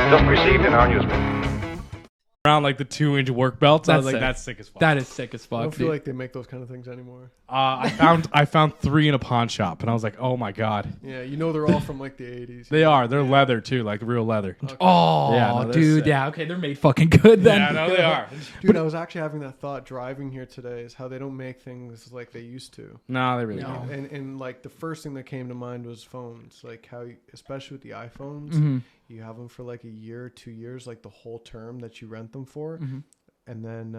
just received in our newspaper. Around like the 2-inch work belts. I was like, sick. that's sick as fuck. That is sick as I fuck. don't feel Dude. like they make those kind of things anymore. I found 3 in a pawn shop, and I was like, oh my god, Yeah, you know they're all from like the 80s. they are. They're leather too, like real leather. Oh, Yeah, no, they're dude. sick. Yeah, okay, they're made fucking good then. Yeah, no, they are. Dude, I was actually having that thought driving here today is how they don't make things like they used to. No, they really No. don't. And like the first thing that came to mind was phones. Like how, especially with the iPhones, Mm-hmm. you have them for like a year, 2 years, like the whole term that you rent them for, Mm-hmm. and then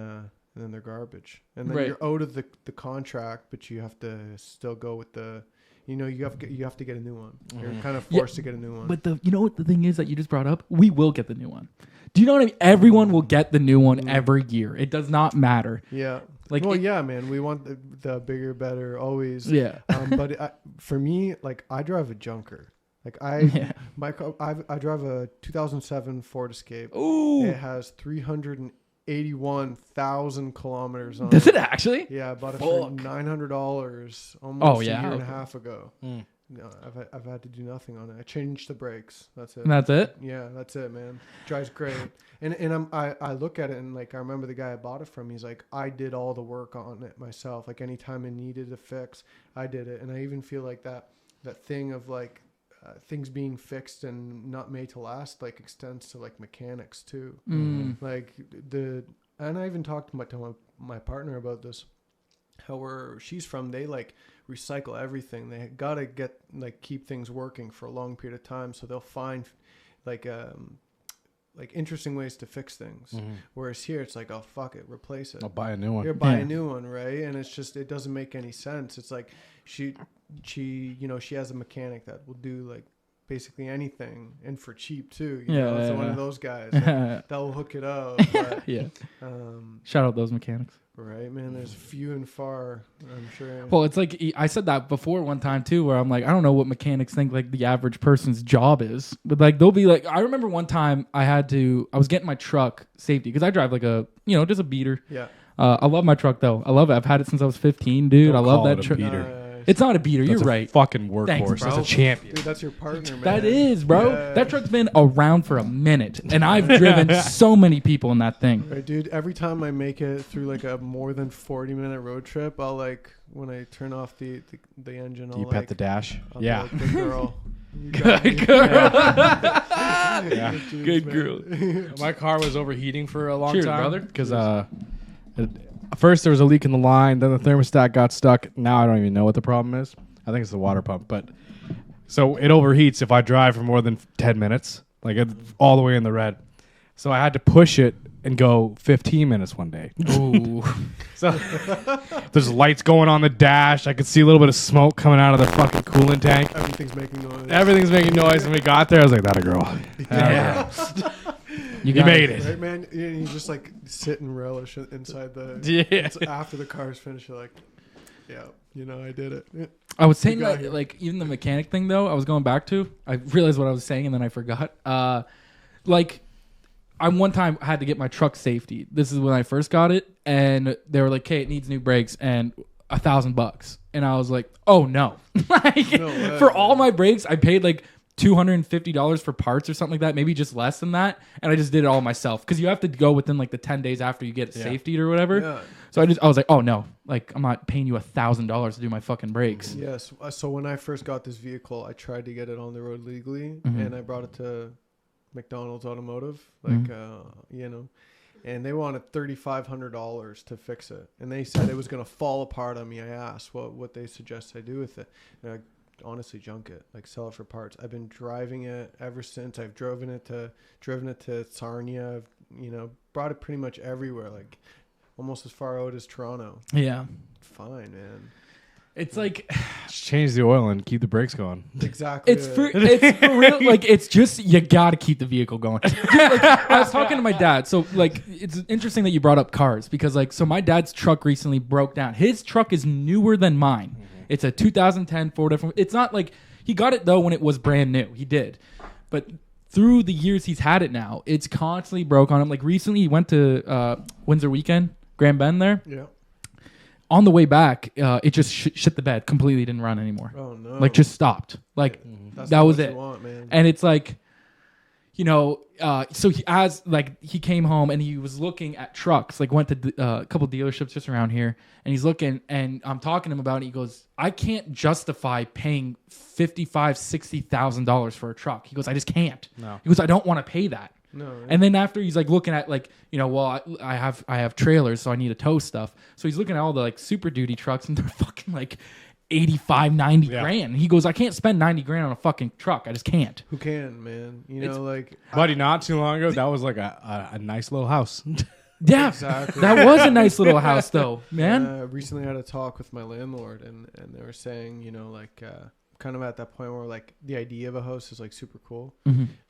they're garbage. And then Right. you're out of the contract, but you have to still go with the, you have to get a new one. You're kind of forced to get a new one. But you know what the thing is that you just brought up? We will get the new one. Do you know what I mean? Everyone will get the new one every year. It does not matter. Yeah. Like, Well, it- yeah, man. We want the bigger, better, always. Yeah. But for me, like, I drive a junker. Like Yeah. I drive a 2007 Ford Escape. Ooh. It has 381,000 kilometers on Does it. it actually? Yeah, I bought it for Fuck. $900 almost Oh, a yeah, year and a okay. half ago. No, I've had to do nothing on it. I changed the brakes. That's it. And that's it? Yeah, that's it, man. Drives great. And I look at it and like I remember the guy I bought it from. He's like, I did all the work on it myself. Like anytime I needed a fix, I did it. And I even feel like that thing of like things being fixed and not made to last like extends to like mechanics too. Like and I even talked to my partner about this. How where she's from, they like recycle everything. They gotta keep things working for a long period of time, so they'll find like interesting ways to fix things. Whereas here, it's like, oh fuck it, replace it. I'll buy a new one. You're buying Yeah. a new one, right? And it's just it doesn't make any sense. It's like she she has a mechanic that will do like basically anything and for cheap too. It's one of those guys that will hook it up. But, Yeah. Shout out those mechanics. right, man. There's few and far, I'm sure. Well, it's like I said that before one time too, where I'm like, I don't know what mechanics think like the average person's job is, but like they'll be like, I remember one time I was getting my truck safety because I drive like a just a beater. Yeah. I love my truck though. I love it. I've had it since I was 15, dude. Don't I love call that it a truck. beater. It's not a beater. That's You're a right. fucking workhorse. Thanks, That's bro. a champion. Dude, that's your partner, man. That is, bro. Yeah. That truck's been around for a minute, and I've driven so many people in that thing. Right, dude. Every time I make it through like a more than 40-minute road trip, I'll like when I turn off the engine, Do you I'll pet like the dash? I'll be Yeah. like, good girl. You got me. Good girl. Yeah. Dudes, Good man. girl. My car was overheating for a long Cheers, time, brother. because first there was a leak in the line, then the thermostat got stuck. Now I don't even know what the problem is. I think it's the water pump, but so it overheats if I drive for more than 10 minutes, like it's all the way in the red. So I had to push it and go 15 minutes one day. Ooh. So there's lights going on the dash. I could see a little bit of smoke coming out of the fucking coolant tank. Everything's making noise. Everything's making noise. When we got there, I was like, "That a girl." Yeah. You got made it. it. Right, man. You just like sit and relish inside the. Yeah. it's after the car's finished, you're like, yeah, I did it. Yeah. I was saying You got that, here. like, even the mechanic thing, though, I was going back to. I realized what I was saying, and then I forgot. Like, I one time had to get my truck safety. This is when I first got it, and they were like, "Okay, it needs new brakes and $1,000." And I was like, "Oh no!" Like, No way, for all man. my brakes, I paid like $250 for parts or something like that, maybe just less than that, and I just did it all myself because you have to go within like the 10 days after you get it safety or whatever. Yeah. So I was like, "Oh no! Like, I'm not paying you $1,000 to do my fucking brakes." Yes. So when I first got this vehicle, I tried to get it on the road legally, Mm-hmm. and I brought it to McDonald's Automotive, like and they wanted $3,500 to fix it, and they said it was gonna fall apart on me. I asked what they suggest I do with it, and I honestly junk it, like sell it for parts. I've been driving it ever since. I've driven it to Sarnia. I've brought it pretty much everywhere, like almost as far out as Toronto. Yeah. Fine, man. It's like Just change the oil and keep the brakes going. Exactly. it's for real. Like, it's just you gotta keep the vehicle going. Like, I was talking to my dad, so like it's interesting that you brought up cars because like so my dad's truck recently broke down. His truck is newer than mine. It's a 2010 Ford F. It's not like he got it though when it was brand new. He did, but through the years he's had it now, it's constantly broke on him. Like recently, he went to Windsor Weekend, Grand Bend there. Yeah. On the way back, it just shit the bed. Completely didn't run anymore. Oh no. Like just stopped. Like That's that not was what it. you want, man. And it's like, so he came home and he was looking at trucks, like went to a couple dealerships just around here, and he's looking, and I'm talking to him about it. He goes, I can't justify paying $55,000-$60,000 for a truck. He goes, I just can't. No. He goes, I don't want to pay that. No. And then after he's like looking at like, well, I have trailers, so I need to tow stuff. So he's looking at all the like Super Duty trucks, and they're fucking like 85, 90 grand. He goes, I can't spend 90 grand on a fucking truck. I just can't. Who can, man? Buddy, not too long ago, that was like a nice little house. Yeah, Exactly. That was a nice little house, though, man. Recently, I had a talk with my landlord, and they were saying, kind of at that point where like the idea of a house is like super cool,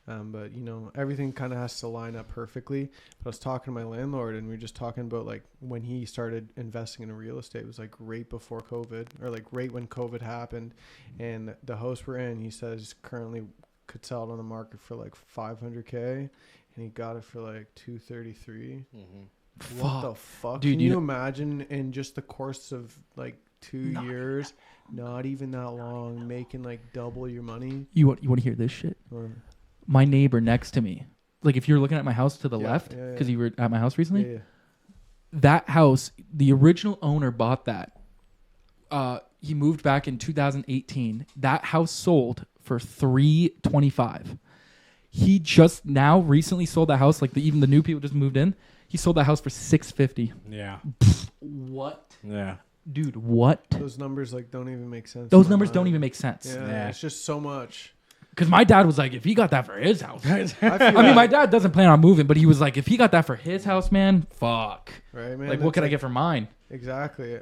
but everything kind of has to line up perfectly. But I was talking to my landlord, and we were just talking about like when he started investing in real estate. It was like right before COVID, or like right when COVID happened, and the house we're in, he says currently could sell it on the market for like $500K. And he got it for like 233. What the fuck? Dude, Can you imagine in just the course of like 2 years, not even that long, making like double your money? You want to hear this shit? Or, My neighbor next to me, like if you're looking at my house to the left, because you were at my house recently, that house, the original owner bought that. He moved back in 2018. That house sold for $325. He just now recently sold that house. Like even the new people just moved in. He sold that house for $650. Yeah. What? Yeah. Dude, what? Those numbers like don't even make sense. Those numbers don't even make sense. Yeah, it's just so much. Because my dad was like, if he got that for his house. I mean, my dad doesn't plan on moving, but he was like, if he got that for his house, man, fuck. Right, man. Like, what could I get for mine? Exactly.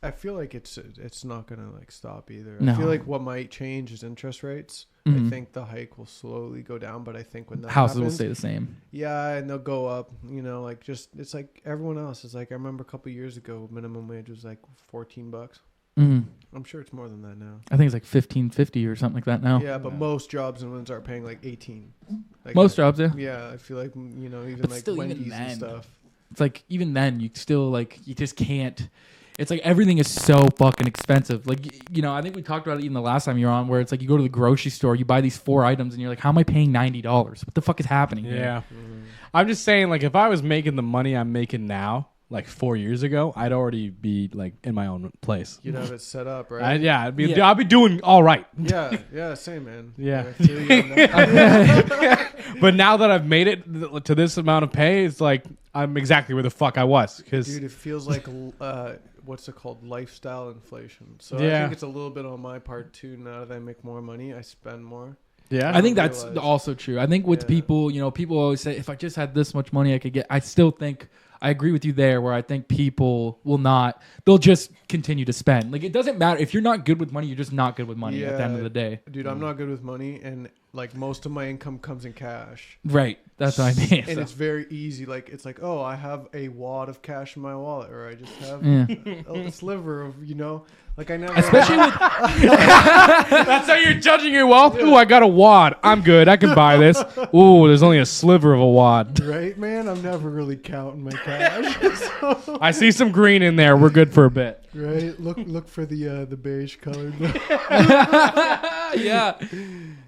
I feel like it's not gonna like stop either. No. I feel like what might change is interest rates. I think the hike will slowly go down, but I think when that Houses happens, will stay the same. yeah, and they'll go up. Like just it's like everyone else. It's like I remember a couple years ago, minimum wage was like $14. I'm sure it's more than that now. I think it's like $15.50 or something like that now. Yeah, but most jobs and ones are paying like 18. Like, Most jobs, yeah. Yeah, I feel like even But like still, even Wendy's and then, stuff. It's like even then you still like you just can't. It's like everything is so fucking expensive. Like I think we talked about it even the last time you were on, where it's like you go to the grocery store, you buy these 4 items, and you're like, how am I paying $90? What the fuck is happening here? Yeah. I'm just saying, like, if I was making the money I'm making now, like 4 years ago, I'd already be like in my own place. You'd have it set up, right? I'd be doing all right. Yeah, same, man. Yeah. I feel you on that. But now that I've made it to this amount of pay, it's like I'm exactly where the fuck I was. Dude, it feels like what's it called? Lifestyle inflation. So I think it's a little bit on my part too. Now that I make more money, I spend more. Yeah, I think that's also true. I think with people, people always say, if I just had this much money, I could get. I still think I agree with you there, where I think people will not. They'll just continue to spend. Like it doesn't matter if you're not good with money. You're just not good with money at the end of the day. Dude, I'm not good with money, and like most of my income comes in cash. Right. That's what I mean. And it's very easy. Like it's like, oh, I have a wad of cash in my wallet, or I just have a sliver of, like I never. Especially with that's how you're judging your wealth. Ooh, I got a wad. I'm good. I can buy this. Ooh, there's only a sliver of a wad. Right, man. I'm never really counting my cash. So, I see some green in there. We're good for a bit. right. Look for the beige colored. yeah.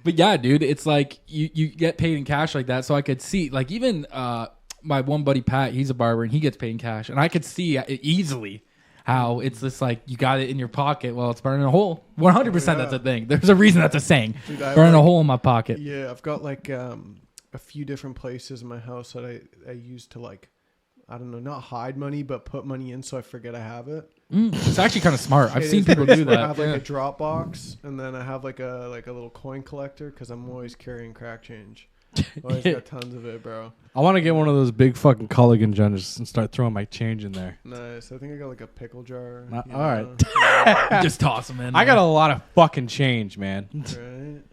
But yeah, dude, it's like you get paid in cash like that. So I could see, like, even my one buddy Pat, he's a barber and he gets paid in cash, and I could see easily how it's just like you got it in your pocket. Well, it's burning a hole. 100%. That's a thing. There's a reason that's a saying. Dude, burning a hole in my pocket. Yeah, I've got like a few different places in my house that I use to, like, I don't know, not hide money, but put money in so I forget I have it. It's actually kind of smart. I've It seen is people pretty do smart. that. I have like a drop box, and then I have like a little coin collector because I'm always carrying crack change. Always got tons of it, bro. I want to get one of those big fucking Culligan jars and start throwing my change in there. Nice. I think I got like a pickle jar. All right. Just toss them in. I got a lot of fucking change, man. Right.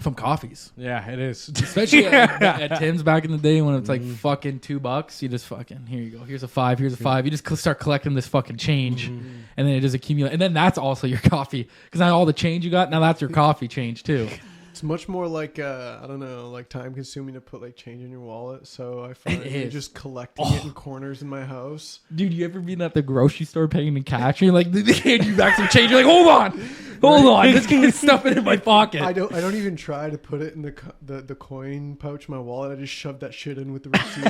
from coffees. Yeah, it is. Especially at Tim's back in the day when it's like fucking $2. You just fucking, here you go. Here's a 5. Here's a 5. You just start collecting this fucking change, and then it just accumulates. And then that's also your coffee, because now all the change you got, now that's your coffee change too. It's much more like I don't know, like time consuming to put like change in your wallet. So I find you're just collecting it in corners in my house. Dude, you ever been at the grocery store paying in cash and you're like, they hand you back some change? You're like, hold on. Hold on, this can stuff it in my pocket. I don't even try to put it in the coin pouch in my wallet. I just shove that shit in with the receipt.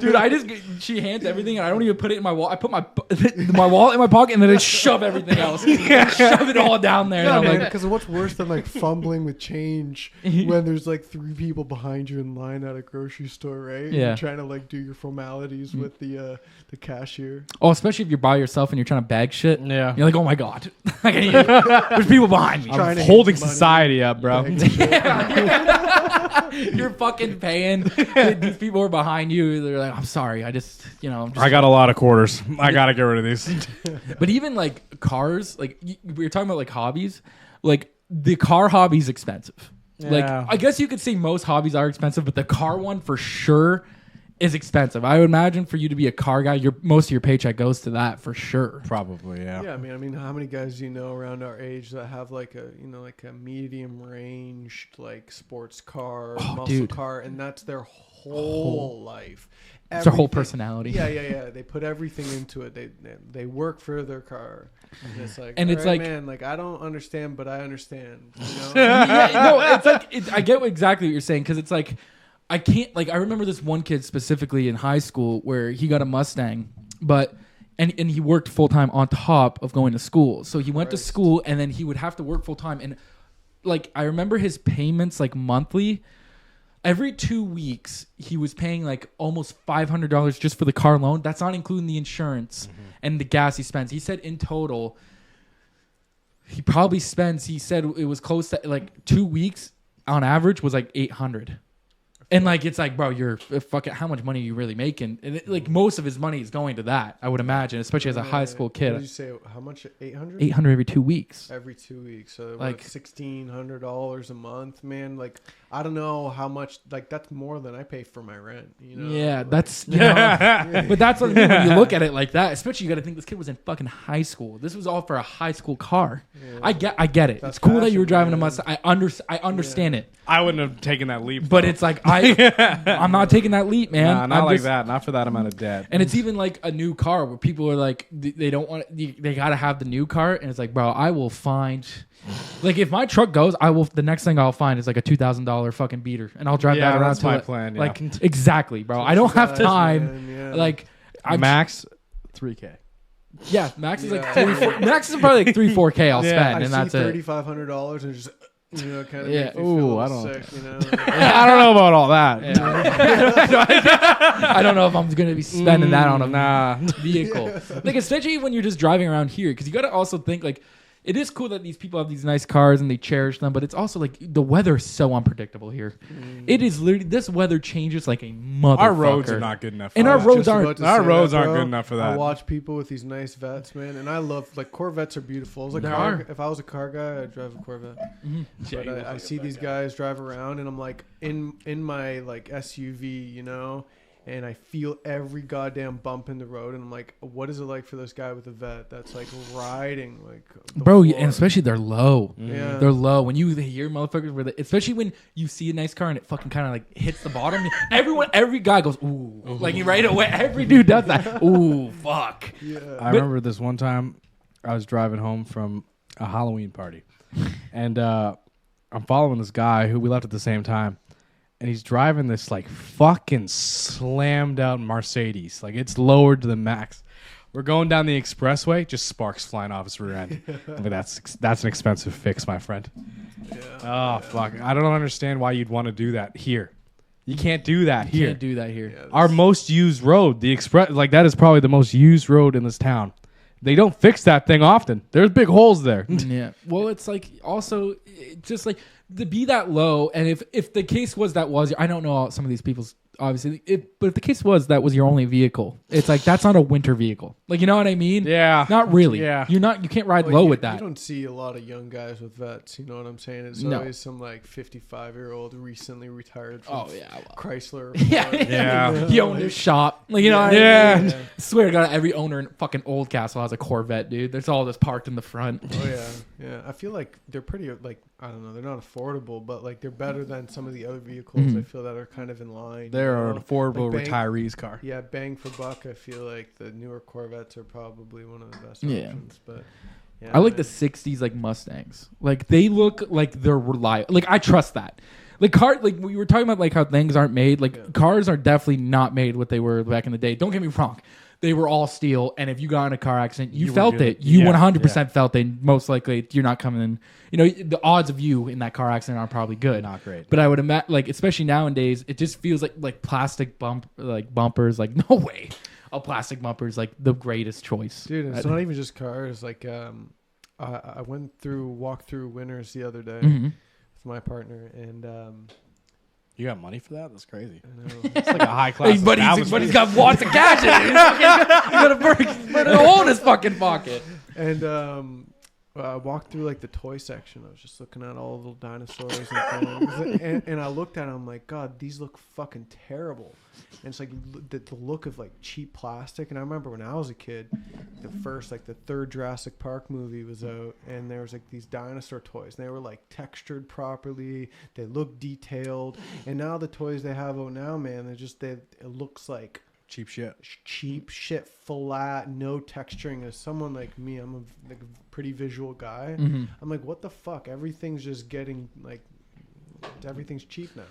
Dude, she hands everything, and I don't even put it in my wallet. I put my wallet in my pocket, and then I shove everything else. Shove it all down there. No, and I'm man, like, because what's worse than like fumbling with change when there's like 3 people behind you in line at a grocery store, right? Yeah. You're trying to like do your formalities with the cashier. oh, especially if you're by yourself and you're trying to bag shit. Yeah. You're like, oh my god, there's people behind me. Trying to I'm holding hand money, society up, bro. You're fucking paying. These people are behind you. They're like, I'm sorry. I just. I got a lot of quarters. I gotta get rid of these. But even like cars, like we were talking about like hobbies, like the car hobby's expensive. Like Yeah. I guess you could say most hobbies are expensive, but the car one for sure is expensive. I would imagine for you to be a car guy, most of your paycheck goes to that for sure. Probably, yeah. Yeah, I mean, how many guys do you know around our age that have like a medium ranged like sports car, muscle dude. car, and that's their whole life. It's their whole Everything- personality. Yeah. They put everything into it. They work for their car. And it's like, And all it's right, like- man, like I don't understand, but I understand. You know? Yeah, no, it's like I get exactly what you're saying because it's like I can't like I remember this one kid specifically in high school where he got a Mustang, but and he worked full time on top of going to school. So he went to Christ. school and then he would have to work full time and like I remember his payments like monthly. Every 2 weeks, he was paying like almost $500 just for the car loan. That's not including the insurance and the gas he spends. He said in total, he probably spends. He said it was close to like 2 weeks on average was like $800. And like it's like, bro, you're fucking. How much money are you really making? And like most of his money is going to that. I would imagine, especially as a high school What did kid. you say? How much? 800. 800 every 2 weeks. Every 2 weeks, so Like- like $1,600 a month, man. Like I don't know how much. Like that's more than I pay for my rent. You know? Yeah, Like, that's you know, but that's what I mean when you look at it like that. Especially you got to think this kid was in fucking high school. This was all for a high school car. Yeah. I get it. That's It's cool that you were passion, driving a man. Mustang. I understand it. I wouldn't have taken that leap. But though. it's like I'm not taking that leap, man. Nah, not I'm like just- that. Not for that amount of debt. And it's even like a new car where people are like, they don't want, they gotta have the new car, and it's like, bro, I will find, like, if my truck goes, the next thing I'll find is like a $2,000 fucking beater, and I'll drive Yeah, that around. that's till my it- plan, yeah. Like exactly, bro. I don't have Guys, time. man, yeah. Like, Max, $3K. yeah, max is like Yeah. max is probably like 3-4K I'll Yeah. spend, I and see that's it. $3,500 and just kind of Yeah. make me Ooh, feel a I little don't- sick. You know. I don't know about all that. I don't know if I'm gonna be spending that on a Nah. vehicle. Like especially when you're just driving around here, because you got to also think like it is cool that these people have these nice cars and they cherish them, but it's also like the weather is so unpredictable here. It is literally this weather changes like a motherfucker. Our roads are not good enough. And for our that. roads Just aren't- about to our say roads that, aren't bro. good enough for I that. watch people with these nice vets, man, and I love like Corvettes are beautiful. I was They are. if I was a car guy, I'd drive a Corvette. But I see these guys drive around, and I'm like in my like SUV, you know, and I feel every goddamn bump in the road, and I'm like, what is it like for this guy with a vet that's like riding like the Bro, floor? and especially they're low. Yeah. They're low. When you hear motherfuckers where especially when you see a nice car and it fucking kind of like hits the bottom, every guy goes, ooh. Like right away, every dude does that. Ooh, fuck. Yeah. I remember this one time I was driving home from a Halloween party, and I'm following this guy who we left at the same time, and he's driving this like fucking slammed out Mercedes, like it's lowered to the max. We're going down the expressway, just sparks flying off his rear end. I mean, that's an expensive fix, my friend. Oh fuck! I don't understand why you'd want to do that here. You can't do that here. Can't do that here. Yeah, Our most used road, the express, like that is probably the most used road in this town. They don't fix that thing often. There's big holes there. Yeah. Well, it's like also just like to be that low, and if the case was I don't know some of these people's obviously, but if the case was that was your only vehicle, it's like that's not a winter vehicle. Like you know what I mean? Yeah. Not really. Yeah. You can't ride Well, low you, with that. You don't see a lot of young guys with vets. You know what I'm saying? It's No. always some like 55-year-old recently retired from Oh yeah. Well. Chrysler. Yeah. Yeah. He owned his shop. Like you know what Yeah. I mean? I swear to God, every owner in fucking Oldcastle has a Corvette, dude. There's all this parked in the front. Oh yeah, yeah. I feel like they're pretty like I don't know. They're not affordable, but like they're better than some of the other vehicles. Mhm. I feel that are kind of in line. They're you an know? affordable Like retiree's car. Yeah, bang for buck. I feel like the newer Corvettes are probably one of the best Yeah. options. But Yeah, I like man. the 60s like Mustangs. Like they look like they're reliable. Like I trust that. Like like we were talking about like how things aren't made. Like cars are definitely not made what they were back in the day. Don't get me wrong. They were all steel, and if you got in a car accident, you were felt good. it. You Yeah, 100% felt it. Most likely, you're not coming in. You know, the odds of you in that car accident are probably good. Not great. But I would imagine, like, especially nowadays, it just feels like plastic bumpers. Like, no way, a plastic bumper is like the greatest choice. Dude, it's not even just cars. Like, I walked through Winners the other day Mhm. with my partner, and You got money for that? That's crazy. I know. It's like a high class. Hey, but he's got lots of cash in it. He's got a burn a hole in his fucking pocket. And I walked through like the toy section. I was just looking at all the little dinosaurs and things. and I looked at them. I'm like, God, these look fucking terrible. And it's like the look of like cheap plastic. And I remember when I was a kid, the third Jurassic Park movie was out, and there was like these dinosaur toys, and they were like textured properly. They looked detailed. And now the toys they have out now, man, it looks like Cheap shit. cheap shit, flat, no texturing. As someone like me, I'm a pretty visual guy. Mm-hmm. I'm like, what the fuck? Everything's just getting like, everything's cheap now.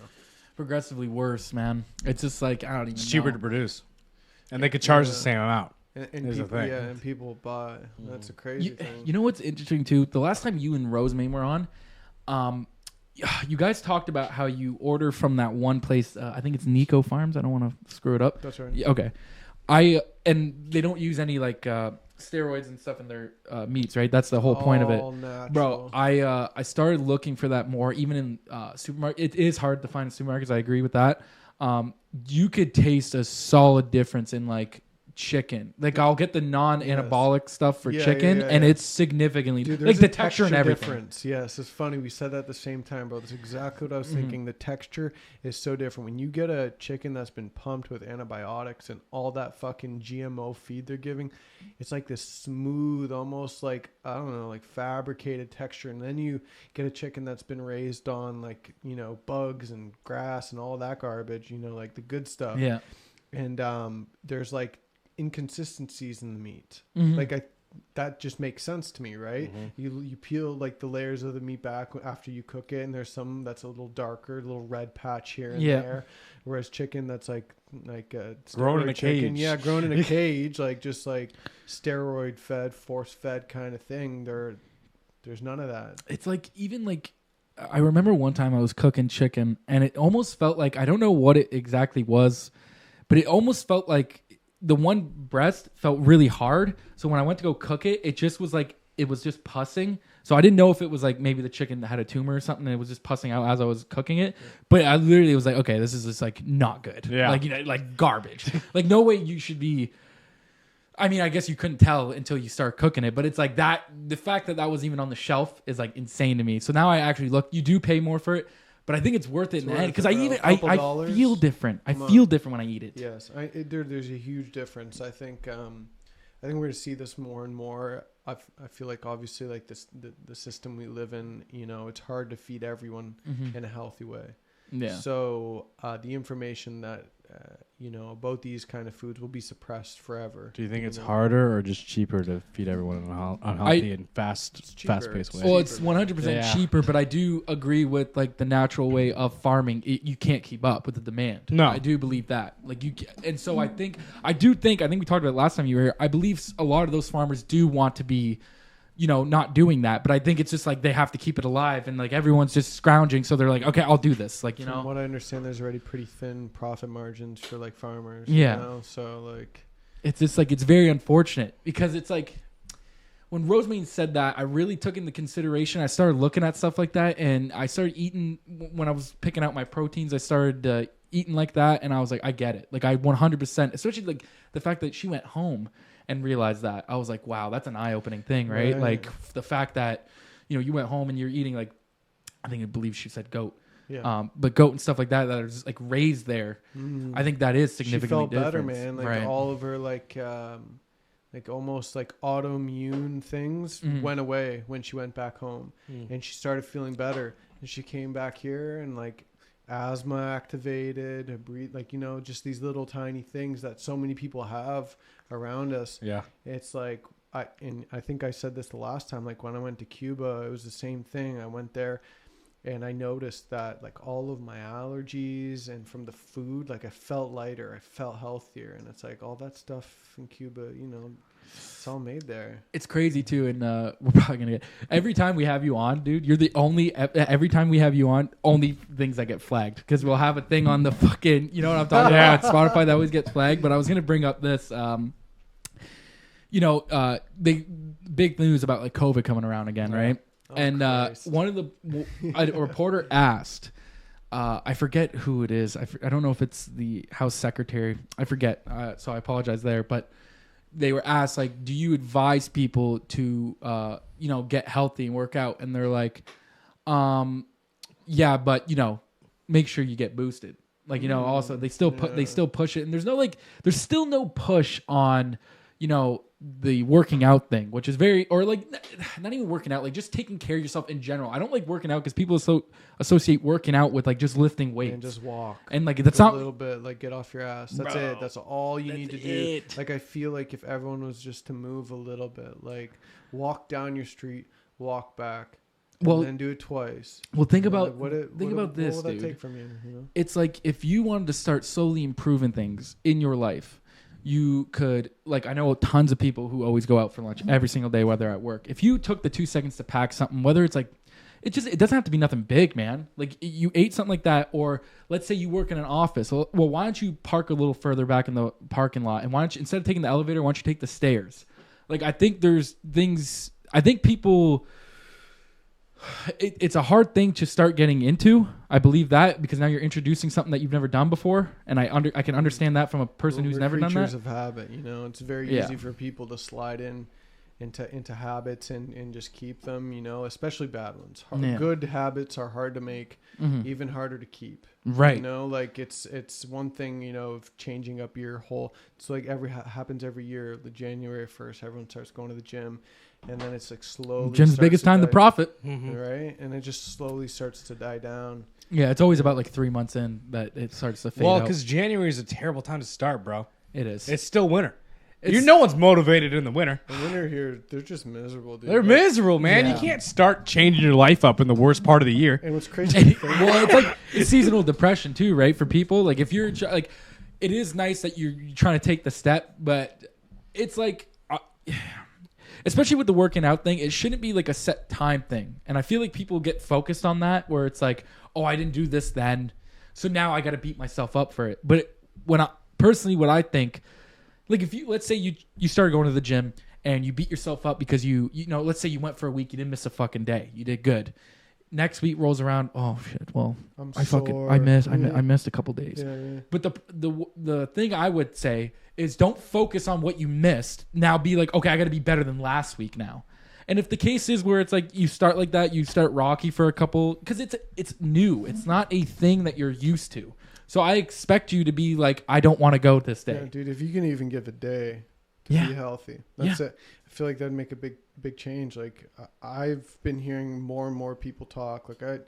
Progressively worse, man. It's just like I don't even. It's cheaper know. to produce, and they could charge the Yeah. same amount. And Is the people, thing. and people buy. That's a crazy thing. You know what's interesting too? The last time you and Rosemary were on, you guys talked about how you order from that one place. I think it's Nico Farms. I don't want to screw it up. That's right. Yeah, okay. And they don't use any like steroids and stuff in their meats, right? That's the whole point of it. All natural. Bro, I started looking for that more, even in supermarket. It is hard to find in supermarkets. I agree with that. You could taste a solid difference in like chicken. Like I'll get the non-anabolic stuff for chicken, and it's significantly Dude, like there's the a texture and everything. difference. Yes, it's funny. We said that at the same time, bro. That's exactly what I was thinking. The texture is so different. When you get a chicken that's been pumped with antibiotics and all that fucking GMO feed they're giving, it's like this smooth, almost like, I don't know, like fabricated texture. And then you get a chicken that's been raised on like, you know, bugs and grass and all that garbage, you know, like the good stuff. Yeah. And there's like inconsistencies in the meat. Mhm. Like that just makes sense to me, right? You peel like the layers of the meat back after you cook it, and there's some that's a little darker, a little red patch here and there. Whereas chicken that's like Grown in a chicken, cage. yeah, grown in a cage, like just like steroid fed, force fed kind of thing. There's none of that. It's like even like I remember one time I was cooking chicken, and it almost felt like I don't know what it exactly was, but it almost felt like the one breast felt really hard. So when I went to go cook it, it just was like it was just pussing. So I didn't know if it was like maybe the chicken had a tumor or something, and it was just pussing out as I was cooking it. But I literally was like, okay, this is just like not good. Yeah. Like, you know, like garbage. Like no way you should be. I mean, I guess you couldn't tell until you start cooking it, but it's like that. The fact that was even on the shelf is like insane to me. So now I actually look. You do pay more for it, but I think it's worth it in the end because I eat it. I feel different. I feel different when I eat it. Yes, there's a huge difference. I think we're going to see this more and more. I feel like obviously like the system we live in, you know, it's hard to feed everyone in a healthy way. Yeah. So the information that you know about these kind of foods will be suppressed forever. Do you think it's harder or just cheaper to feed everyone an unhealthy and fast-paced way? Well, it's 100% Yeah. cheaper, but I do agree with like the natural way of farming. You can't keep up with the demand. No. I do believe that. Like and so I think we talked about it last time you were here. I believe a lot of those farmers do want to be, you know, not doing that, but I think it's just like they have to keep it alive, and like everyone's just scrounging, so they're like, okay, I'll do this. Like, you From know, what I understand, there's already pretty thin profit margins for like farmers. Yeah. You know? So like, it's just like it's very unfortunate because it's like when Rosemary said that, I really took into consideration. I started looking at stuff like that, and I started eating when I was picking out my proteins. I started eating like that, and I was like, I get it. Like I 100%, especially like the fact that she went home and realized that. I was like, wow, that's an eye-opening thing, right? Right. Like the fact that, you know, you went home and you're eating like, I believe she said goat. yeah. But goat and stuff like that are just like raised there. I think that is She significantly felt better, different. man. Like all of her like almost like autoimmune things went away when she went back home, and she started feeling better. And she came back here, and like asthma activated, her breathe, like, you know, just these little tiny things that so many people have around us. Yeah. It's like I think I said this the last time, like when I went to Cuba, it was the same thing. I went there and I noticed that like all of my allergies and from the food, like I felt lighter, I felt healthier. And it's like all that stuff in Cuba, you know, it's all made there. It's crazy too, and we're probably gonna get every time we have you on, dude. You're the only every time we have you on, only things that get flagged because we'll have a thing on the fucking, you know what I'm talking about? Spotify that always gets flagged. But I was gonna bring up this, you know, the big news about like COVID coming around again, right? Oh, and Christ. one of the a reporter asked, I forget who it is. I don't know if it's the House Secretary. I forget. So I apologize there, but. They were asked, like, do you advise people to, you know, get healthy and work out? And they're like, yeah, but, you know, make sure you get boosted. Like, you know, also they still they still push it. And there's still no push on, you know, the working out thing, which is very, or like not even working out, like just taking care of yourself in general. I don't like working out because people associate working out with like just lifting weights And just walk. and like that's a not little bit, like get off your ass. That's Bro, it. That's all you need to do. it. Like I feel like if everyone was just to move a little bit, like walk down your street, walk back, Well- and then do it twice. well. Think You know, about like, think about this, What will that dude. take from you? You know? It's like if you wanted to start slowly improving things in your life, you could, like, I know tons of people who always go out for lunch every single day while they're at work. If you took the 2 seconds to pack something, whether it's like, it doesn't have to be nothing big, man. Like you ate something like that, or let's say you work in an office. Well, why don't you park a little further back in the parking lot? And why don't you, instead of taking the elevator, why don't you take the stairs? Like, I think there's things, I think people, it's a hard thing to start getting into. I believe that because now you're introducing something that you've never done before, and I can understand that from a person who's We're never done creatures that. of habit, you know. It's very Yeah. easy for people to slide into habits and just keep them, you know, especially bad ones. Yeah. Good habits are hard to make, Mhm. even harder to keep. Right. You know, like it's one thing, you know, of changing up your whole. It's like happens every year. The January 1st, everyone starts going to the gym, and then it's like slowly. Gym's starts biggest to time to die- profit. right? And it just slowly starts to die down. Yeah, it's always about like 3 months in that it starts to fade Well, out. because January is a terrible time to start, bro. It is. It's still winter. It's- No one's motivated in the winter. The winter here, they're just miserable, dude. They're Like, miserable, man. Yeah. You can't start changing your life up in the worst part of the year. And what's crazy? to think- Well, it's like it's seasonal depression too, right? For people, like if you're like, it is nice that you're trying to take the step, but it's like, especially with the working out thing, it shouldn't be like a set time thing. And I feel like people get focused on that, where it's like, oh, I didn't do this then, so now I got to beat myself up for it. But when I personally, what I think, like if you, let's say you started going to the gym and you beat yourself up because you know, let's say you went for a week, you didn't miss a fucking day, you did good. Next week rolls around, oh shit, well, I missed a couple days. Yeah. But the thing I would say is don't focus on what you missed. Now be like, okay, I got to be better than last week now. And if the case is where it's like you start like that, you start rocky for a couple, because it's new. It's not a thing that you're used to. So I expect you to be like, I don't want to go this day. Yeah, dude, if you can even give a day to Yeah. be healthy, that's it. I feel like that'd make a big change. Like I've been hearing more and more people talk. Like I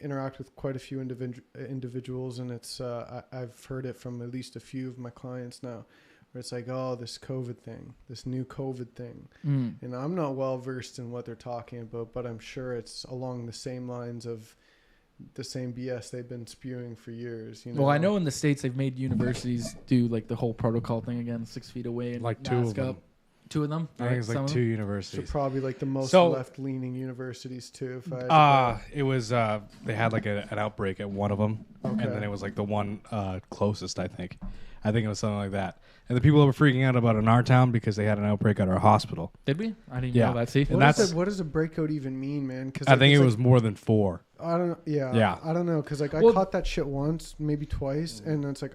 interact with quite a few individuals, and it's I've heard it from at least a few of my clients now, where it's like, oh, this COVID thing, this new COVID thing. And I'm not well versed in what they're talking about, but I'm sure it's along the same lines of the same BS they've been spewing for years. You know? Well, I know in the States they've made universities do like the whole protocol thing again, 6 feet away and Like 2 of mask them. up. 2 of them? I think it's Some like of 2 them? So universities. probably like the most So- left-leaning universities too. If I had to It was they had like an outbreak at one of them, Okay. and then it was like the one closest. I think it was something like that. And the people were freaking out about it in our town because they had an outbreak at our hospital. Did we? I didn't Yeah. know that. See? And that's- what does a breakout even mean, man? Cause I think it's it was more than 4. I don't know. Yeah. Yeah. I don't know. Cause like I Well- caught that shit once, maybe twice. And it's like,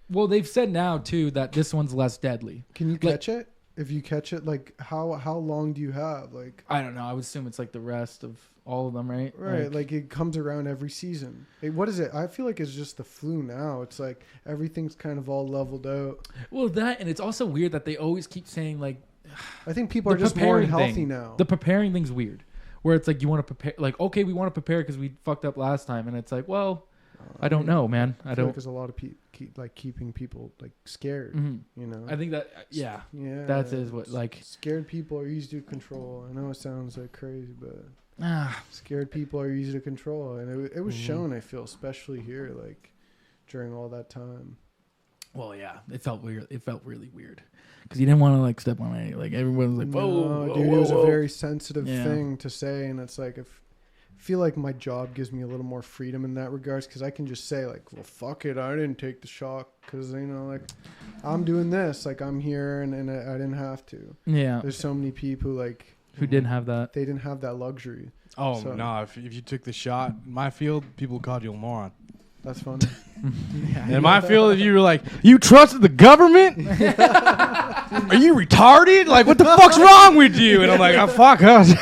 Well, they've said now too that this one's less deadly. can you Like- catch it? If you catch it, like how long do you have? Like, I don't know. I would assume it's like the rest of all of them, right? right. Like it comes around every season. What is it? I feel like it's just the flu now. It's like everything's kind of all leveled out. Well, that, and it's also weird that they always keep saying like I think people the are just more preparing healthy thing. now. The preparing thing's weird, where it's like you want to prepare, like okay, we want to prepare because we fucked up last time, and it's like, well, I don't know, man. I feel don't. like there's a lot of keeping people like scared. Mhm. You know. I think that Yeah. that is what like scared people are easy to control. I know it sounds like crazy, but ah scared people are easy to control, and it was shown. I feel, especially here, like during all that time. well yeah, it felt weird. It felt really weird because you didn't want to like step on any like everyone was like whoa, Dude, whoa, it was whoa. a very sensitive Yeah. thing to say, and it's like if. I feel like my job gives me a little more freedom in that regards because I can just say like, well, fuck it, I didn't take the shot because like I'm doing this, like I'm here and I didn't have to. Yeah. There's so many people like Who didn't have that? they didn't have that luxury. Oh So- no! If you took the shot in my field, people called you a moron. That's funny. In my field, if you were like, you trusted the government? Are you retarded? Like, what the fuck's wrong with you? And I'm like, oh, fuck us.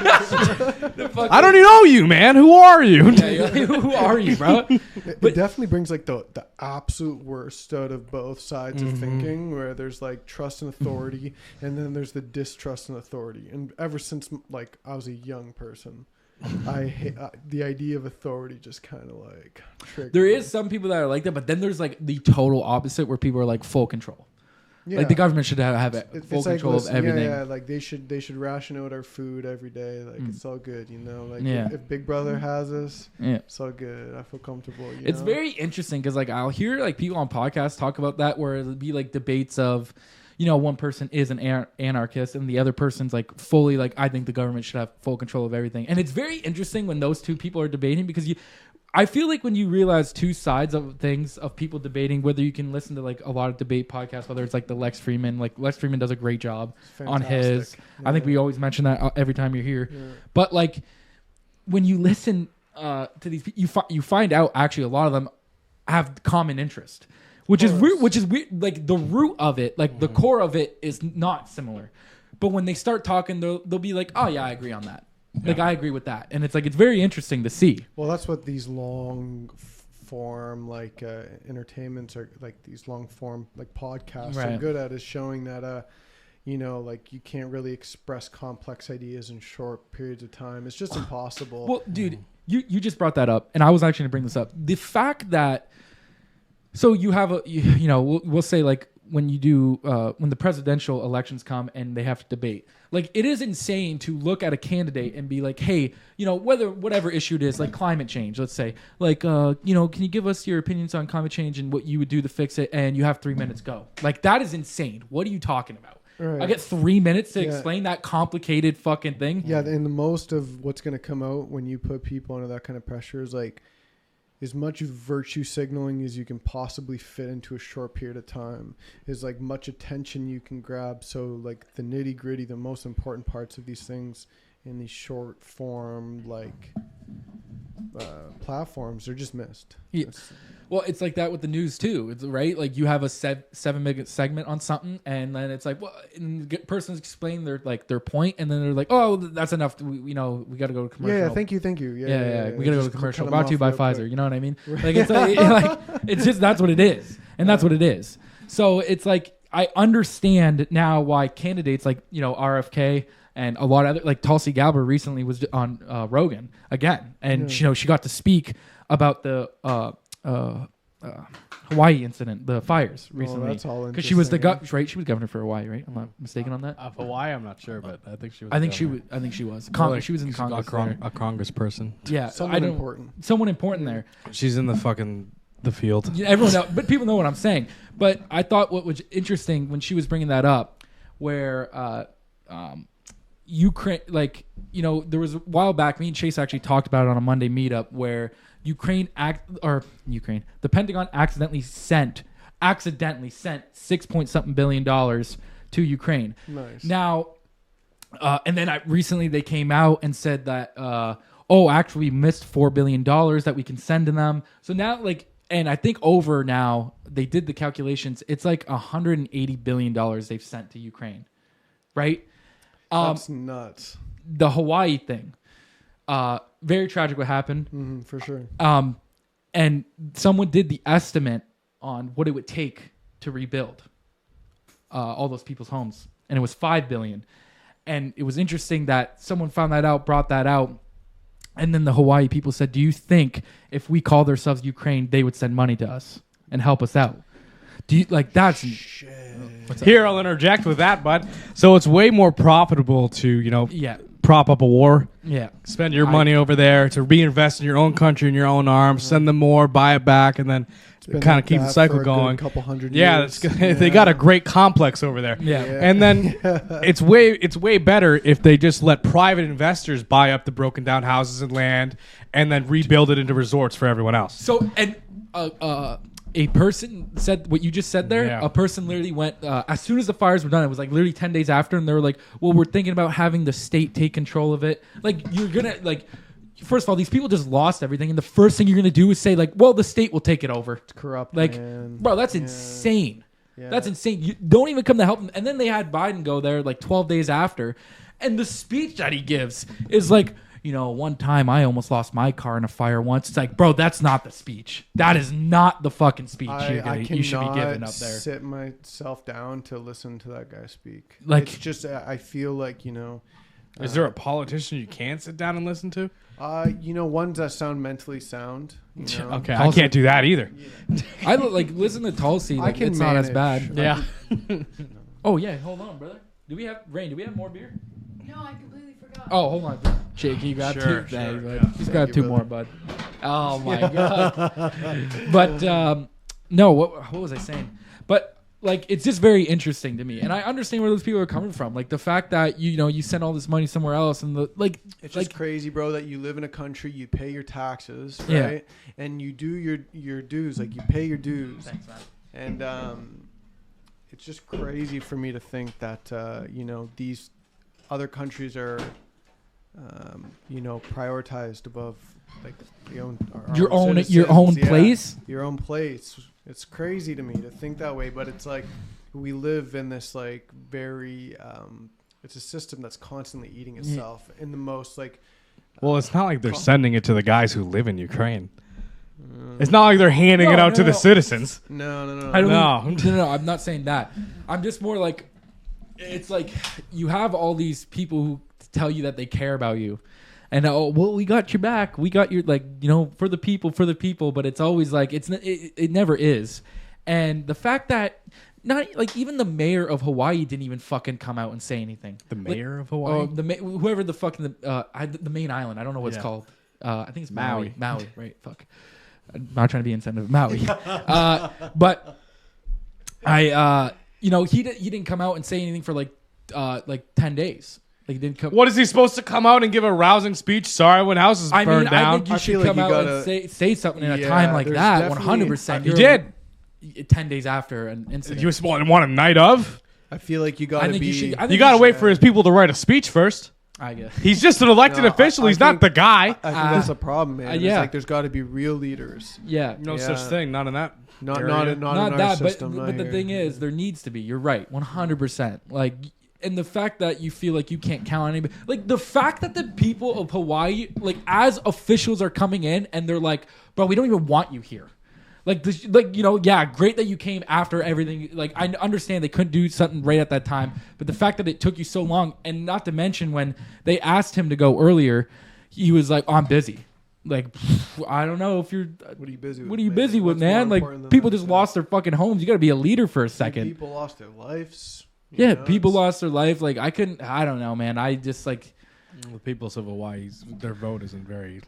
I don't even know you, man. Who are you? Yeah, you're like, who are you, bro? It definitely brings like the absolute worst out of both sides of thinking, where there's like trust and authority, and then there's the distrust and authority. And ever since like I was a young person, I hate the idea of authority. Just kind of like triggered There me. is some people that are like that, but then there's like the total opposite where people are like full control. Yeah. Like the government should have full It's like, control listen, of everything. Yeah, like they should ration out our food every day. Like it's all good, you know. Like Yeah. if Big Brother has us, Yeah. it's all good. I feel comfortable. You It's know? very interesting because like I'll hear like people on podcasts talk about that where it'll be like debates of, you know, one person is an anarchist and the other person's like fully like I think the government should have full control of everything. And it's very interesting when those two people are debating because I feel like when you realize two sides of things of people debating, whether you can listen to like a lot of debate podcasts, whether it's like the Lex Fridman does a great job on his. Fantastic. I think Yeah. we always mention that every time you're here. Yeah. But like when you listen to these, you find out actually a lot of them have common interest, which is weird. Which is weird. Like the root of it, like the core of it, is not similar. But when they start talking, they'll be like, "Oh yeah, I agree on that. Like I agree with that." And it's like it's very interesting to see. Well, that's what these long form like entertainments are like. These long form like podcasts are Right. good at, is showing that you know, like you can't really express complex ideas in short periods of time. It's just impossible. Well, dude, you just brought that up, and I was actually going to bring this up. The fact that so you have you know we'll say like when you do when the presidential elections come and they have to debate, like it is insane to look at a candidate and be like, hey, you know, whatever issue it is, like climate change, let's say, like you know, can you give us your opinions on climate change and what you would do to fix it? And you have 3 minutes, go. Like that is insane. What are you talking about? Right. I get 3 minutes to Yeah. explain that complicated fucking thing. Yeah, and the most of what's going to come out when you put people under that kind of pressure is like as much virtue signaling as you can possibly fit into a short period of time, is like much attention you can grab. So like the nitty gritty, the most important parts of these things in these short form like platforms are just missed. Yeah. Well, it's like that with the news too. It's right. Like you have a 7-minute segment on something, and then it's like, well, and the person's explaining their point, and then they're like, oh, that's enough. We know we got to go to commercial. Yeah, thank you. Yeah. We got to go Just to commercial. cut 'em Brought to you off by real Pfizer. quick. You know what I mean? Like it's like it's just that's what it is, and that's what it is. So it's like I understand now why candidates like RFK and a lot of other like Tulsi Gabbard recently was on Rogan again, and she got to speak about the Hawaii incident, the fires recently. that's all because she was the interesting, right. She was governor for Hawaii, right? I'm not mistaken on that. Of Hawaii, I'm not sure, but I think she was. I think she was. I think she was. She was in Congress. there. A congressperson. Yeah, Someone I don't. important. Someone important there. She's in the field. Yeah, everyone knows, but people know what I'm saying. But I thought what was interesting when she was bringing that up, where Ukraine, like there was a while back, me and Chase actually talked about it on a Monday meetup where the Pentagon accidentally sent 6 billion to Ukraine. Nice. Now, and then recently they came out and said that, actually we missed $4 billion that we can send to them. So now, and I think now they did the calculations. It's like $180 billion they've sent to Ukraine, right? That's nuts. The Hawaii thing, very tragic what happened. For sure. And someone did the estimate on what it would take to rebuild all those people's homes, and it was $5 billion. And it was interesting that someone found that out, brought that out, And then the Hawaii people said, do you think if we called ourselves Ukraine, they would send money to us and help us out? Do you like that's Here, I'll interject with that, bud. So it's way more profitable to, yeah. prop up a war, Yeah. spend your money over there to reinvest in your own country, in your own arms, send them more, buy it back, and then kind of keep the cycle going. Couple hundred Yeah, years. they got a great complex over there. Yeah. And then it's way better if they just let private investors buy up the broken down houses and land and then rebuild it into resorts for everyone else. So, and a person said what you just said there. Yeah. A person literally went, as soon as the fires were done, it was like literally 10 days after, and they were like, well, we're thinking about having the state take control of it. Like, you're going to, like, first of all, these people just lost everything, and the first thing you're going to do is say, like, well, the state will take it over. It's corrupt, Like, man. bro, that's insane. Yeah. That's insane. You don't even come to help them. And then they had Biden go there like 12 days after. And the speech that he gives is like, one time I almost lost my car in a fire once. It's like, bro, that's not the speech. That is not the fucking speech you should be giving up there. Sit myself down to listen to that guy speak. Like- it's just, I feel like, Is there a politician you can't sit down and listen to? ones that sound mentally sound. Okay, I can't do that either. I listen to Tulsi. Like, can it's not as manage. bad. Yeah. Oh, yeah. Hold on, brother. Do we have more beer? No, I completely forgot. Oh, hold on. Jake, can you grab Sure, two? sure, Thanks, bud. yeah. Just grab you, two brother. more, bud. Oh, my God. But, no, what was I saying? But, like, it's just very interesting to me. And I understand where those people are coming from. Like, the fact that, you send all this money somewhere else and, It's just crazy, bro, that you live in a country, you pay your taxes, right? Yeah. And you do your dues, like you pay your dues. Thanks, man. And it's just crazy for me to think that these other countries are prioritized above like our Your own citizens. Yeah, place? your own place. It's crazy to me to think that way, but it's like we live in this like very it's a system that's constantly eating itself in the most like Well, it's not like they're sending it to the guys who live in Ukraine. It's not like they're handing it out to the citizens. no. I don't No. No, I'm not saying that. I'm just more like, it's like you have all these people who tell you that they care about you. And we got your back. We got your for the people. But it's always like it never is. And the fact that not like even the mayor of Hawaii didn't even fucking come out and say anything. The mayor of Hawaii? Whoever the fucking the main island. I don't know what it's Yeah. called. I think it's Maui. Maui. Maui, right? Fuck. I'm not trying to be insensitive. Maui. But he didn't come out and say anything for like 10 days. Like, he didn't come. What is he supposed to come out and give a rousing speech? Sorry, when houses burned I down. think you I should feel like come you out gotta- and say something in a Yeah, time like there's that. definitely- 100%. He did. 10 days after an incident. You want a night of? I feel like you I gotta think be. you should. I think You got to should- wait for his people to write a speech first. I guess. He's just an elected No, official. I He's not think- the guy. I think that's a problem, man. yeah. It's like there's got to be real leaders. Yeah. No Yeah. such thing. Not in that. Not area. not in Not our that, system. but the thing is, there needs to be. You're right, 100%. Like, and the fact that you feel like you can't count on anybody, like the fact that the people of Hawaii, like as officials, are coming in and they're like, "Bro, we don't even want you here." Like, this, yeah, great that you came after everything. Like, I understand they couldn't do something right at that time, but the fact that it took you so long, and not to mention when they asked him to go earlier, he was like, "Oh, I'm busy." Like, I don't know if you're. What are you busy with? What are you man? busy with, What's more man? important Like, than people that? just lost their fucking homes. You got to be a leader for a second. People lost their lives. Yeah, people lost their life. Like, I don't know, man. I just like, The people of Hawaii, their vote isn't very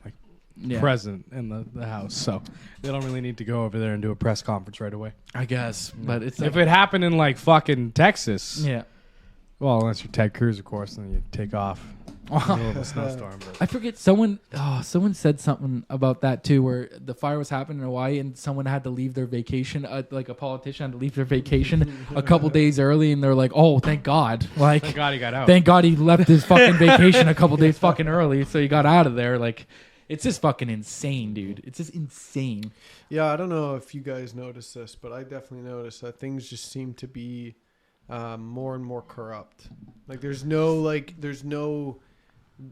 yeah, present in the House, so they don't really need to go over there and do a press conference right away. I guess, but it's If it happened in fucking Texas, yeah. well, unless you're Ted Cruz, of course, then you take off in the middle of a snowstorm. But I forget someone said something about that too, where the fire was happening in Hawaii and someone had to leave their vacation, like a politician had to leave their vacation a couple days early, and they're like, "Oh, thank God!" Like, thank God he got out. thank God he left his fucking vacation a couple days fucking early, so he got out of there. Like, it's just fucking insane, dude. It's just insane. Yeah, I don't know if you guys noticed this, but I definitely noticed that things just seem to be more and more corrupt. Like, there's no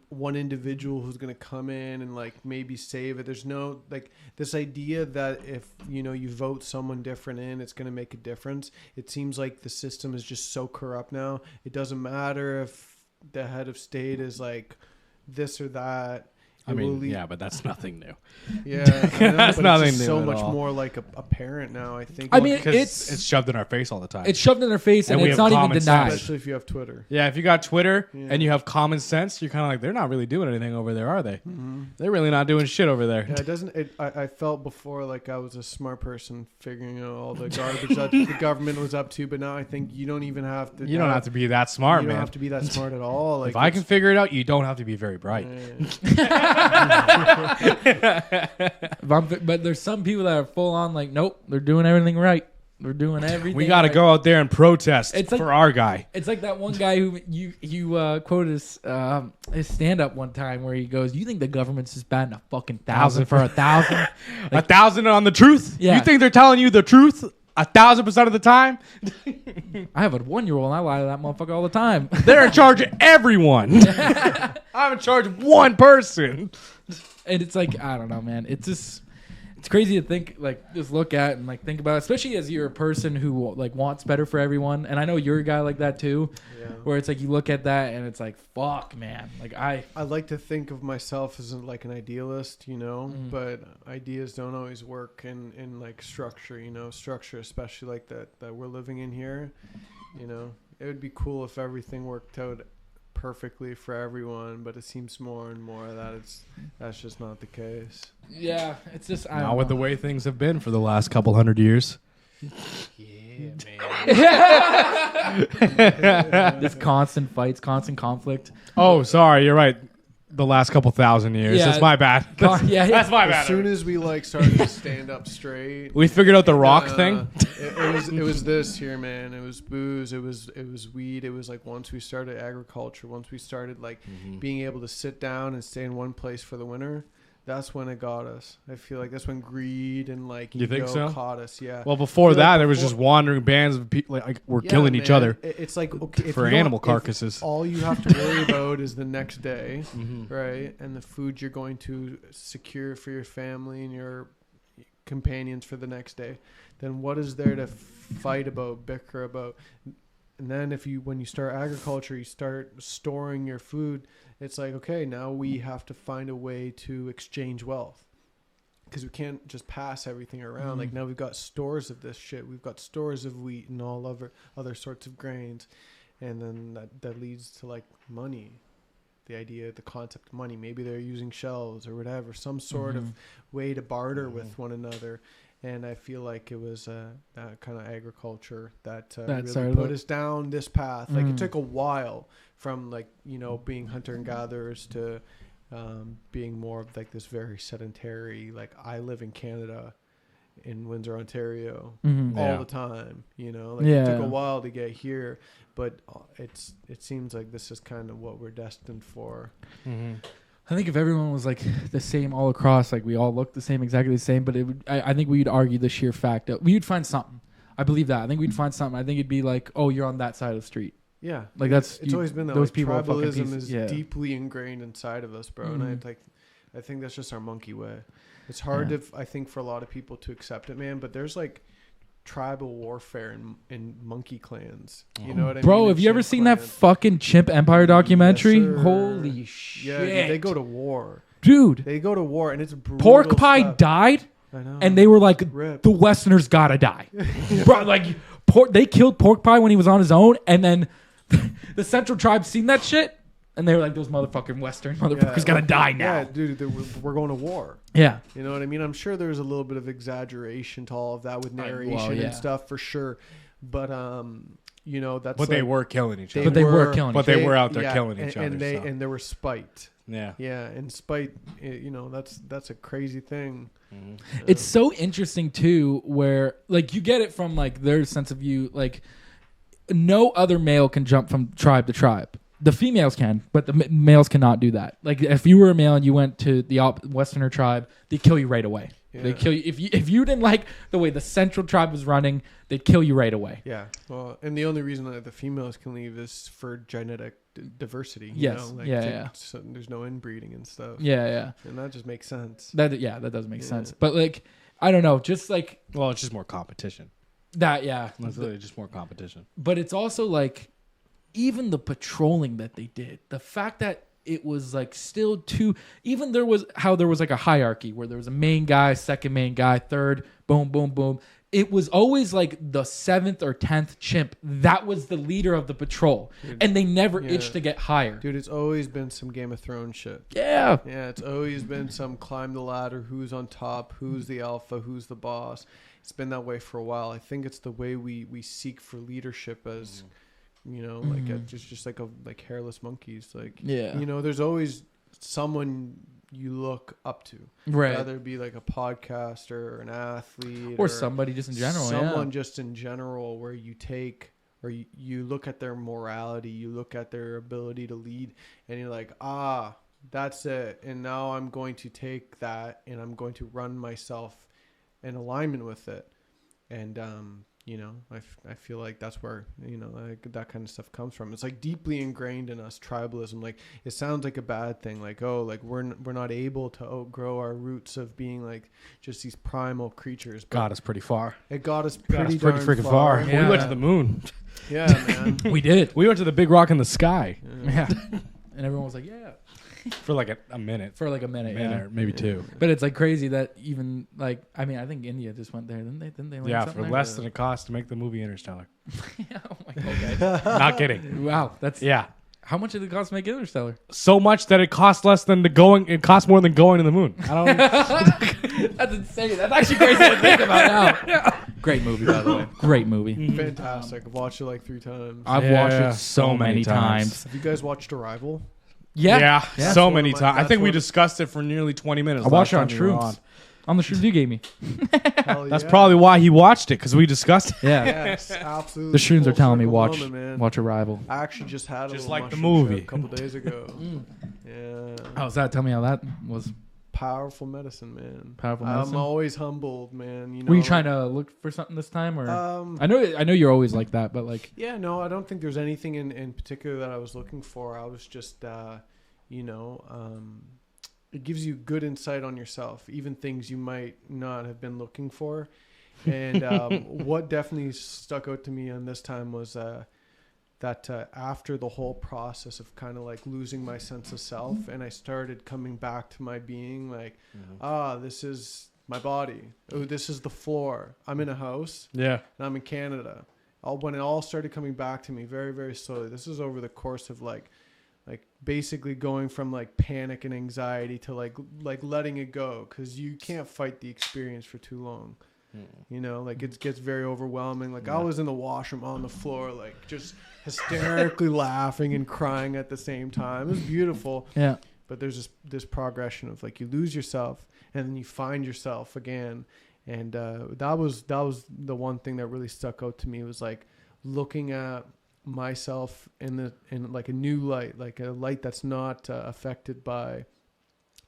one individual who's going to come in and maybe save it. There's no this idea that if you vote someone different in, it's going to make a difference. It seems like the system is just so corrupt now. It doesn't matter if the head of state is like this or that. I mean, yeah, but that's nothing new. Yeah, I know, That's but nothing it's just new so at much all. more like apparent now. I think. I mean, Because it's it's shoved in our face all the time. it's shoved in their face, and And we it's have not even common denied. sense. especially if you have Twitter. Yeah, if you got Twitter Yeah. and you have common sense, you're kind of like, they're not really doing anything over there, are they? Mm-hmm. They're really not doing shit over there. Yeah, it doesn't. I felt before like I was a smart person figuring out all the garbage that the government was up to, but now I think you don't even have to. You don't have to be that smart, You man. don't have to be that smart at all. Like If I can it's- figure it out, you don't have to be very bright. But there's some people that are full on like, nope, they're doing everything right. They're doing everything. We got to right. go out there and protest It's like- for our guy. It's like that one guy who you quoted his stand up one time where he goes, "You think the government's just batting a fucking 1,000 for 1,000?" 1,000 on the truth? Yeah. You think they're telling you the truth 1,000% of the time? I have a 1-year-old and I lie to that motherfucker all the time. They're in charge of everyone. I'm in charge of one person. And it's like, I don't know, man. It's crazy to think, like, just look at and like think about, especially as you're a person who like wants better for everyone. And I know you're a guy like that too, Yeah. where it's like you look at that and it's like, fuck, man. Like I like to think of myself as like an idealist, you know, Mhm. but ideas don't always work in like structure, you know, structure, especially like that we're living in here, you know. It would be cool if everything worked out perfectly for everyone, but it seems more and more that that's just not the case. yeah, it's just I Not don't with the know. way things have been for the last couple hundred years. Just constant fights, constant conflict. Oh, sorry. You're right. The last couple thousand years. Yeah. That's my bad. Yeah, That's my As bad. soon as we like started to stand up straight, We figured out the rock thing. it was this here, man. It was booze. It was weed. It was like once we started agriculture, once we started like being able to sit down and stay in one place for the winter. That's when it got us. I feel like that's when greed and like You think ego so? caught us. Yeah. Well, before feel like that, there was before- just wandering bands of people like were Yeah, killing each man. other It's like okay, if for you don't- animal if carcasses. all you have to worry about is the next day, Mhm. right? And the food you're going to secure for your family and your companions for the next day. Then what is there to fight about, bicker about? And then when you start agriculture, you start storing your food. It's like, okay, now we have to find a way to exchange wealth. Because we can't just pass everything around. Like now we've got stores of this shit. We've got stores of wheat and all other sorts of grains. And then that leads to like money. The idea, the concept of money. Maybe they're using shells or whatever. Some sort of way to barter with one another. And I feel like it was that kind of agriculture that really started put it. us down this path. Like it took a while from like, you know, being hunter and gatherers to being more of like this very sedentary, like I live in Canada in Windsor, Ontario Mhm. all Yeah. the time, you know, like Yeah. it took a while to get here, but it seems like this is kind of what we're destined for. Mhm. I think if everyone was like the same all across, like we all looked the same, exactly the same, but it would, I think we'd argue the sheer fact that we would find something. I believe that. I think we'd find something. I think it'd be like, oh, you're on that side of the street. Yeah, Like that's it's always been that those like, people are fucking tribalism pieces. is Yeah. deeply ingrained inside of us, bro. Mhm. And I think that's just our monkey way. It's hard I think for a lot of people to accept it, man. But there's like tribal warfare in monkey clans. You know what I mean? Bro, And have you ever chimp seen that clans. fucking Chimp Empire documentary? Yes, sir. Holy Yeah, shit. dude, they go to war. Dude, They go to war, and it's brutal Pork Pie stuff. died, I know. and they were like, Rip. the Westerners gotta die. Bro, like, they killed Pork Pie when he was on his own, and then the Central Tribe seen that shit, and they were like, those motherfucking Western motherfuckers gotta die now. Yeah, dude, we're going to war. Yeah. You know what I mean? I'm sure there's a little bit of exaggeration to all of that with narration yeah. and stuff for sure. But you know, that's But they like- were killing each they other. But they were killing But they were out there killing each and other, they so. and there was spite. Yeah. Yeah, and spite, you know, that's a crazy thing. It's so interesting too, where like you get it from like their sense of view. Like no other male can jump from tribe to tribe. The females can, but the males cannot do that. Like if you were a male and you went to the Westerner tribe, they'd kill you right away. Yeah. They'd kill you if you didn't like the way the Central tribe was running. They'd kill you right away. Yeah, well, and the only reason that the females can leave is for genetic diversity. You Yes. know? Yeah. So there's no inbreeding and stuff. Yeah, yeah. And that just makes sense. That does make Yeah. sense. But like I don't know, just like Well, it's just more competition. that. Yeah. It's literally just more competition. But it's also like even the patrolling that they did, the fact that it was like still too. Even there was like a hierarchy where there was a main guy, second main guy, third, boom, boom, boom. It was always like the 7th or 10th chimp that was the leader of the patrol, and they never itched to get higher. Dude, it's always been some Game of Thrones shit. Yeah. Yeah, it's always been some climb the ladder, who's on top, who's the alpha, who's the boss. It's been that way for a while. I think it's the way we seek for leadership as, like just like hairless monkeys. Like, there's always someone you look up to, right? Whether it be like a podcaster or an athlete or somebody just in general. Someone just in general where you take or you look at their morality, you look at their ability to lead, and you're like, that's it. And now I'm going to take that and I'm going to run myself in alignment with it. And I feel like that's where like that kind of stuff comes from. It's like deeply ingrained in us, tribalism. Like it sounds like a bad thing, like we're not able to outgrow our roots of being like just these primal creatures. Got us pretty far. It got us pretty freaking far. Yeah. We went to the moon. Yeah, man. We did. We went to the big rock in the sky. Yeah. And everyone was like, yeah. For like a minute. For like a minute, or maybe two. But it's like crazy that even like, I mean, I think India just went there, didn't they? Yeah, for less than it costs to make the movie Interstellar. Oh my God. Okay. Not kidding. Wow, that's Yeah. How much did it cost to make Interstellar? So much that it costs less than it costs more than going to the moon. I don't. That's insane. That's actually crazy to think about now. Great movie, by the way. Great movie. Fantastic. I've watched it like 3 times. I've watched it so many times. Have you guys watched Arrival? Yeah. So many times. I think we discussed it for nearly 20 minutes. I watched it on shrooms. On the shrooms you gave me. That's probably why he watched it, because we discussed it. Yeah. Yes, absolutely. The shrooms are telling me watch moment, Arrival. I actually just had Just little like the mushroom movie. trip a couple days ago. Yeah. How's that? Tell me how that was. Powerful medicine, man. Powerful medicine. I'm always humbled, man. Were you trying to look for something this time, or I know you're always like that, but like no, I don't think there's anything in particular that I was looking for. I was just it gives you good insight on yourself, even things you might not have been looking for. And what definitely stuck out to me on this time was that after the whole process of kind of like losing my sense of self, and I started coming back to my being, like, this is my body. Oh, this is the floor. I'm in a house. Yeah. And I'm in Canada. When it all started coming back to me very, very slowly, this is over the course of like basically going from like panic and anxiety to like letting it go, because you can't fight the experience for too long. Like it gets very overwhelming. Like I was in the washroom on the floor, like just hysterically laughing and crying at the same time. It was beautiful. Yeah. But there's this progression of like you lose yourself and then you find yourself again. And that was the one thing that really stuck out to me, was like looking at myself in like a new light, like a light that's not affected by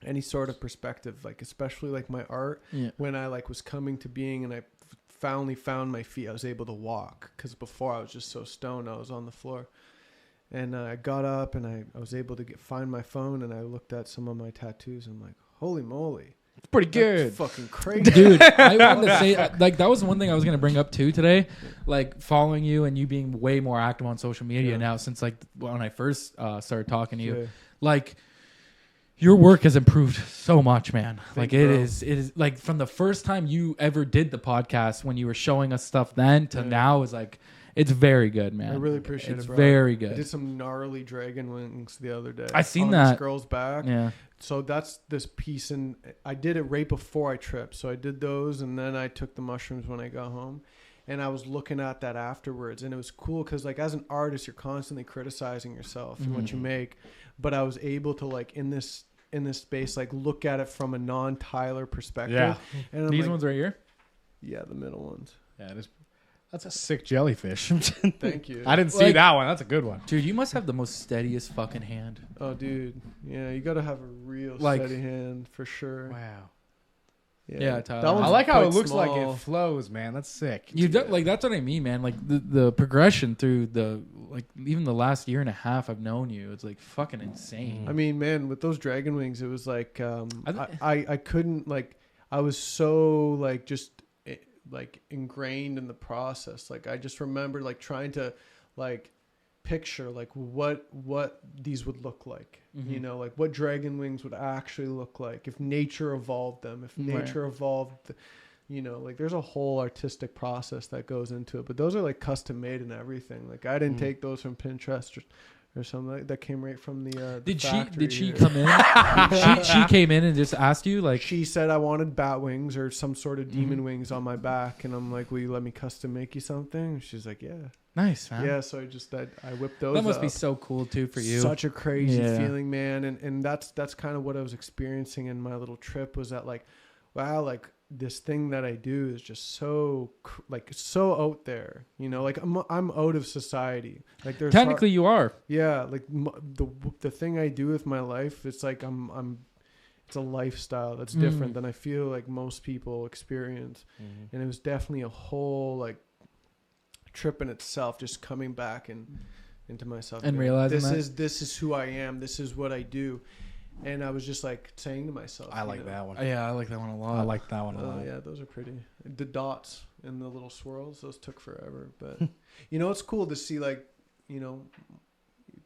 any sort of perspective, like especially like my art. When I like was coming to being and I finally found my feet, I was able to walk, because before I was just so stoned, I was on the floor. And I got up and I was able to find my phone, and I looked at some of my tattoos and I'm like, holy moly, it's pretty good. that's fucking crazy. Dude, I wanted to say, like, that was one thing I was going to bring up too today, like following you and you being way more active on social media now since like when I first started talking to you. Like, your work has improved so much, man. Like it is like from the first time you ever did the podcast, when you were showing us stuff then to now, is like, it's very good, man. I really appreciate it, It's bro. very good. I did some gnarly dragon wings the other day. I seen on that. This girl's back. Yeah. So that's this piece, and I did it right before I tripped. So I did those, and then I took the mushrooms when I got home. And I was looking at that afterwards, and it was cool because, like, as an artist, you're constantly criticizing yourself and what you make. But I was able to, like, in this space, like, look at it from a non-Tylor perspective. Yeah. And I'm These like, ones right here? yeah, the middle ones. Yeah, it is. That's a sick jellyfish. Thank you. I didn't see that one. That's a good one. Dude, you must have the most steadiest fucking hand. Oh, dude. Yeah, you got to have a real Like- steady hand for sure. Wow. Yeah, Tyler. That one's I like how quite it looks small. like it flows, man. That's sick. You do, like, that's what I mean, man. Like the progression through the, like, even the last year and a half I've known you, it's like fucking insane. I mean, man, with those dragon wings, it was like I couldn't, like, I was so like just like ingrained in the process. Like I just remember like trying to like picture like what these would look like. Mm-hmm. You know, like what dragon wings would actually look like if nature evolved them, if nature evolved. You know, like there's a whole artistic process that goes into it, but those are like custom made and everything. Like I didn't take those from Pinterest or something like that. Came right from the Did factory she here. come in? she came in and just asked you like She said I wanted bat wings or some sort of demon wings on my back, and I'm like, will you let me custom make you something? And she's like, yeah. nice, man. Yeah, so I whipped those. That must be up. so cool too for you. Such a crazy Yeah. feeling, man. And that's kind of what I was experiencing in my little trip, was that like, wow, like this thing that I do is just so out there, you know, like I'm out of society. Like there's Technically you are. yeah, like the thing I do with my life, it's like it's a lifestyle that's different than I feel like most people experience. And it was definitely a whole like trip in itself, just coming back and into myself And being realizing this is who I am, this is what I do. And I was just like saying to myself, I like that one. Yeah, I like that one a lot. I like that one a lot. yeah, those are pretty. The dots and the little swirls, those took forever. But you know, it's cool to see like, you know,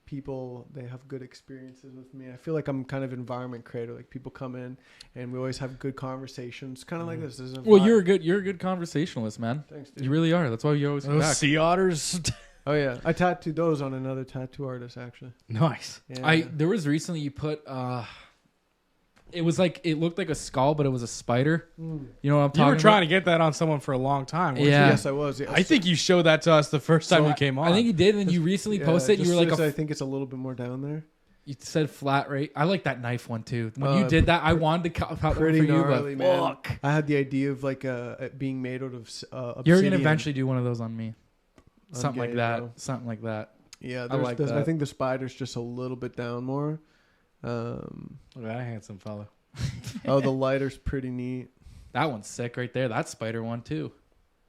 people, they have good experiences with me. I feel like I'm kind of environment creator. Like people come in and we always have good conversations, kind of like this. Well, you're a good conversationalist, man. Thanks, dude. You really are. That's why you always come Those back. sea otters. Oh yeah, I tattooed those on another tattoo artist actually. Nice. Yeah. There was recently you put it was like it looked like a skull, but it was a spider. You know what I'm You talking were about? trying to get that on someone for a long time. weren't Yeah. you? Yes, I was. Yeah. I think you showed that to us the first time you came on. I think you did, and then you recently Yeah, posted. You just were like, so I think it's a little bit more down there. you said flat rate. I like that knife one too. When Oh, you did that, I wanted to cut that one for Pretty you, gnarly, but man. fuck. I had the idea of like it being made out of obsidian. You're gonna eventually do one of those on me. I'm Something like gay, that. bro. Something like that. Yeah, I like that. I think the spider's just a little bit down more. Look at that handsome fella. Oh, the lighter's pretty neat. That one's sick right there. That spider one too.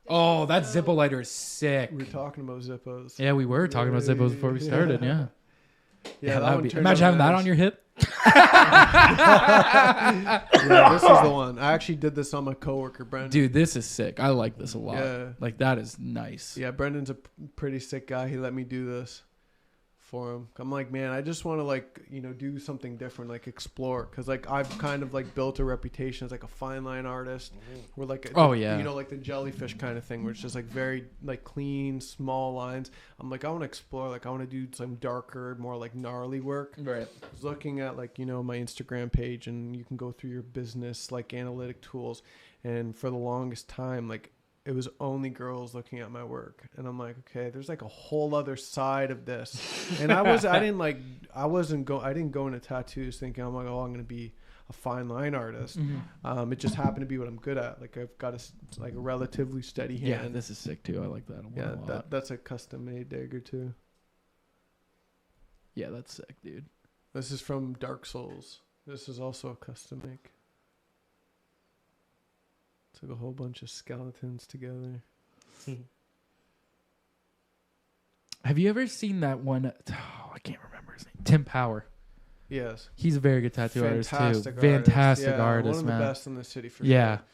Oh, that Zippo lighter is sick. We were talking about Zippos. Yeah, we were talking about Zippos before we started. Yeah. Yeah, that would one be. turned Imagine out having that nice. on your hip. Yeah, this is the one. I actually did this on my coworker, Brendan. Dude, this is sick. I like this a lot. Yeah. Like that is nice. Yeah, Brendan's a pretty sick guy. He let me do this for him. I'm like, man, I just want to like, you know, do something different, like explore. Cause like I've kind of like built a reputation as like a fine line artist. We're like, you know, like the jellyfish kind of thing, where it's just like very like clean, small lines. I'm like, I want to explore. Like I want to do some darker, more like gnarly work. Right. I was looking at like, you know, my Instagram page, and you can go through your business like analytic tools. And for the longest time, like it was only girls looking at my work, and I'm like, okay, there's like a whole other side of this. And I didn't go into tattoos thinking I'm like, oh, I'm gonna be a fine line artist. It just happened to be what I'm good at. Like I've got a relatively steady hand. Yeah, this is sick too. I like that a lot. That's a custom made dagger too. Yeah, that's sick, dude. This is from Dark Souls. This is also a custom make. Took a whole bunch of skeletons together. Have you ever seen that one? Oh, I can't remember his name. Tim Power. Yes. He's a very good tattoo artist too. Fantastic Fantastic Yeah, artist, one of man. the best in the city for Yeah. sure.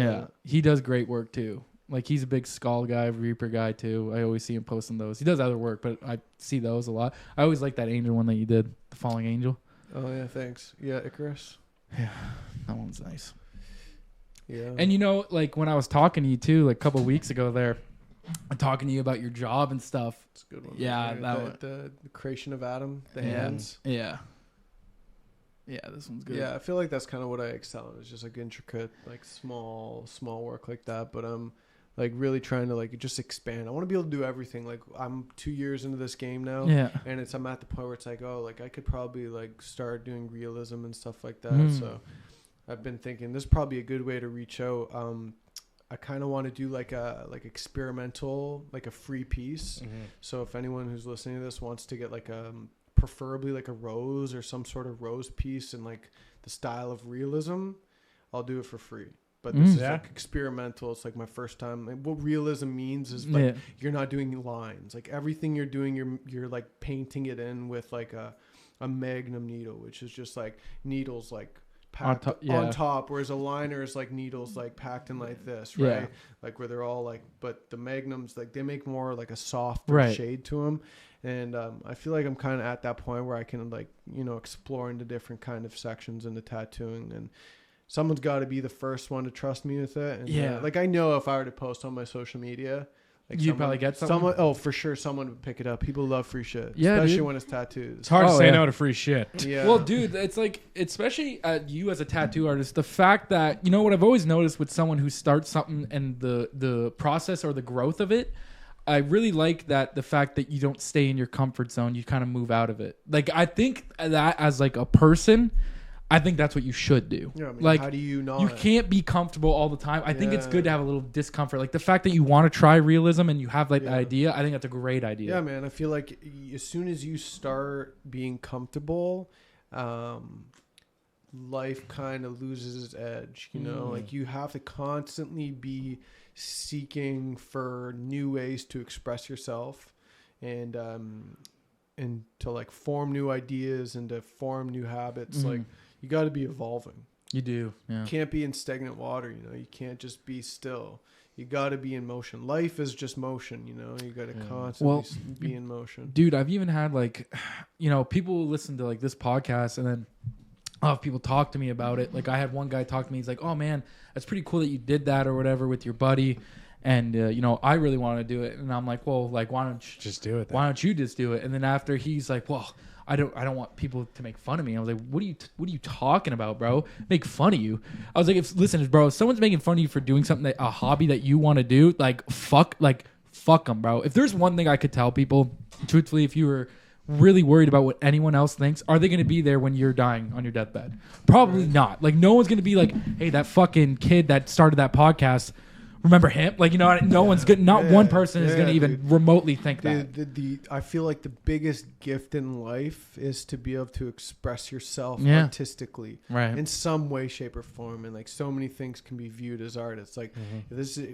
Yeah. He does great work too. Like he's a big skull guy, Reaper guy too. I always see him posting those. He does other work, but I see those a lot. I always like that angel one that you did, the falling angel. Oh yeah, thanks. Yeah, Icarus. Yeah, that one's nice. Yeah. And you know, like when I was talking to you too, like a couple weeks ago there, I'm talking to you about your job and stuff. it's a good one. Yeah, Right? that one. The creation of Adam, the Yeah. hands. Yeah. Yeah, this one's good. Yeah, I feel like that's kind of what I excel in. It's just like intricate, like small work like that. But I'm like really trying to like just expand. I want to be able to do everything. Like I'm 2 years into this game now. Yeah. And I'm at the point where it's like, oh, like I could probably like start doing realism and stuff like that. Mm. So I've been thinking this is probably a good way to reach out. I kind of want to do like a experimental, like a free piece. So if anyone who's listening to this wants to get like preferably like a rose or some sort of rose piece in like the style of realism, I'll do it for free. But this is like experimental. It's like my first time. Like, what realism means is like you're not doing lines. Like everything you're doing, you're like painting it in with like a magnum needle, which is just like needles like packed top, yeah. on top, whereas a liner is like needles like packed in like this, right? Yeah. Like where they're all like, but the magnums, like they make more like a softer Right. shade to them. And I feel like I'm kind of at that point where I can like, you know, explore into different kind of sections into tattooing, and someone's got to be the first one to trust me with it. And, Yeah. like I know if I were to post on my social media, like You'd probably get someone? Oh, for sure, someone would pick it up. People love free shit, Yeah, especially dude. when it's tattoos. It's hard to Oh, say yeah. no to free shit. Yeah. Well, dude, it's like, especially you as a tattoo artist, the fact that, you know what I've always noticed with someone who starts something and the process or the growth of it, I really like that the fact that you don't stay in your comfort zone, you kind of move out of it. Like, I think that as like a person, I think that's what you should do. Yeah, I mean, like, how do you not? you can't be comfortable all the time. I think it's Yeah. good to have a little discomfort. Like the fact that you want to try realism and you have like the Yeah. idea, I think that's a great idea. Yeah, man. I feel like as soon as you start being comfortable, life kind of loses its edge. You know, like you have to constantly be seeking for new ways to express yourself, and to like form new ideas and to form new habits. Like you got to be evolving. You do. Yeah. You can't be in stagnant water. You know, you can't just be still. You got to be in motion. Life is just motion, you know. You got to constantly be in motion. Dude, I've even had like, you know, people listen to like this podcast and then I'll have people talk to me about it. Like I had one guy talk to me. He's like, "Oh man, that's pretty cool that you did that or whatever with your buddy." And, you know, I really want to do it. And I'm like, well, like, why don't you Just do it. Then. why don't you just do it? And then after he's like, well, I don't want people to make fun of me. I was like, what are you talking about, bro? Make fun of you. I was like, listen, bro, if someone's making fun of you for doing something a hobby that you want to do, fuck them, bro. If there's one thing I could tell people, truthfully, if you were really worried about what anyone else thinks, are they going to be there when you're dying on your deathbed? Probably not. Like, no one's going to be like, hey, that fucking kid that started that podcast, remember him? Like, you know, no one's good. Not one person is going to even remotely think that. I feel like the biggest gift in life is to be able to express yourself Yeah. artistically, Right. in some way, shape, or form. And like so many things can be viewed as art. It's like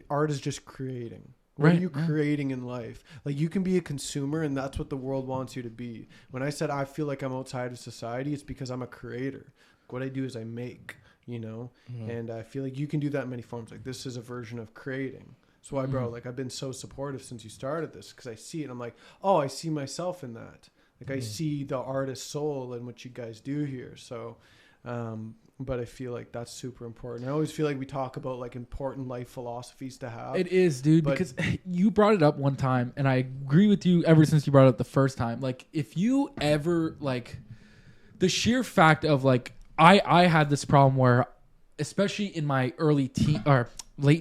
art is just creating. What Right, are you yeah. creating in life? Like you can be a consumer, and that's what the world wants you to be. When I said I feel like I'm outside of society, it's because I'm a creator. What I do is I make. You know, and I feel like you can do that in many forms. Like this is a version of creating. So why, bro, like I've been so supportive since you started this, because I see it and I'm like, oh, I see myself in that. Like I see the artist soul in what you guys do here. So, but I feel like that's super important. I always feel like we talk about like important life philosophies to have. It is, dude, because you brought it up one time, and I agree with you ever since you brought it up the first time. Like, if you ever, like, the sheer fact of, like, I had this problem where, especially in my late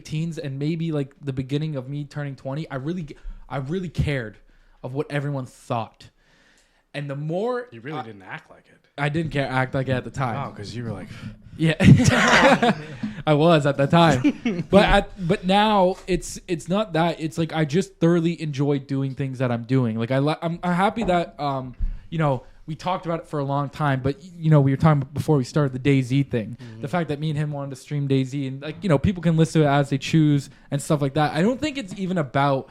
teens and maybe, like, the beginning of me turning 20, I really cared of what everyone thought. And the more... You really didn't act like it. I didn't act like it at the time. Oh, because you were like... Yeah, I was at that time, but now it's not that. It's like I just thoroughly enjoy doing things that I'm doing. Like I'm happy that you know, we talked about it for a long time, but you know, we were talking before we started the DayZ thing. The fact that me and him wanted to stream DayZ, and like, you know, people can listen to it as they choose and stuff like that. I don't think it's even about.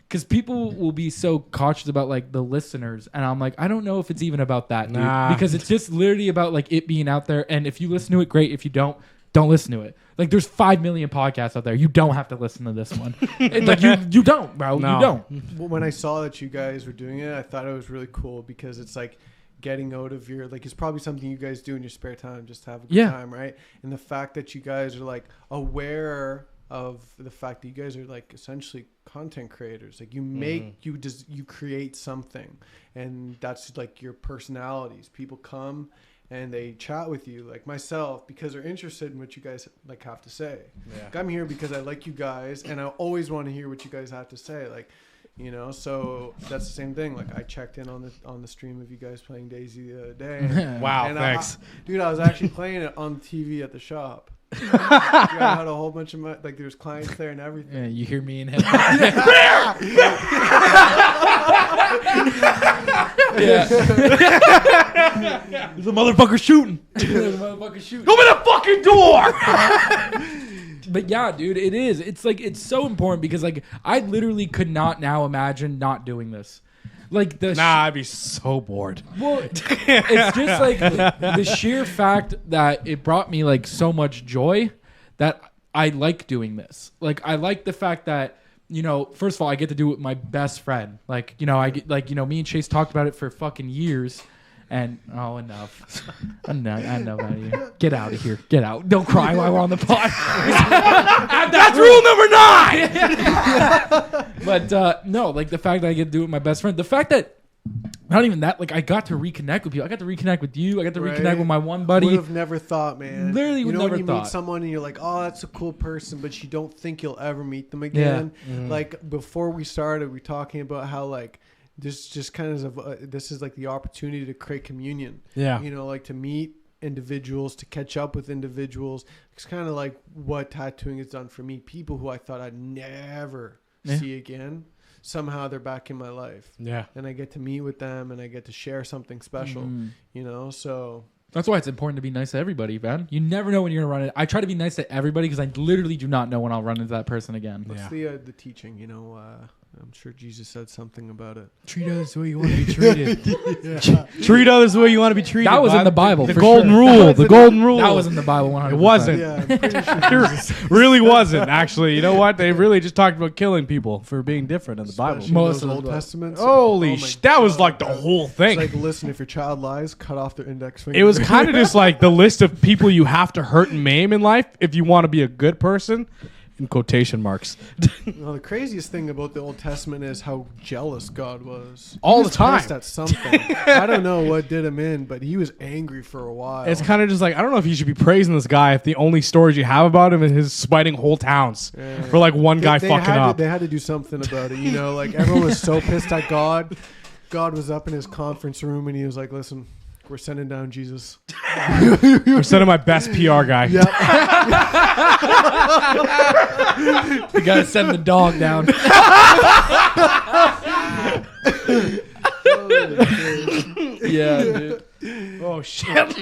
Because people will be so cautious about like the listeners, and I'm like, I don't know if it's even about that, dude. Nah. Because it's just literally about like it being out there, and if you listen to it, great. If you don't listen to it. Like there's 5 million podcasts out there. You don't have to listen to this one. Like you don't, bro. No. You don't. Well, when I saw that you guys were doing it, I thought it was really cool because it's like getting out of your, like, it's probably something you guys do in your spare time, just to have a good time, right? And the fact that you guys are like aware of the fact that you guys are like essentially content creators, like you make you create something, and that's like your personalities. People come and they chat with you, like myself, because they're interested in what you guys like have to say. Like, I'm here because I like you guys, and I always want to hear what you guys have to say, like, you know. So that's the same thing. Like I checked in on the stream of you guys playing DayZ the other day. Wow, and thanks. Dude, I was actually playing it on TV at the shop. I had a whole bunch of like there's clients there and everything. Yeah, you hear me and him. Yeah. There's a motherfucker shooting. There's a motherfucker shooting. Open the fucking door. But yeah, dude, it is. It's like, it's so important because like I literally could not now imagine not doing this. Like I'd be so bored. Well, it's just like the sheer fact that it brought me like so much joy that I like doing this. Like I like the fact that, you know, first of all, I get to do it with my best friend. Like, you know, I get like, you know, me and Chase talked about it for fucking years. And enough. Enough out of here. Get out of here. Get out. Don't cry while we're on the pod. That's rule number 9. But no, like the fact that I get to do it with my best friend. The fact that not even that, like I got to reconnect with people. I got to reconnect with you. I got to reconnect with my one buddy. Would have never thought, man. Literally, would never when you thought. meet someone and you're like, oh, that's a cool person, but you don't think you'll ever meet them again. Yeah. Like before we started, we were talking about how like this just kind of this is like the opportunity to create communion. Yeah. You know, like to meet individuals, to catch up with individuals. It's kind of like what tattooing has done for me. People who I thought I'd never see again. Somehow they're back in my life. Yeah. And I get to meet with them and I get to share something special, you know? So that's why it's important to be nice to everybody, man. You never know when you're going to run it. I try to be nice to everybody because I literally do not know when I'll run into that person again. what's the teaching, you know, I'm sure Jesus said something about it. Treat others the way you want to be treated. Treat others the way you want to be treated. That was in the Bible. The for golden sure. rule. The golden rule. That was in the Bible 100%. It wasn't. Yeah, I'm pretty sure Jesus Really wasn't, actually. You know what? They really just talked about killing people for being different in the Bible. especially Most those of the Old Bible. Testaments. Holy my that was God. like the whole thing. It's like, listen, if your child lies, cut off their index finger. It was kind of just like the list of people you have to hurt and maim in life if you want to be a good person, in quotation marks. Well, the craziest thing about the Old Testament is how jealous God was. All He the was time. pissed at something. I don't know what did him in, but he was angry for a while. It's kind of just like, I don't know if you should be praising this guy if the only stories you have about him is his spiting whole towns for like one guy fucking up. They had to do something about it, you know. Like everyone was so pissed at God. God was up in his conference room and he was like, "Listen, we're sending down Jesus." We're sending my best PR guy. Yep. You got to send the dog down. Yeah, dude. Oh, shit.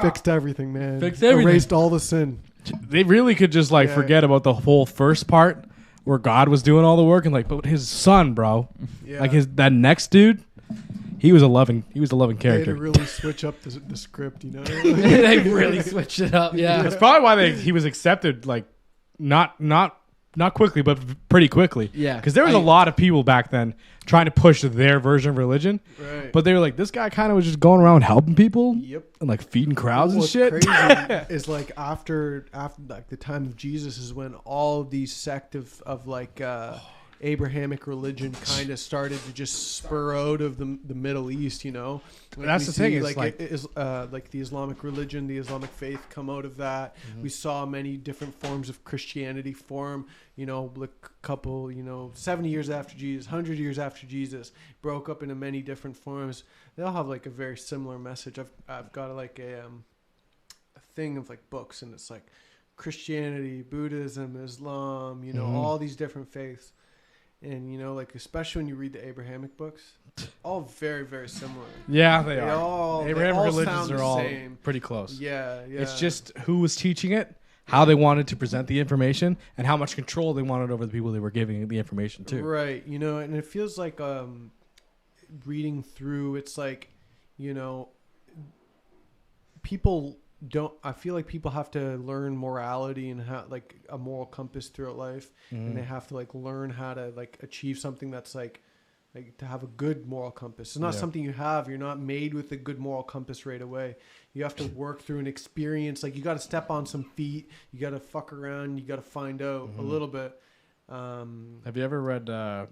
Fixed everything, man. Fixed everything. Erased all the sin. They really could just like Yeah. forget about the whole first part where God was doing all the work and like, but his son, bro, Yeah. like that next dude, he was a loving They had to character. really switch up the script, you know. They really switched it up. Yeah. That's probably why he was accepted like not quickly, but pretty quickly. Yeah. Because there was a lot of people back then trying to push their version of religion, Right. but they were like, this guy kind of was just going around helping people Yep. and like feeding crowds and What's shit. crazy is like after like the time of Jesus is when all of these sect of like Abrahamic religion kind of started to just spur out of the Middle East, you know. Like That's we the thing, see, it's like like the Islamic religion, the Islamic faith come out of that. We saw many different forms of Christianity form. You know, like a couple, 70 years after Jesus, 100 years after Jesus, broke up into many different forms. They all have like a very similar message. I've got like a thing of like books, and it's like Christianity, Buddhism, Islam, all these different faiths. And, like, especially when you read the Abrahamic books, all very, very similar. Yeah, they They are. all Abrahamic religions sound are the all same. pretty close. Yeah. It's just who was teaching it, how they wanted to present the information, and how much control they wanted over the people they were giving the information to. Right. And it feels like reading through, it's like, people don't, I feel like people have to learn morality and how, like, a moral compass throughout life. And they have to, like, learn how to, like, achieve something that's like to have a good moral compass. It's not something you have. You're not made with a good moral compass right away. You have to work through an experience. Like, you got to step on some feet. You got to fuck around. You got to find out a little bit. Have you ever read The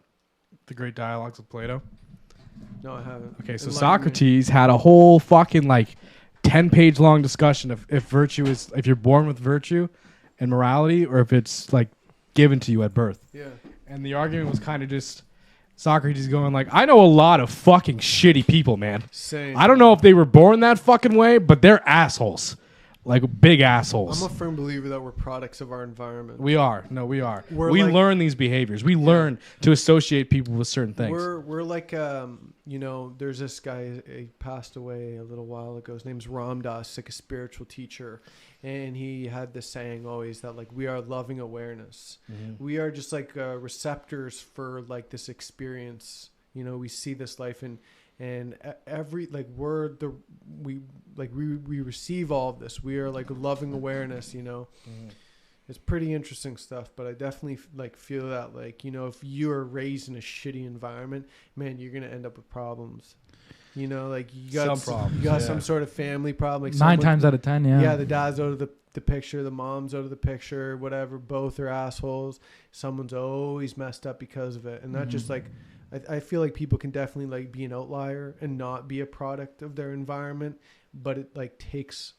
Great Dialogues of Plato? No, I haven't. Okay, so Enlighten me. Socrates had a whole fucking, like, 10-page long discussion of if you're born with virtue and morality or if it's, like, given to you at birth. Yeah. And the argument was kind of just Socrates going like, I know a lot of fucking shitty people, man. Same. I don't know if they were born that fucking way, but they're assholes. Like big assholes. I'm a firm believer that we're products of our environment. We are. No, we are. We're We like- learn these behaviors. We learn to associate people with certain things. We're like, there's this guy, he passed away a little while ago. His name's Ram Dass, like a spiritual teacher. And he had this saying always that, like, we are loving awareness. We are just like receptors for, like, this experience, You know, we see this life and every like we receive all of this. We are like loving awareness, you know. It's pretty interesting stuff, but I definitely like feel that, like, you know, if you are raised in a shitty environment, man, you're gonna end up with problems. You know, like you got some sort of family problem. Like 9 times out of 10, yeah. Yeah, the dad's out of the picture, the mom's out of the picture, whatever. Both are assholes. Someone's always messed up because of it, and that just like, I feel like people can definitely like be an outlier and not be a product of their environment, but it like takes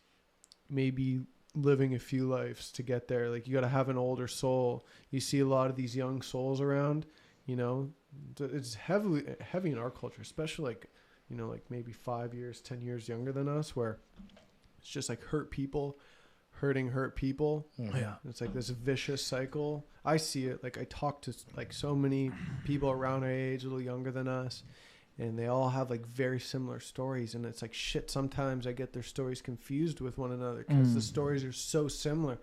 maybe living a few lives to get there. Like you got to have an older soul. You see a lot of these young souls around, you know, it's heavy in our culture, especially like, you know, like maybe 5 years, 10 years younger than us, where it's just like hurt people hurting hurt people. Yeah. It's like this vicious cycle. I see it. Like I talk to like so many people around our age, a little younger than us, and they all have like very similar stories, and it's like shit, sometimes I get their stories confused with one another because the stories are so similar.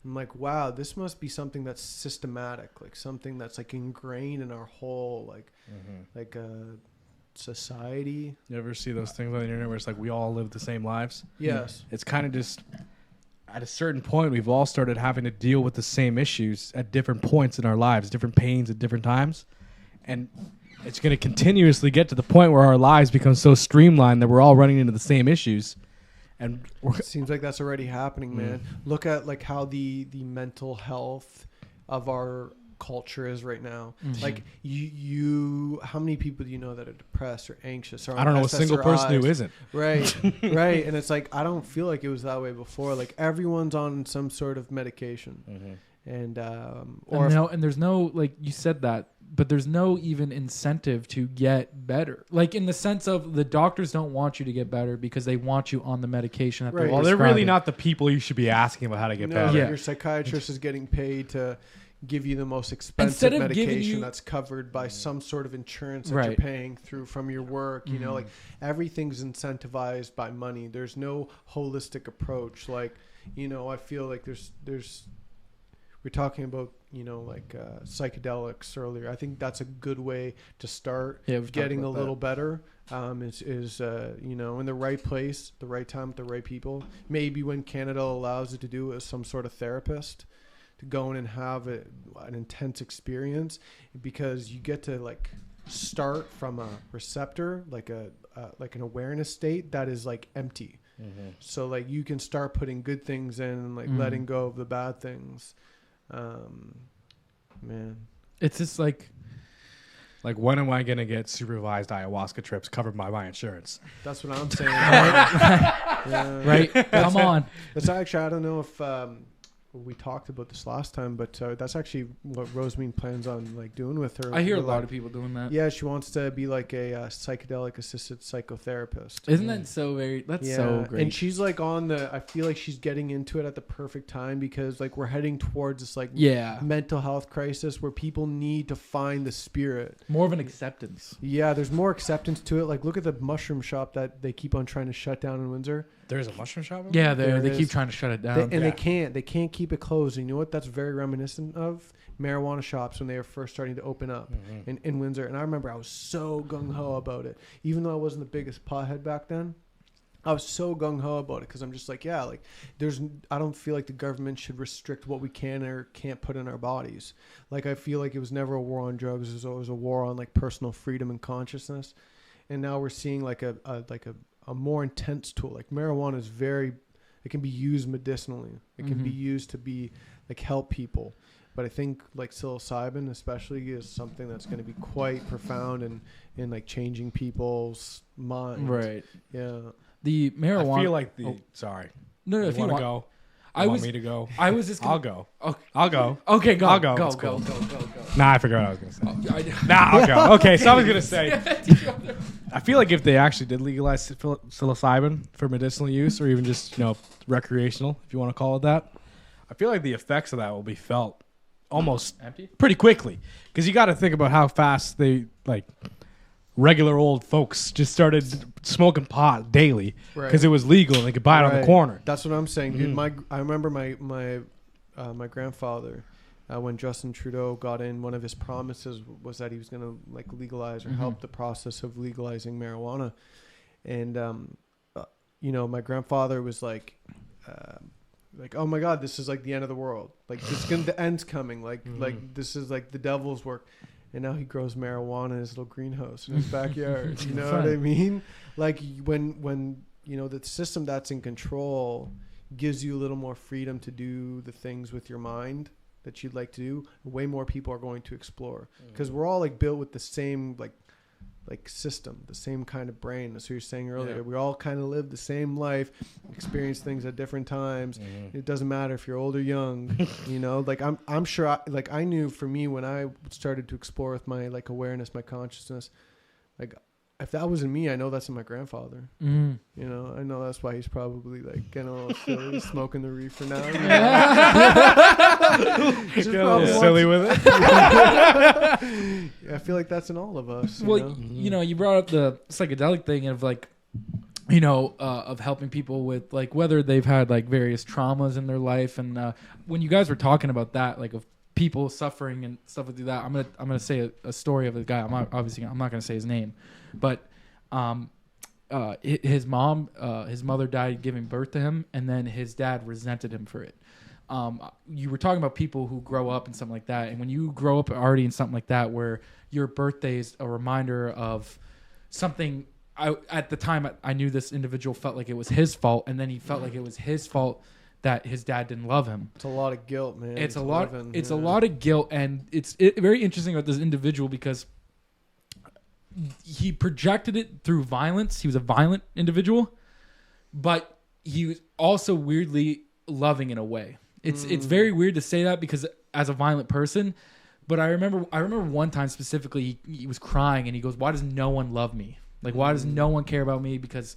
I'm like, wow, this must be something that's systematic, like something that's like ingrained in our whole like society. You ever see those things on the internet where it's like we all live the same lives? Yes. It's kind of just at a certain point we've all started having to deal with the same issues at different points in our lives, different pains at different times, and it's going to continuously get to the point where our lives become so streamlined that we're all running into the same issues. And it seems like that's already happening, man. Look at like how the mental health of our culture is right now. Like you how many people do you know that are depressed or anxious or I don't know a single person who isn't. Right. Right. And it's like, I don't feel like it was that way before. Like everyone's on some sort of medication. And and there's no, like you said that, but there's no even incentive to get better. Like in the sense of the doctors don't want you to get better because they want you on the medication that they're Well, they're really not the people you should be asking about how to get better. Your psychiatrist is getting paid to give you the most expensive medication that's covered by some sort of insurance that you're paying through from your work. You know, like everything's incentivized by money. There's no holistic approach. Like, you know, I feel like there's we're talking about, you know, like psychedelics earlier. I think that's a good way to start getting a little better. Is you know, in the right place, the right time, with the right people. Maybe when Canada allows it to do it as some sort of therapist, to go in and have an intense experience, because you get to like start from a receptor, like an awareness state that is like empty. So like you can start putting good things in and like letting go of the bad things. Man, it's just like when am I gonna get supervised ayahuasca trips covered by my insurance? That's what I'm saying. Right? Come on. That's actually, I don't know if we talked about this last time, but that's actually what Rosamine plans on like doing with her. I hear a lot of people doing that. Yeah, she wants to be like a psychedelic assisted psychotherapist. Isn't that so so great? And she's like I feel like she's getting into it at the perfect time, because like we're heading towards this like mental health crisis where people need to find the spirit. More of an acceptance. Yeah, there's more acceptance to it. Like look at the mushroom shop that they keep on trying to shut down in Windsor. There's a mushroom shop? Yeah, they keep trying to shut it down. They can't keep it closed. And you know what that's very reminiscent of? Marijuana shops when they were first starting to open up in Windsor. And I remember I was so gung-ho about it. Even though I wasn't the biggest pothead back then, I was so gung-ho about it, because I'm just like, yeah, like I don't feel like the government should restrict what we can or can't put in our bodies. Like I feel like it was never a war on drugs. It was always a war on like personal freedom and consciousness. And now we're seeing like a more intense tool. Like marijuana is it can be used medicinally. It can be used to be like help people. But I think like psilocybin especially is something that's going to be quite profound in like changing people's minds. Right. Yeah. The marijuana. I feel like sorry. No, if you want to go. I want me to go. I was just. I'll go. Okay. I'll go. Okay, go. I'll go. Go. Nah, I forgot what I was gonna say. I'll go. Okay, so I was gonna say. I feel like if they actually did legalize psilocybin for medicinal use, or even just recreational, if you want to call it that, I feel like the effects of that will be felt almost pretty quickly, because you got to think about how fast they regular old folks just started smoking pot daily because it was legal and they could buy it on the corner. That's what I'm saying, dude. I remember my grandfather, when Justin Trudeau got in, one of his promises was that he was going to like legalize or help the process of legalizing marijuana. And, my grandfather was like, oh my God, this is like the end of the world. Like the end's coming. Like this is like the devil's work. And now he grows marijuana in his little greenhouse in his backyard. You know what I mean? Like when the system that's in control gives you a little more freedom to do the things with your mind that you'd like to do, way more people are going to explore, because we're all like built with the same like system, the same kind of brain. That's what you're saying earlier. We all kind of live the same life, experience things at different times. It doesn't matter if you're old or young. Like I'm sure I knew for me when I started to explore with my like awareness, my consciousness, like if that wasn't me, I know that's in my grandfather. I know that's why he's probably like getting a little silly, smoking the reefer now. Just get a little silly with it. I feel like that's in all of us. You brought up the psychedelic thing of like, of helping people with like whether they've had like various traumas in their life, and when you guys were talking about that, like of people suffering and stuff like that, I'm gonna say a story of a guy. I'm not gonna say his name, but his mother died giving birth to him, and then his dad resented him for it. You were talking about people who grow up and something like that, and when you grow up already in something like that, where your birthday is a reminder of something. At the time, I knew this individual felt like it was his fault, and then he felt like it was his fault that his dad didn't love him. It's a lot of guilt, man. It's a lot of guilt, and it's very interesting about this individual because he projected it through violence. He was a violent individual, but he was also weirdly loving in a way. It's very weird to say that because as a violent person, but I remember one time specifically he was crying and he goes, "Why does no one love me? Like why does no one care about me?" Because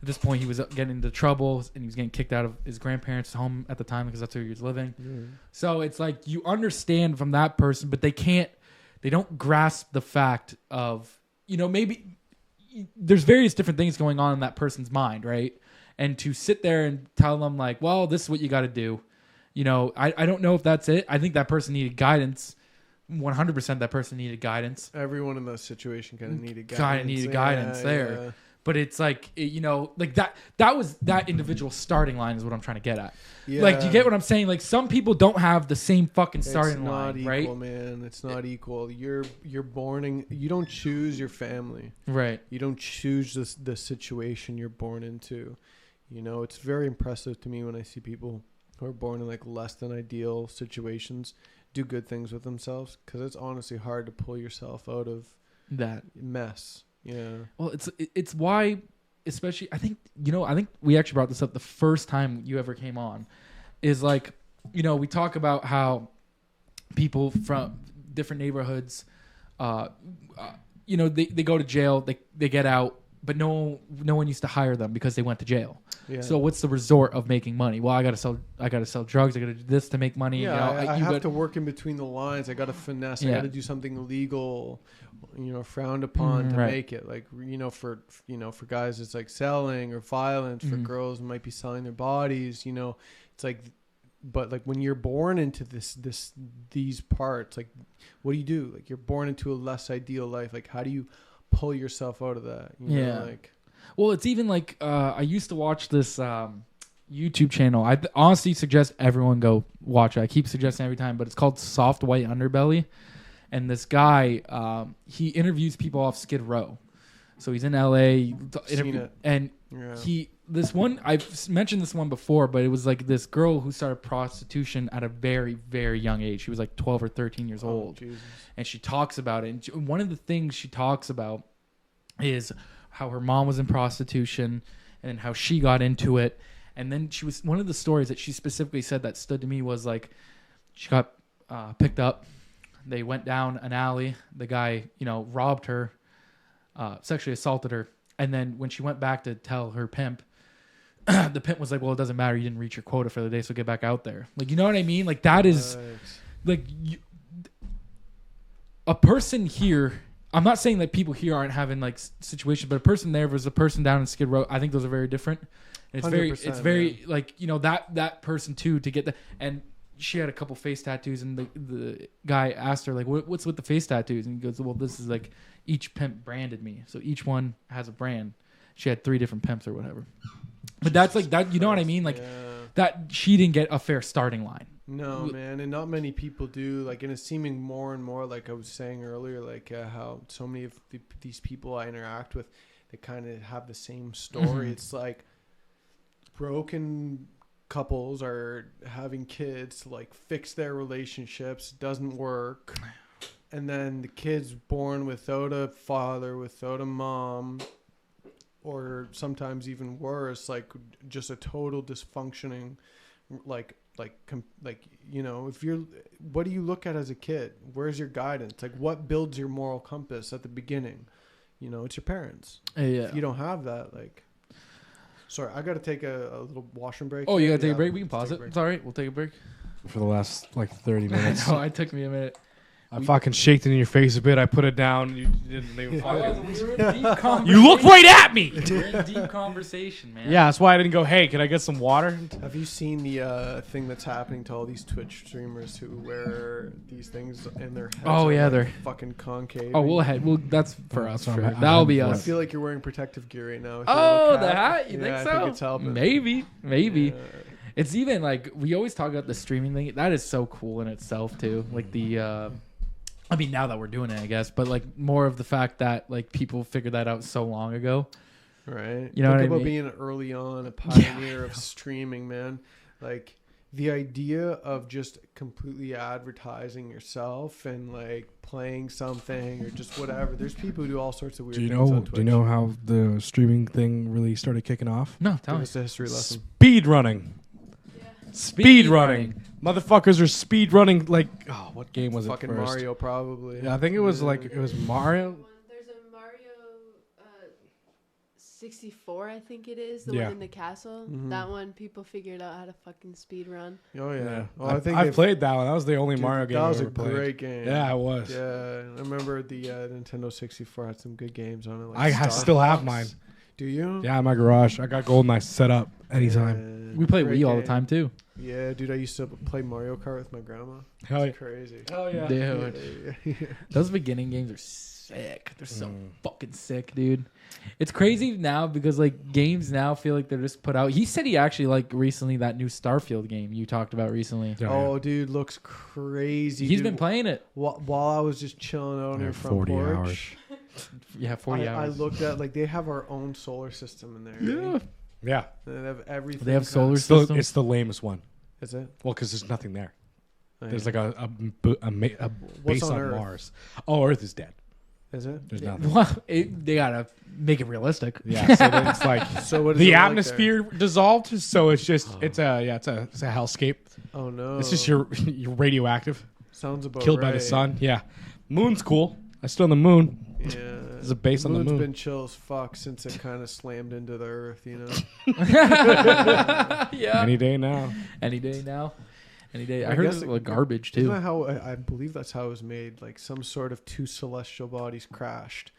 at this point, he was getting into trouble and he was getting kicked out of his grandparents' home at the time because that's where he was living. So it's like you understand from that person, but they don't grasp the fact of, maybe there's various different things going on in that person's mind, right? And to sit there and tell them like, well, this is what you got to do. I don't know if that's it. I think that person needed guidance. 100% that person needed guidance. Everyone in that situation kind of needed guidance. Kind of needed guidance there. Yeah. But it's like, like that was that individual starting line is what I'm trying to get at. Yeah. Like, do you get what I'm saying? Like, some people don't have the same fucking starting line, equal, right? Man. It's not equal. You're born in, you don't choose your family. Right. You don't choose the situation you're born into. It's very impressive to me when I see people who are born in like less than ideal situations do good things with themselves, because it's honestly hard to pull yourself out of that mess. Yeah. Well, it's why, especially, I think we actually brought this up the first time you ever came on, is like, we talk about how people from different neighborhoods, they go to jail, they get out, but no one used to hire them because they went to jail. Yeah. So what's the resort of making money? Well, I gotta sell drugs. I gotta do this to make money. Yeah, I have to work in between the lines. I gotta finesse. I gotta do something illegal, frowned upon to make it. Like, for guys, it's like selling or violence. For girls, it might be selling their bodies. It's like, but like when you're born into these parts, like, what do? Like, you're born into a less ideal life. Like, how do you pull yourself out of that? Well, it's even like I used to watch this YouTube channel. I honestly suggest everyone go watch it. I keep suggesting every time, but it's called Soft White Underbelly. And this guy, he interviews people off Skid Row. So he's in LA, and I've mentioned this one before, but it was like this girl who started prostitution at a very, very young age. She was like 12 or 13 years old. Jesus. And she talks about it. And one of the things she talks about is how her mom was in prostitution and how she got into it. And then one of the stories that she specifically said that stood to me was like, she got picked up. They went down an alley. The guy, robbed her, sexually assaulted her. And then when she went back to tell her pimp, the pimp was like, well, it doesn't matter. You didn't reach your quota for the day, so get back out there. Like, you know what I mean? Like, that is like a person here. I'm not saying that people here aren't having like situations, but a person there versus a person down in Skid Row, I think those are very different. And it's very like, that person too, to get that. And she had a couple face tattoos, and the guy asked her like, "What's with the face tattoos?" And he goes, "Well, this is like each pimp branded me, so each one has a brand." She had 3 different pimps or whatever. But that's like that. You know what I mean? Like that. She didn't get a fair starting line. No, man, and not many people do. Like, and it's seeming more and more, like I was saying earlier, like how so many of these people I interact with, they kind of have the same story. It's like broken couples are having kids to like fix their relationships, doesn't work, and then the kid's born without a father, without a mom, or sometimes even worse, like just a total dysfunctioning, like you know, if you're, what do you look at as a kid? Where's your guidance? Like, what builds your moral compass at the beginning? You know, it's your parents. Yeah. If you don't have that, like, sorry, I got to take a little washroom break. Oh, you gotta take a break? We can pause it. It's all right. We'll take a break. For the last like 30 minutes. No, it took me a minute. I fucking shaked it in your face a bit. I put it down. You didn't even fucking. You You look right at me. We're in deep conversation, man. Yeah, that's why I didn't go. Hey, can I get some water? Have you seen the thing that's happening to all these Twitch streamers who wear these things in their heads? Oh, are, yeah, like, they're fucking concave. Oh, well, that's for us. So For I'm- That'll be I us. feel like you're wearing protective gear right now. with your Oh, little the cap. hat? You think I so? think it's helping. Maybe. Yeah. It's even like we always talk about the streaming thing. That is so cool in itself too. Like the, I mean, now that we're doing it, I guess, but like more of the fact that like people figured that out so long ago. Right. You know what I Think about mean? being early on a pioneer of streaming, man. Like the idea of just completely advertising yourself and like playing something or just whatever. There's people who do all sorts of weird things on Twitch. Do you know how the streaming thing really started kicking off? No, tell Give me. us a history lesson. Speed running. Yeah. Speed running. Motherfuckers are speed running. Like, oh, what game was Fucking it first? Mario, probably. Yeah, I think it was like it was Mario. There's a Mario 64, I think it is, the Yeah. one in the castle. Mhm. That one, people figured out how to fucking speed run. Oh yeah. Yeah, Well, I think I they've- played that one. That was the only dude, Mario game That I was a ever played. great game. Yeah, it was. Yeah, I remember the Nintendo 64 had some good games on it. Like I Star still have Fox. mine. Do you? Yeah, in my garage. I got GoldenEye set up anytime. We play Great Wii all the game. time too. Yeah, dude, I used to play Mario Kart with my grandma. Hell yeah. It's crazy. Hell yeah. Dude, Yeah. those beginning games are sick. They're so Mm. fucking sick, dude. It's crazy now because like games now feel like they're just put out. He said he actually like recently that new Starfield game you talked about recently. Yeah, Oh, dude, looks crazy. He's dude. been playing it. While I was just chilling out on Yeah, your front 40 porch. hours. Yeah, 40 I hours. looked at like they have our own solar system in there. Yeah. right? Yeah. They have everything. They have kinda- solar Still, system. it's the lamest one. Is it? Well, because there's nothing there. Oh, There's yeah. like a base on on Earth? Mars. Oh, Earth is dead. Is it? There's nothing. Well, they gotta make it realistic. Yeah, so then it's like So what is the it like atmosphere dissolved, so it's just it's a hellscape. there? Oh no. It's just you're radioactive, sounds about killed by the right. sun. Yeah, moon's cool. I still on the moon. Yeah. There's a base on the Moon's moon. been chill as fuck since it kind of slammed into the Earth, you know. Yeah. Any day now. Any day now. Any day. I I heard guess it's it- like garbage Isn't too. that how I believe that's how it was made? Like some sort of two celestial bodies crashed.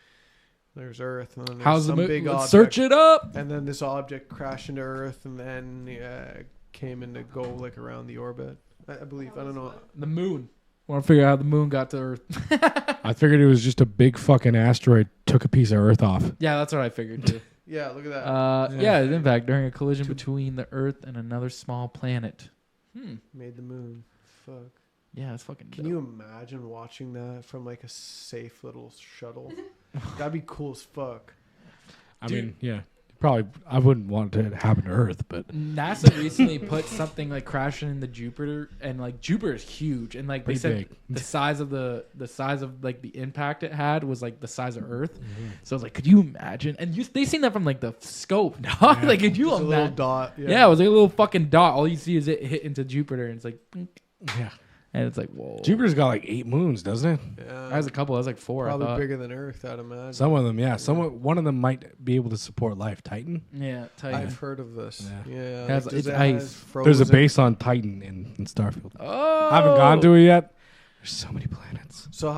There's Earth, and then there's How's the some big let's object, search it up? and then this object crashed into Earth, and then came in to go like around the orbit. I believe. I don't know. The moon. Want to figure out how the moon got to Earth? I figured it was just a big fucking asteroid took a piece of Earth off. Yeah, that's what I figured too. Yeah, look at that. Yeah, in fact, during a collision between the Earth and another small planet. Made the moon. Fuck. Yeah, it's fucking. Can you imagine watching that from like a safe little shuttle? That'd be cool as fuck. I Dude. mean, yeah, probably. I wouldn't want it to happen to Earth, but NASA recently put something like crashing into Jupiter, and like Jupiter is huge, and like Pretty they said big. the size of like the impact it had was like the size of Earth. Mm-hmm. So I was like, could you imagine? And they seen that from like the scope, dog. Like, could you Just a little imagine? dot. Yeah, it was like a little fucking dot. All you see is it hit into Jupiter, and it's like, blink, yeah, and it's like, whoa. Jupiter's got like 8 moons, doesn't it? Yeah. Has a couple. That's like 4. I Probably thought. bigger than Earth, I'd imagine. Some of them, yeah. One of them might be able to support life. Titan. Yeah, Titan. I've heard of this. Yeah. Yeah. Has- does it's it ice. have There's a frozen- base on Titan in Starfield. Oh, I haven't gone to it yet. There's so many planets. So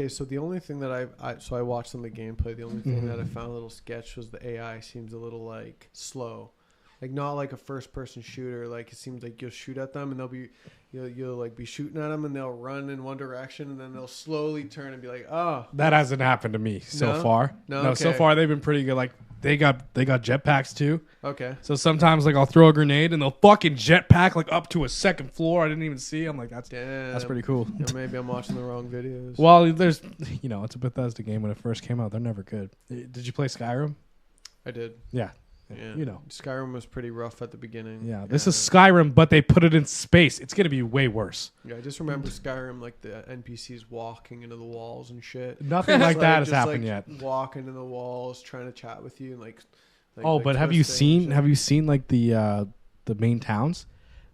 so the only thing that I watched some of the gameplay. The only thing that I found a little sketch was the AI seems a little like slow, like not like a first person shooter. Like it seems like you'll shoot at them and they'll be, you'll like be shooting at them and they'll run in one direction and then they'll slowly turn and be like, oh, That hasn't happened to me so No? far. No? So Okay. far they've been pretty good. Like they got jetpacks too. okay. So sometimes like I'll throw a grenade and they'll fucking jetpack like up to a second floor I didn't even see. I'm like that's Damn. pretty cool. Yeah, maybe I'm watching the wrong videos. Well, there's it's a Bethesda game when it first came out. They're never good. Did you play Skyrim? I did. Yeah. Yeah. Skyrim was pretty rough at the beginning. Yeah. This is Skyrim, but they put it in space. It's gonna be way worse. Yeah, I just remember Skyrim, like the NPCs walking into the walls and shit. Nothing like that has just, happened like, yet. Walking into the walls, trying to chat with you, and Oh, like but have you twisting and seen shit. have you seen like the main towns?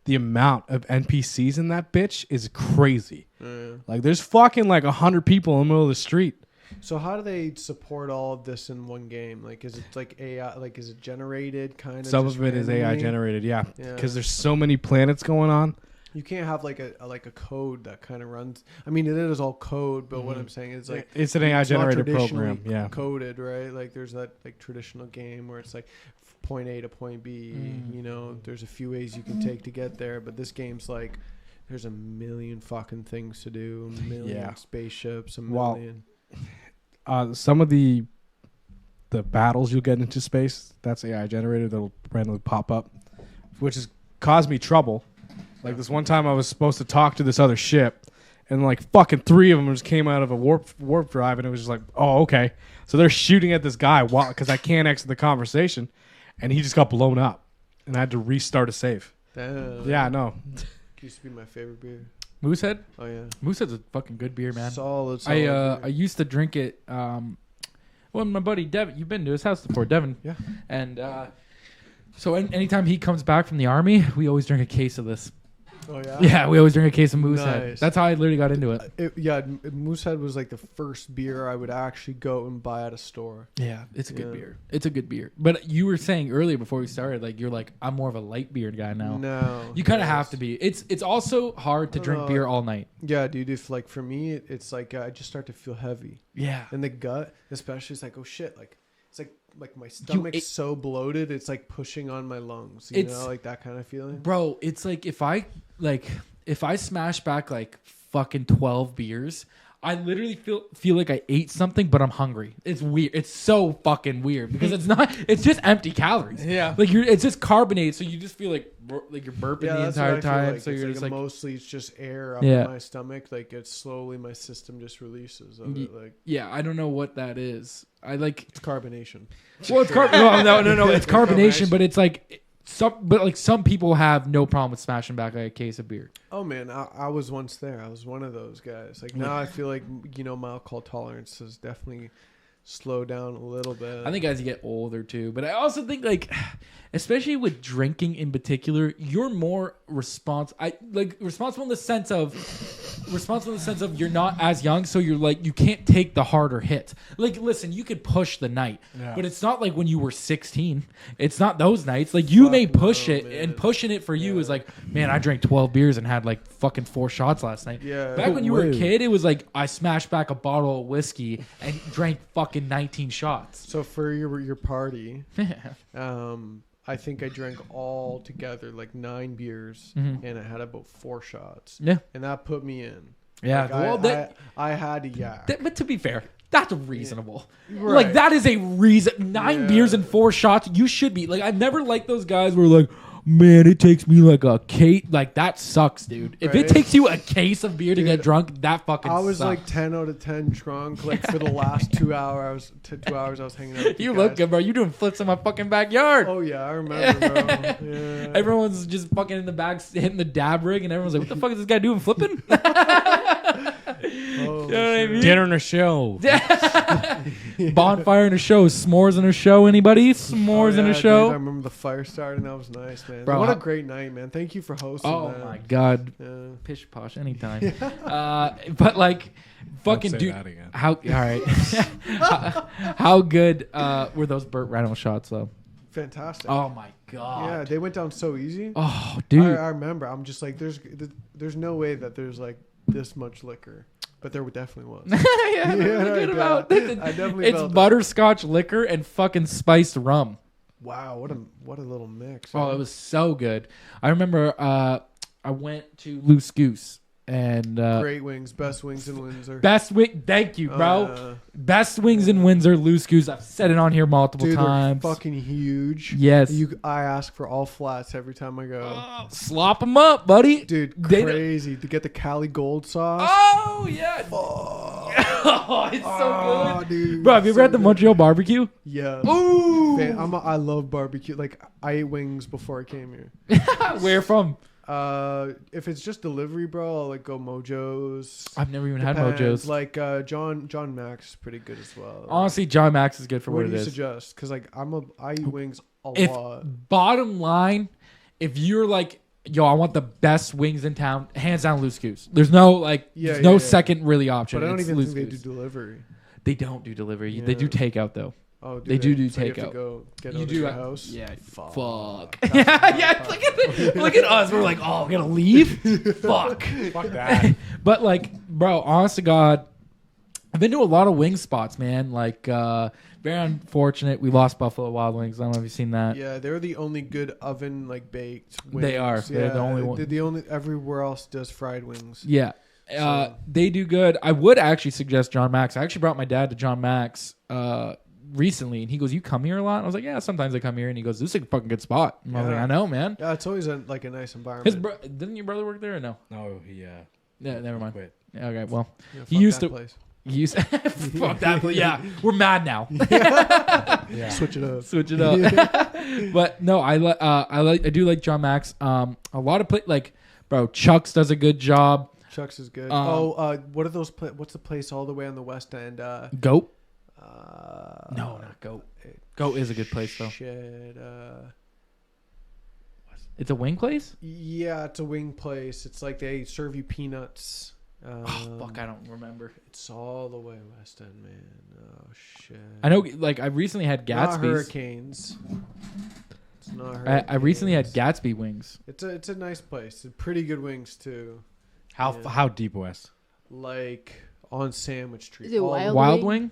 The amount of NPCs in that bitch is crazy. Yeah. Like there's fucking like 100 people in the middle of the street. So how do they support all of this in one game? Like, is it like AI? Like, is it generated kind of? Some of it is AI randomly? generated, yeah. Yeah. Because there's so many planets going on. You can't have like a code that kind of runs. I mean, it is all code, but what I'm saying is like It's an AI it's not generated traditionally program. Yeah. coded, right? Like there's that like traditional game where it's like point A to point B. You know, there's a few ways you can take to get there, but this game's like there's a million fucking things to do, a million Yeah. spaceships, a Well, million. Some of the battles you'll get into space, that's AI generated. That'll randomly pop up, which has caused me trouble. Like this one time, I was supposed to talk to this other ship, and like fucking 3 of them just came out of a warp drive, and it was just like, oh okay. So they're shooting at this guy because I can't exit the conversation, and he just got blown up, and I had to restart a save. Damn. Yeah, no. Used to be my favorite beer. Moosehead. Oh yeah. Moosehead's a fucking good beer, man. Solid I beer. used to drink it. Well, my buddy Devin, you've been to his house before, Devin. Yeah. And so anytime he comes back from the army, we always drink a case of this. Oh yeah. Yeah, we always drink a case of Moosehead. Nice. That's how I literally got into it. Moosehead was like the first beer I would actually go and buy at a store. Yeah, it's a good Yeah. beer. It's a good beer. But you were saying earlier before we started, like you're like I'm more of a light beer guy now. No. You kind of yes. have to be. It's also hard to drink No, beer all night. Yeah, dude. If like for me, it's like I just start to feel heavy Yeah. in the gut, especially. It's like oh shit, like it's like my stomach's so bloated, it's like pushing on my lungs. You know, like that kind of feeling. Bro, it's like if I smash back like fucking 12 beers, I literally feel like I ate something, but I'm hungry. It's weird. It's so fucking weird because it's just empty calories. Yeah. Like it's just carbonated, so you just feel like you're burping the That's what I entire feel time. like. So It's you're just like, mostly it's just air up Yeah. in my stomach. Like it's slowly my system just releases of it. Like yeah, I don't know what that is. I like, it's carbonation. well, it's no, it's carbonation, but it's like some people have no problem with smashing back like a case of beer. Oh man, I was once there. I was one of those guys. Like now I feel like my alcohol tolerance has definitely slowed down a little bit. I think as you get older too, but I also think like, especially with drinking in particular, you're more responsible in the sense of you're not as young, so you're like you can't take the harder hit. Like, listen, you could push the night, Yeah. but it's not like when you were 16. It's not those nights. Like you may Fuck push no, it, man. and pushing it for you Yeah. is like, man, I drank 12 beers and had like fucking 4 shots last night. Yeah. Back when you were a Whoa. kid, it was like I smashed back a bottle of whiskey and drank fucking 19 shots. So for your party, I think I drank all together like 9 beers, Mhm. and I had about 4 shots. Yeah. And that put me in. Yeah. Like, Well, I had to yak. but to be fair, that's reasonable. Right. Like that is a reason. 9 Yeah. beers and 4 shots. You should be like. I've never liked those guys who are like, man, it takes me like a case. Like that sucks, dude. If it Right. takes you a case of beer to Dude, get drunk, that fucking. I was sucks. like 10 out of 10 drunk like for the last 2 hours. 2 hours I was hanging out with You you look guys. good, bro. You doing flips in my fucking backyard. Oh yeah, I remember, bro. Yeah. Everyone's just fucking in the back hitting the dab rig, and everyone's like, "What the fuck is this guy doing flipping?" Oh, You know what I shit. mean? Dinner and a show. Bonfire in a show, s'mores in a show. Anybody? S'mores Oh, in yeah, a dude, show. I remember the fire starting. That was nice, man. Bro, what a how- great night, man. Thank you for hosting Oh that. my god. Yeah. Pish posh anytime. But like, fucking Don't say dude, that again. how all right? how good were those Burt Reynolds shots though? Fantastic. Oh my yeah, god. they went down so easy. Oh dude. I remember. I'm just like, there's no way that there's like this much liquor, but there definitely was. yeah, Yeah, good I about got- I definitely it's felt that. butterscotch liquor and fucking spiced rum. Wow, what a little mix. Oh, huh? it was so good. I remember I went to Loose Goose and Great wings, best wings in Windsor. best wing. Thank you, bro. Best wings in Windsor, Loose Goose. I've said it on here multiple Dude, times. they're fucking huge. Yes. I ask for all flats every time I go. Slop them up, buddy. Dude, They- crazy to get the Cali Gold sauce. Oh yeah. Oh, it's so good. Dude, Bro, have you ever so had the good. Montreal barbecue? Yeah. Ooh. Man, I love barbecue. Like I ate wings before I came here. Where from? If it's just delivery, bro, I'll like go Mojo's. I've never even had Depends. Mojo's. Like John Max is pretty good as well. Honestly, John Max is good for what what do it you is. suggest? Because like I eat wings a If lot. bottom line, if you're like, yo, I want the best wings in town, hands down Loose Goose. There's no like, Yeah, there's no yeah. second really option. But I don't It's even Loose think they Goose. do delivery. They don't do delivery. They do Yeah. takeout though. Oh, They do So you have to takeout. go get You out do of your it- house. Yeah. Fuck. Fuck. That's Yeah. Look at us. We're like, oh, we're gonna leave. Fuck. Fuck that. But like, bro, honest to God, I've been to a lot of wing spots, man. Like, very unfortunate. We lost Buffalo Wild Wings. I don't know if you've seen that. Yeah, they're the only good oven like baked wings. They are. They're the only one. They're the only. Everywhere else does fried wings. Yeah. So- They do good. I would actually suggest John Max. I actually brought my dad to John Max recently, and he goes, "You come here a lot?" And I was like, "Yeah, sometimes I come here." And he goes, "This is a fucking good spot." And I was like, Yeah. "I know, man." Yeah, it's always like a nice His environment. didn't your brother work there or no? No, he Yeah, never mind. quit. Yeah, okay, well, Yeah, he fuck used that to- place. he used fuck that. But yeah, we're mad now. Yeah. Switch it up. Switch it up. But no, I do like John Max. A lot of like, bro, Chuck's does a good job. Chuck's is good. Um, What are those? What's the place all the way on the west end? Goat? Uh, No, not Goat. Goat is a good place though. Shit. It's a wing place. Yeah, it's a wing place. It's like they serve you peanuts. Oh fuck, I don't remember. It's all the way west end, man. Oh shit. I know, like I recently had Not Gatsby's. Hurricanes. It's not I Hurricanes. recently had Gatsby wings. It's a nice place. Pretty good wings too. How Yeah. how deep west? Like on Sandwich Street. Is it All- Wild Wild Wing? Wing?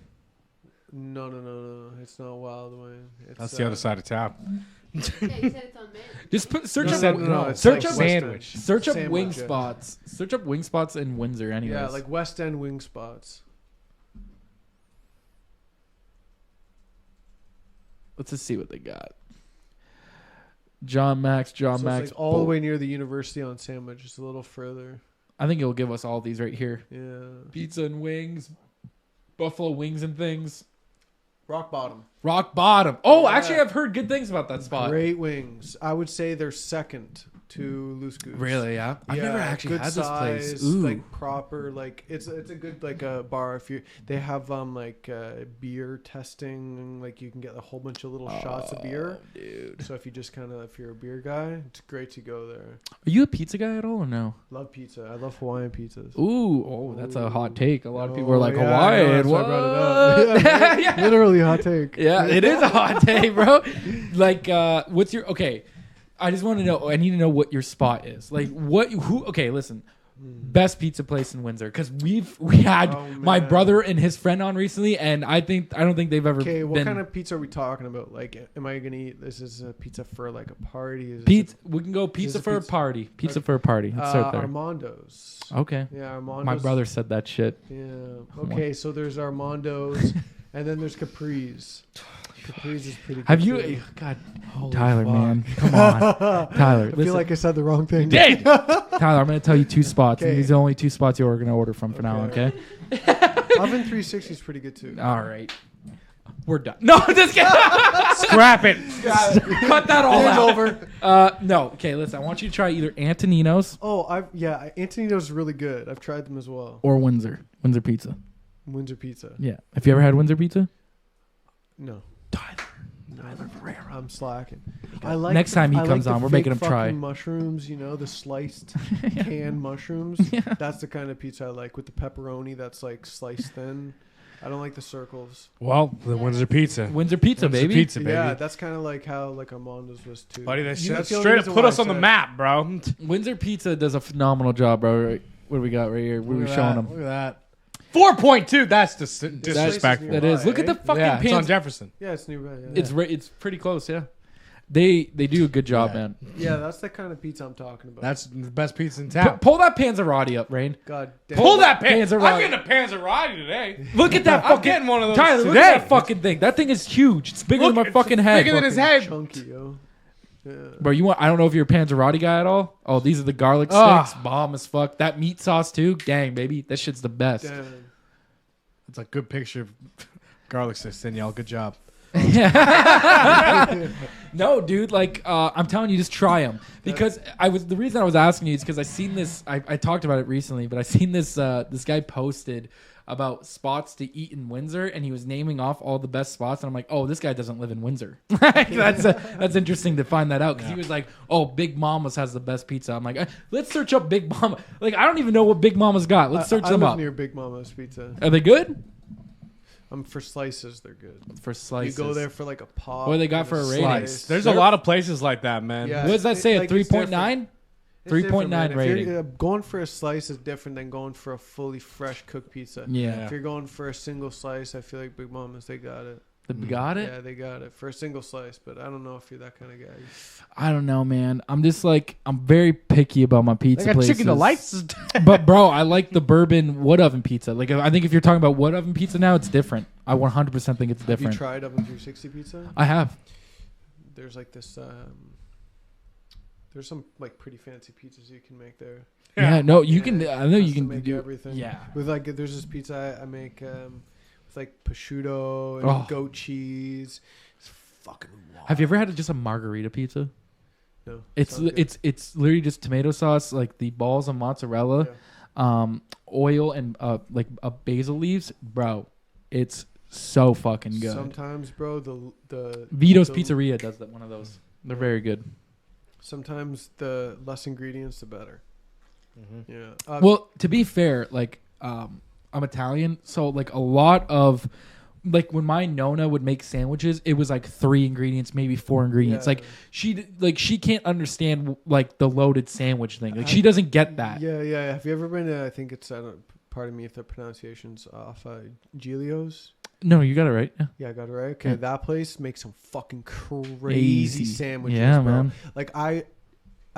No. It's not Wild Wing. It's, That's the other side of town. Yeah, you said it's on Main. Just search No, up no, no, it's search like up West sandwich. End. search up Sandwich, wing yeah. spots. Search up wing spots in Windsor. Anyways, Yeah, like West End wing spots. let's just see what they got. John Max. So it's like all the way near the university on Sandwich, just a little further. I think it'll give us all these right here. Yeah. Pizza and wings, buffalo wings and things. Rock Bottom. Rock Bottom. Oh, Yeah. actually, I've heard good things about that spot. Great wings. I would say they're second to Loose Goose. Really? Yeah. I've never actually good had this place. size, Ooh. like proper, like it's a good like a bar. If you they have like beer testing, like you can get a whole bunch of little shots of beer. Oh, dude. So if you just kind of if you're a beer guy, it's great to go there. Are you a pizza guy at all or no? Love pizza. I love Hawaiian pizzas. Ooh, oh, that's a hot take. A lot of people Oh, are like, yeah, I know, Hawaiian. that's why I What? brought it up. Yeah. Literally hot take. Yeah, it is a hot take, bro. Like, what's your okay? I just want to know. I need to know what your spot is. Like, who? Okay, listen. Best pizza place in Windsor because we had Oh, my man. brother and his friend on recently, and I don't think they've ever Okay, what been kind of pizza are we talking about? Like, am I gonna eat? This is a pizza for like a party. Is pizza. We can go pizza a for a pizza- party. Pizza Okay. for a party. Let's start there. Armando's. Okay. Yeah, Armando's. My brother said that shit. Yeah. Okay, so there's Armando's, and then there's Capri's. Capri's is pretty good. Have you? too. God, Holy Tyler, fuck. man, come on, Tyler. I feel Listen. like I said the wrong thing. Dang! Tyler, I'm gonna tell you two spots, and Okay. these are the only two spots you're gonna order from for now. Okay. Okay. Oven 360 is pretty good too. All right. We're done. No, just kidding. Scrap it. Cut that all Game's out. over. No. Okay, listen. I want you to try either Antonino's Oh, Antonino's is really good. I've tried them as well. or Windsor Pizza. Windsor Pizza. Yeah. Have you ever had Windsor Pizza? No. Tyler Ferreira. I'm slacking. I like Next time he I comes like the on, we're making fake him try. fucking mushrooms, the sliced canned mushrooms. That's the kind of pizza I like with the pepperoni that's like sliced thin. I don't like the circles. Well, the Windsor Pizza. Windsor Pizza, Windsor baby. Pizza, baby. Yeah, that's kind of like how like Armando's was too. Buddy, that That's shit the only straight up reason put why us I on the said- map, bro. Windsor Pizza does a phenomenal job, bro. Right, what do we got right here? What are we Look at showing that, them? Look at that. 4.2. That's disrespectful. That is. Look at the fucking Yeah, it's on pants. Jefferson. Yeah, it's nearby. Yeah. It's pretty close, yeah. They do a good job, Yeah. man. Yeah, that's the kind of pizza I'm talking about. That's the best pizza in town. Pull that Panzerotti up, Rain. God damn. Pull that Panzerotti. I'm getting a Panzerotti today. Look at that I'm fucking getting one of those Tyler, today. look at that fucking thing. That thing is huge. It's bigger Look, than my it's fucking head. bigger than his Fucking head. chunky, yo. Yeah. Bro, I don't know if you're a Panzerotti guy at all. Oh, these are the garlic Ah. sticks. Bomb as fuck. That meat sauce too. Gang, baby. That shit's the best. Damn. It's a good picture of garlic sticks, Danielle. Good job. No, dude, like I'm telling you, just try them. Because the reason I was asking you is because I seen this. I talked about it recently, but I seen this. This guy posted about spots to eat in Windsor, and he was naming off all the best spots. And I'm like, oh, this guy doesn't live in Windsor. That's interesting to find that out because he was like, oh, Big Mama's has the best pizza. I'm like, let's search up Big Mama. Like, I don't even know what Big Mama's got. Let's search I them live up. near Big Mama's Pizza. Are they good? For slices, they're good. For slices. You go there for like a pot. What do they got and for a rating? Slice. There's They're- a lot of places like that, man. Yeah. What does that say? Like, A it's different. 3.9? It's different, 3.9 man. If rating. you're, going for a slice is different than going for a fully fresh cooked pizza. Yeah. If you're going for a single slice, I feel like Big Mama's, they got it. They got it? Yeah, they got it for a single slice. But I don't know if you're that kind of guy. I don't know, man. I'm just like, I'm very picky about my They pizza got places. chicken delights. But bro, I like the bourbon wood oven pizza. Like, I think if you're talking about wood oven pizza now, it's different. I 100% think it's Have you different. tried Oven 360 pizza? I have. There's like this. There's some like pretty fancy pizzas you can make there. Yeah, no, you can. Yeah, I know you has to can make do everything. Yeah. With like, there's this pizza I make with like prosciutto and Oh. goat cheese. It's fucking wild. Have you ever had just a margarita pizza? No, It's sounds good. it's literally just tomato sauce, like the balls of mozzarella, oil and like basil leaves, bro. It's so fucking good. Sometimes, bro, the Vito's the- Pizzeria does that. One of those. They're very good. Sometimes the less ingredients, the better. Yeah. Well, to be fair, like I'm Italian, so like a lot of like when my nonna would make sandwiches, it was like 3 ingredients, maybe 4 ingredients. Yeah. Like she can't understand like the loaded sandwich thing. Like she doesn't get that. Yeah. Have you ever been to, I think it's, pardon me if the pronunciation's off, Giglio's? No, you got it right. Yeah. Yeah, I got it right. Okay, Yeah. that place makes some fucking crazy Crazy. sandwiches, Yeah, bro. man. Like I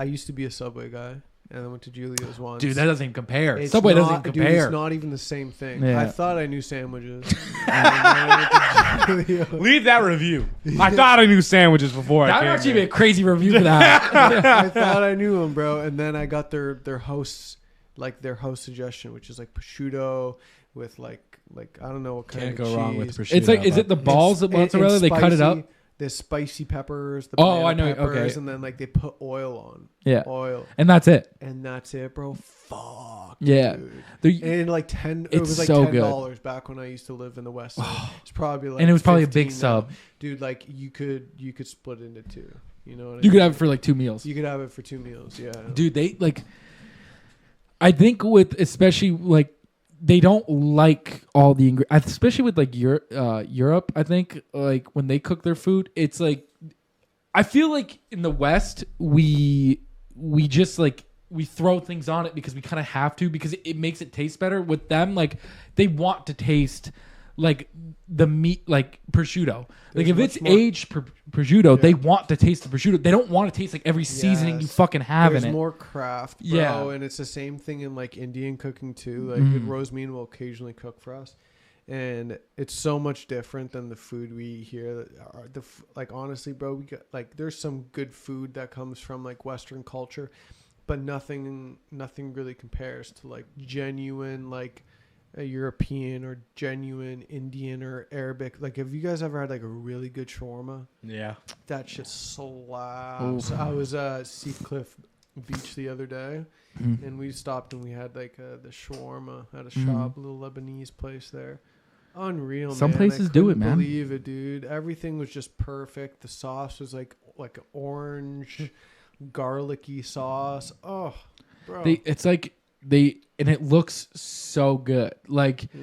used to be a Subway guy, and I went to Giglio's once. Dude, that doesn't even compare. It's Subway not- doesn't dude, compare. it's not even the same thing. Yeah. I thought I knew sandwiches. And then I went to Giglio's. Leave that review. I thought I knew sandwiches before That I would came actually be here. a crazy review for that. I thought I knew them, bro. And then I got their hosts, like their host suggestion, which is like prosciutto with like I don't know what kind Can't of go wrong with cheese. prosciutto. It's like, is it the balls of mozzarella? and They cut it up. spicy- There's spicy peppers. The Oh, banana I know, Peppers, okay. And then like they put oil on. Yeah, Oil. and that's it. And that's it, bro. Fuck. Yeah. Dude. There- And like it It's was like so $10 back when I used to live in the West Side. It's probably like and it was probably a big 15 now. sub. Dude, like you could split into 2. You know what I You mean? could have it for like 2 meals. You could have it for 2 meals, yeah. Dude, they like. I think with especially like they don't like all the ingredients, especially with like Europe. I think like when they cook their food, it's like I feel like in the West we just like we throw things on it because we kind of have to because it makes it taste better. With them, like they want to taste like the meat, like prosciutto. Like There's if it's much more- aged prosciutto, Yeah. they want to taste the prosciutto. They don't want to taste like every seasoning you Yes. fucking have There's in it. more craft, bro, Yeah. and it's the same thing in like Indian cooking too. Like Mm. Rosemean will occasionally cook for us, and it's so much different than the food we eat here. That are like honestly, bro, we got like there's some good food that comes from like Western culture, but nothing really compares to like genuine like a European or genuine Indian or Arabic. Like, have you guys ever had like a really good shawarma? Yeah. That shit slaps. I was at Seacliff Beach the other day, Mm. and we stopped and we had like the shawarma at a Mm. shop, a little Lebanese place there. Unreal. Some man. places I do it, couldn't man. Believe it, dude. Everything was just perfect. The sauce was like orange, garlicky sauce. Oh, bro. It's like and it looks so good. Like Yeah.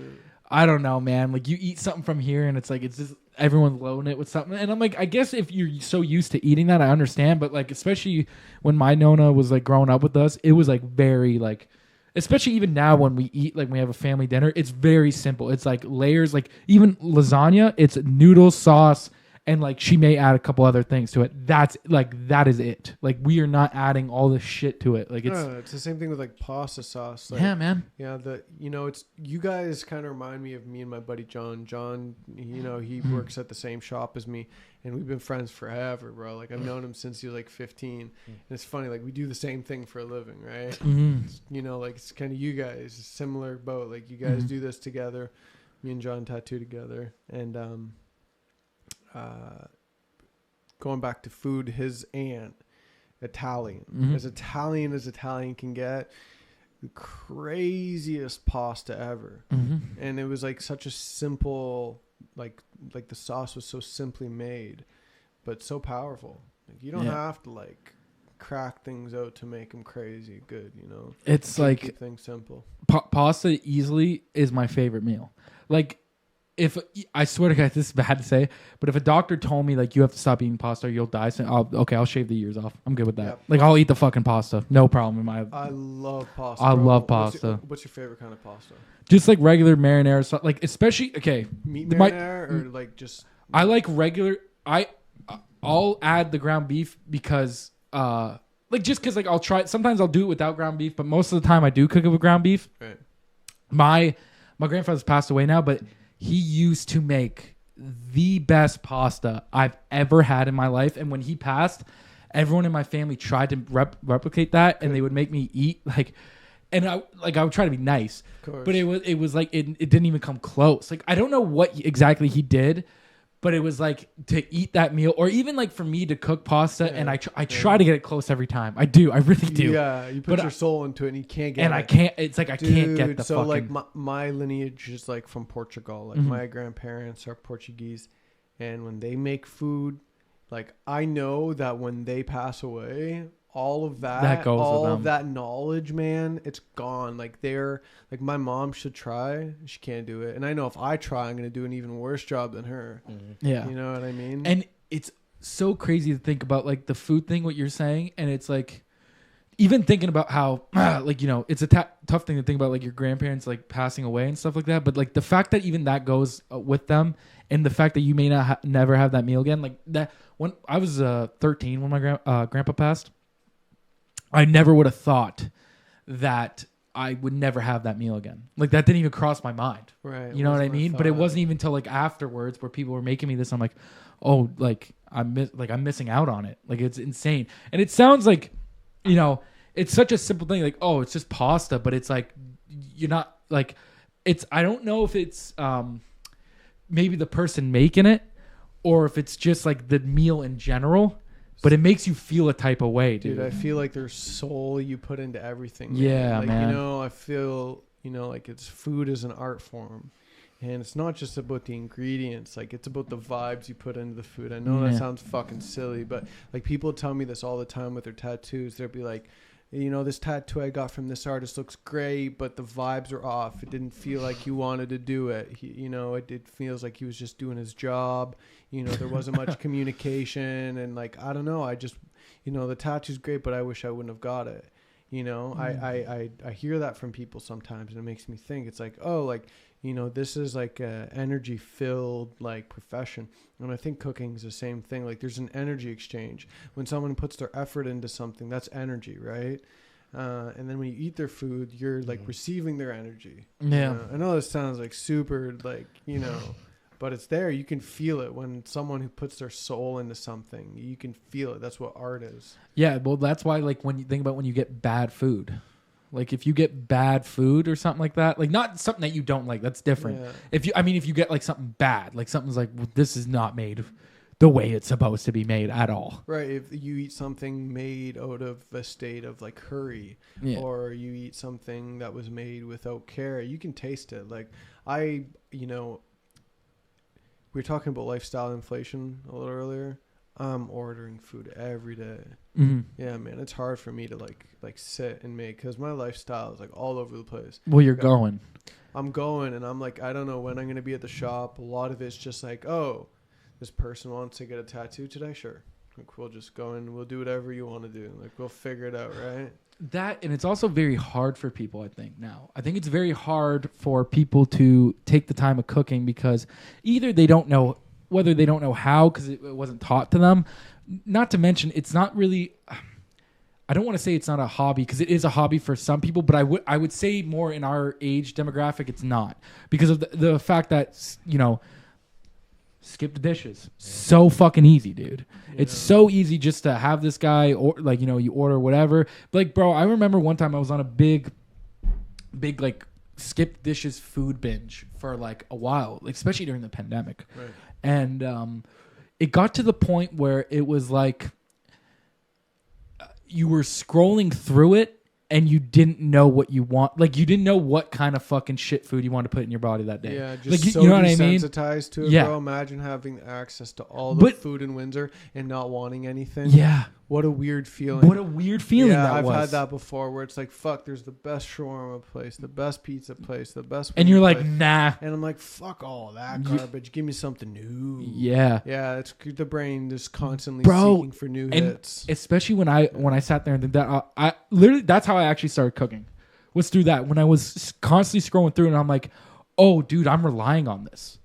I don't know, man. Like you eat something from here and it's like it's just everyone's loading it with something. And I'm like, I guess if you're so used to eating that, I understand. But like, especially when my Nona was like growing up with us, it was like very like, especially even now when we eat, like we have a family dinner, it's very simple. It's like layers, like even lasagna, it's noodle sauce and like she may add a couple other things to it. That is it. Like we are not adding all this shit to it. Like it's the same thing with like pasta sauce. Like, yeah, man. Yeah, it's you guys kind of remind me of me and my buddy John. John, he works at the same shop as me, and we've been friends forever, bro. Like I've known him since he was like 15. And it's funny, like we do the same thing for a living, right? Like it's kind of you guys, similar boat. Like you guys do this together. Me and John tattoo together, and going back to food, his aunt, Italian, as Italian can get, the craziest pasta ever. And it was like such a simple, like the sauce was so simply made, but so powerful. Like you don't have to like crack things out to make them crazy good, It's like keep things simple. Pasta easily is my favorite meal. Like if I swear to God, this is bad to say, but if a doctor told me like you have to stop eating pasta or you'll die soon, I'll shave the years off. I'm good with that. Yep. Like I'll eat the fucking pasta, no problem. I love pasta. I bro. love pasta. What's your favorite kind of pasta? Just like regular marinara stuff. Like especially Meat marinara or like just. I like regular. I'll add the ground beef because just because like I'll try. Sometimes I'll do it without ground beef, but most of the time I do cook it with ground beef. Right. My grandfather's passed away now, but he used to make the best pasta I've ever had in my life. And when he passed, everyone in my family tried to replicate that, and they would make me eat and I would try to be nice, but it was like it didn't even come close. Like I don't know what exactly he did, but it was like to eat that meal, or even like for me to cook pasta, and I try to get it close every time. I really do. Yeah, you put your soul into it, and you can't get. And it. I can't. It's like I can't get the. So fucking... like my lineage is like from Portugal. Like my grandparents are Portuguese, and when they make food, like I know that when they pass away, all of that goes all with of them. that knowledge, man, it's gone. Like they're like my mom should try, she can't do it, and I know if I try, I'm gonna do an even worse job than her. Yeah, you know what I mean. And it's so crazy to think about like the food thing, what you're saying, and it's like even thinking about how it's a tough thing to think about, like your grandparents like passing away and stuff like that. But like the fact that even that goes with them, and the fact that you may not never have that meal again, like that. When I was 13 when my grandpa passed, I never would have thought that I would never have that meal again. Like that didn't even cross my mind. Right. You know what I mean? But it wasn't even until like afterwards where people were making me this. I'm like, oh, like I'm missing out on it. Like it's insane. And it sounds like, it's such a simple thing. Like, oh, it's just pasta, but it's like you're not like it's. I don't know if it's maybe the person making it, or if it's just like the meal in general. But it makes you feel a type of way, dude. I feel like there's soul you put into everything. Man. Yeah, like, man. I feel, like it's food is an art form. And it's not just about the ingredients. Like, it's about the vibes you put into the food. I know that sounds fucking silly, but, like, people tell me this all the time with their tattoos. They'll be like, this tattoo I got from this artist looks great, but the vibes are off. It didn't feel like he wanted to do it. It feels like he was just doing his job. There wasn't much communication, and like, I don't know. I just, the tattoo's great, but I wish I wouldn't have got it. I hear that from people sometimes, and it makes me think it's like, oh, like, this is like a energy filled like profession. And I think cooking is the same thing. Like there's an energy exchange. When someone puts their effort into something, that's energy, right? And then when you eat their food, you're like receiving their energy. Yeah. I know this sounds like super like, but it's there. You can feel it when someone who puts their soul into something, you can feel it. That's what art is. Yeah. Well, that's why like when you think about when you get bad food, like if you get bad food or something like that, like not something that you don't like, that's different. Yeah. If you get like something bad, like something's like, well, this is not made the way it's supposed to be made at all. Right. If you eat something made out of a state of like curry, or you eat something that was made without care, you can taste it. Like we were talking about lifestyle inflation a little earlier. I'm ordering food every day. Mm-hmm. Yeah, man, it's hard for me to like sit and make, because my lifestyle is like all over the place. Well, you're going. I'm going, and I'm like, I don't know when I'm going to be at the shop. A lot of it's just like, oh, this person wants to get a tattoo today. Sure. Like, we'll just go and we'll do whatever you want to do. Like, we'll figure it out, right? That, and it's also very hard for people, I think, now. I think it's very hard for people to take the time of cooking because either they don't know whether they don't know how because it wasn't taught to them. Not to mention, it's not really. I don't want to say it's not a hobby because it is a hobby for some people, but I would say more in our age demographic, it's not because of the fact that, you know, skip the dishes. So fucking easy, dude. Yeah. It's so easy just to have this guy or like, you know, you order whatever. Like, bro, I remember one time I was on a big like skip dishes food binge for like a while, like, especially during the pandemic. Right. And it got to the point where it was like, you were scrolling through it and you didn't know what you want. Like, you didn't know what kind of fucking shit food you wanted to put in your body that day. Yeah, just like, so you know what I mean? desensitized to it, Yeah. bro. Imagine having access to all the food in Windsor and not wanting anything. Yeah. What a weird feeling. What a weird feeling yeah, that was. I've had that before where it's like, fuck, there's the best shawarma place, the best pizza place, the best and you're like, place. nah. And I'm like, fuck all that garbage. Give me something new. Yeah. Yeah, it's the brain just constantly Bro, seeking for new hits. Especially when I sat there and did that, I literally, that's how I actually started cooking. Was through that. When I was constantly scrolling through and I'm like, oh, dude, I'm relying on this.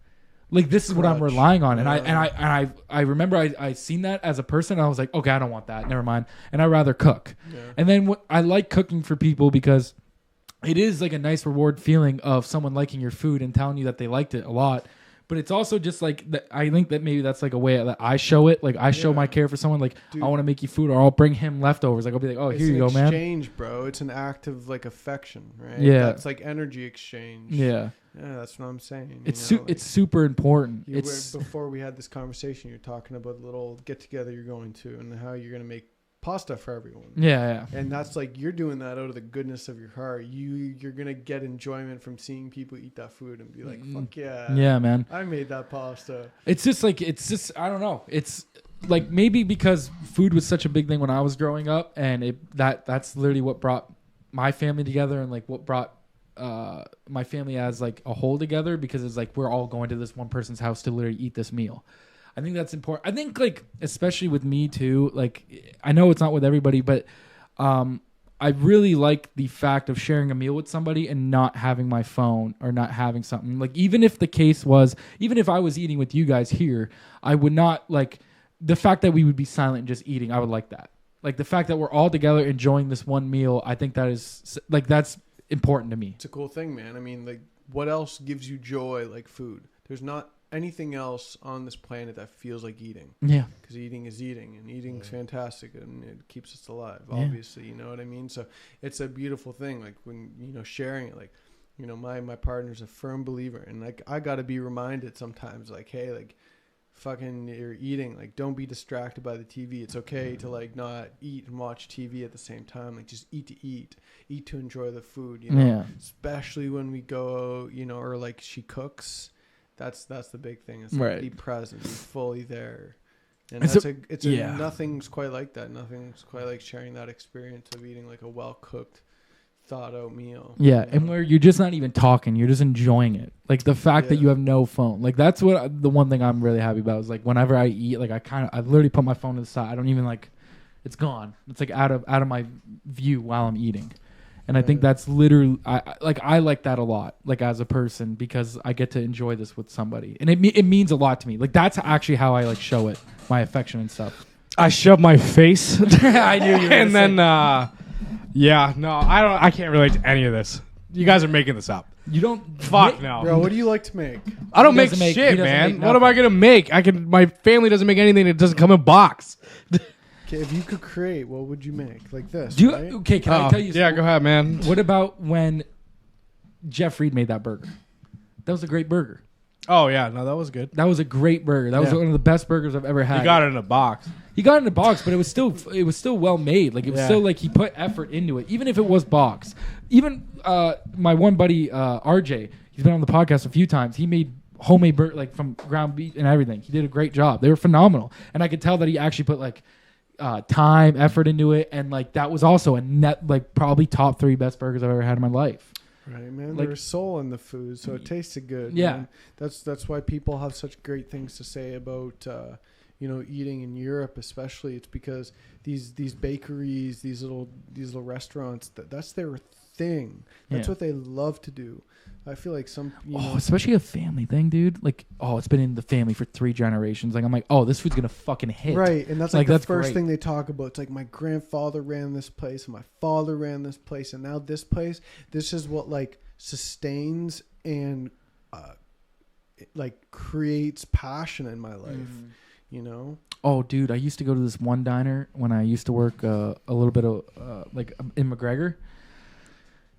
Like, this is what I'm relying on. Yeah. And I remember I seen that as a person. And I was like, okay, I don't want that. Never mind. And I'd rather cook. Yeah. And then I like cooking for people because it is like a nice reward feeling of someone liking your food and telling you that they liked it a lot. But it's also just like, I think that maybe that's like a way that I show it. Like, I show my care for someone. Like, dude, I want to make you food, or I'll bring him leftovers. Like, I'll be like, oh, here you go, man. It's an exchange, bro. It's an act of like affection, right? Yeah. That's like energy exchange. Yeah. Yeah, that's what I'm saying. It's it's super important. Before we had this conversation, you're talking about the little get together you're going to and how you're going to make pasta for everyone. Yeah. And that's like, you're doing that out of the goodness of your heart. You're going to get enjoyment from seeing people eat that food and be like, fuck yeah. Yeah, man. I made that pasta. It's just I don't know. It's like, maybe because food was such a big thing when I was growing up, and that's literally what brought my family together, and like what brought my family as like a whole together, because it's like we're all going to this one person's house to literally eat this meal. I think that's important. I think, like, especially with me too, like, I know it's not with everybody, but I really like the fact of sharing a meal with somebody and not having my phone or not having something. Like, even if I was eating with you guys here, I would not, like, the fact that we would be silent and just eating, I would like that. Like, the fact that we're all together enjoying this one meal, I think that is, like, that's important to me. It's a cool thing, man. I mean, like, what else gives you joy like food? There's not anything else on this planet that feels like eating. Yeah. Because eating is eating, and eating is fantastic, and it keeps us alive, obviously. You know what I mean? So it's a beautiful thing, like, when, you know, sharing it. Like, you know, my partner's a firm believer, and like, I got to be reminded sometimes, like, hey, like, fucking, you're eating, like, don't be distracted by the TV. It's okay to like not eat and watch TV at the same time. Like, just eat to enjoy the food, you know. Yeah. Especially when we go, you know, or like she cooks. That's the big thing. It's right. Like, be present, be fully there. And nothing's quite like that. Nothing's quite like sharing that experience of eating like a well cooked, thought out meal. Yeah, and where you're just not even talking, you're just enjoying it. Like, the fact that you have no phone. Like, that's what the one thing I'm really happy about is, like, whenever I eat, like, I literally put my phone to the side. I don't even, like, it's gone. It's like out of my view while I'm eating. And I think that's literally, I like that a lot, like, as a person, because I get to enjoy this with somebody, and it means a lot to me. Like, that's actually how I like show it, my affection and stuff. I shove my face. I knew you were and then, I can't relate to any of this. You guys are making this up. You don't. Fuck no, bro. What do you like to make? I don't make shit, man. What am I gonna make? My family doesn't make anything that doesn't come in a box. Okay, if you could create, what would you make? Like this, right? Okay, can I tell you? Yeah, go ahead, man. What about when Jeff Reed made that burger? That was a great burger. Oh yeah, no, that was good. That was a great burger. That was one of the best burgers I've ever had. You got it in a box. He got it in a box, but it was still well made. Like, it was still like he put effort into it, even if it was box. Even my one buddy RJ, he's been on the podcast a few times. He made homemade burger, like, from ground beef and everything. He did a great job. They were phenomenal, and I could tell that he actually put like time, effort into it, and like that was also a net, like, probably top 3 best burgers I've ever had in my life. Right, man. Like, there's soul in the food, so it tasted good. Yeah, man. That's why people have such great things to say about you know, eating in Europe, especially. It's because these bakeries, these little restaurants, that's their thing. That's Yeah. what they love to do. I feel like some, Especially a family thing, dude. Like, it's been in the family for 3 generations. Like, I'm like, this food's gonna fucking hit. right. And that's like the that's first great. thing they talk about. It's like my grandfather ran this place and my father ran this place. And now this place, this is what like sustains and like creates passion in my life, you know? Oh, dude, I used to go to this one diner when I used to work a little bit of like in McGregor.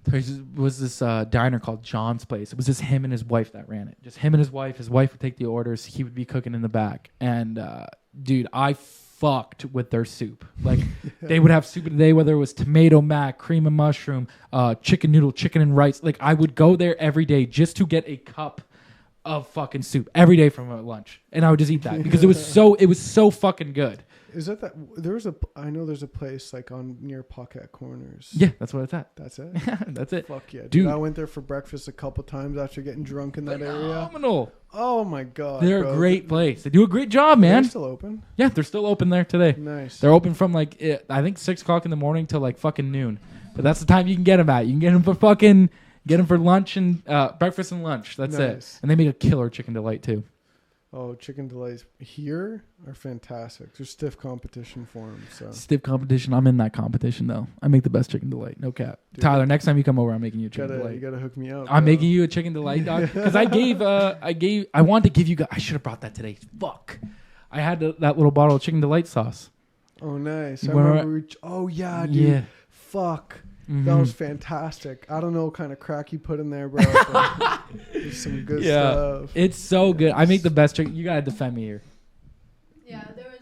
There was this diner called John's Place. It was just him and his wife that ran it. Just him and his wife. His wife would take the orders. He would be cooking in the back. And, dude, I fucked with their soup. Like, they would have soup of the day, whether it was tomato mac, cream and mushroom, chicken noodle, chicken and rice. Like, I would go there every day just to get a cup of fucking soup every day from lunch. And I would just eat that because it was so fucking good. Is that I know there's a place like near Pocket Corners. Yeah, that's what it's at. That's it? That's it. Fuck yeah. Dude. I went there for breakfast a couple times after getting drunk in that area. Phenomenal. Oh my God. They're bro. a great place. They do a great job, man. They're still open? Yeah, they're still open there today. Nice. They're open from like I think 6 o'clock in the morning till like fucking noon. But that's the time you can get them at. You can get them for lunch and breakfast and lunch. That's Nice. it. And they make a killer chicken delight too. Oh, chicken delights here are fantastic. There's stiff competition for them. So Stiff competition. I'm in that competition though. I make the best chicken delight. No cap. Dude. Tyler, next time you come over, I'm making you a chicken you delight. gotta hook me up. I'm bro. making you a chicken delight, dog. Because I wanted to give you guys. I should have brought that today. Fuck. I had that little bottle of chicken delight sauce. Oh, nice. You I wanna- remember. Oh yeah, dude. Yeah. Fuck. Mhm. That was fantastic. I don't know what kind of crack you put in there, bro. But there's some good stuff. It's so good. I make the best chicken. You gotta defend me here. Yeah, there was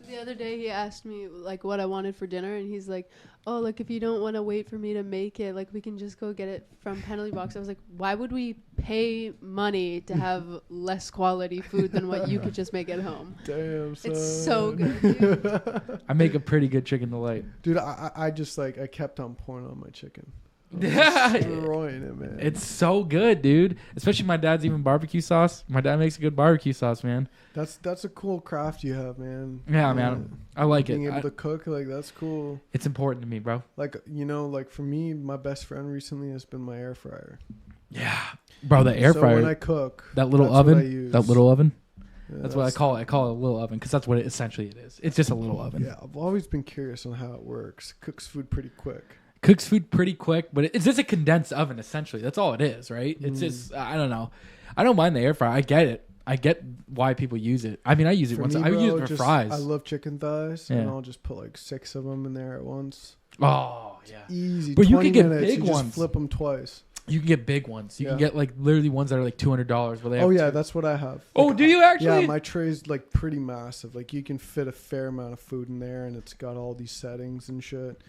the other day he asked me like what I wanted for dinner, and he's like, "Oh, like if you don't want to wait for me to make it, like we can just go get it from Penalty Box." I was like, "Why would we pay money to have less quality food than what you could just make at home?" Damn, son. It's so good, dude. I make a pretty good chicken delight. Dude, I just like I kept on pouring on my chicken. Destroying it, man. It's so good, dude. Especially my dad's even barbecue sauce. My dad makes a good barbecue sauce, man. That's a cool craft you have, man. Yeah, man. I like Being it. able to cook, like that's cool. It's important to me, bro. Like like for me, my best friend recently has been my air fryer. Yeah, bro. The air So fryer, when I cook, that little that's what I oven, use. that little oven. Yeah, That's what I call it. I call it a little oven because that's what it essentially it is. It's just a little oven. Yeah, I've always been curious on how it works. Cooks food pretty quick. Cooks food pretty quick, but it's just a condensed oven essentially. That's all it is, right? It's just I don't know. I don't mind the air fryer. I get it. I get why people use it. I mean, I use it For once. me, I would use bro, it for just- fries. I love chicken thighs, Yeah. and I'll just put like 6 of them in there at once. Oh yeah. Easy. But you 20 can get minutes, big you just ones. flip them twice. You can get big ones. You can Yeah. get like literally ones that are like $200. Where they have Oh yeah, two- that's what I have. Oh, Like, do you actually? Yeah, my tray's like pretty massive. Like you can fit a fair amount of food in there, and it's got all these settings and shit.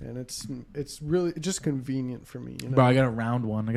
And it's really just convenient for me. You know? Bro, I got a round one.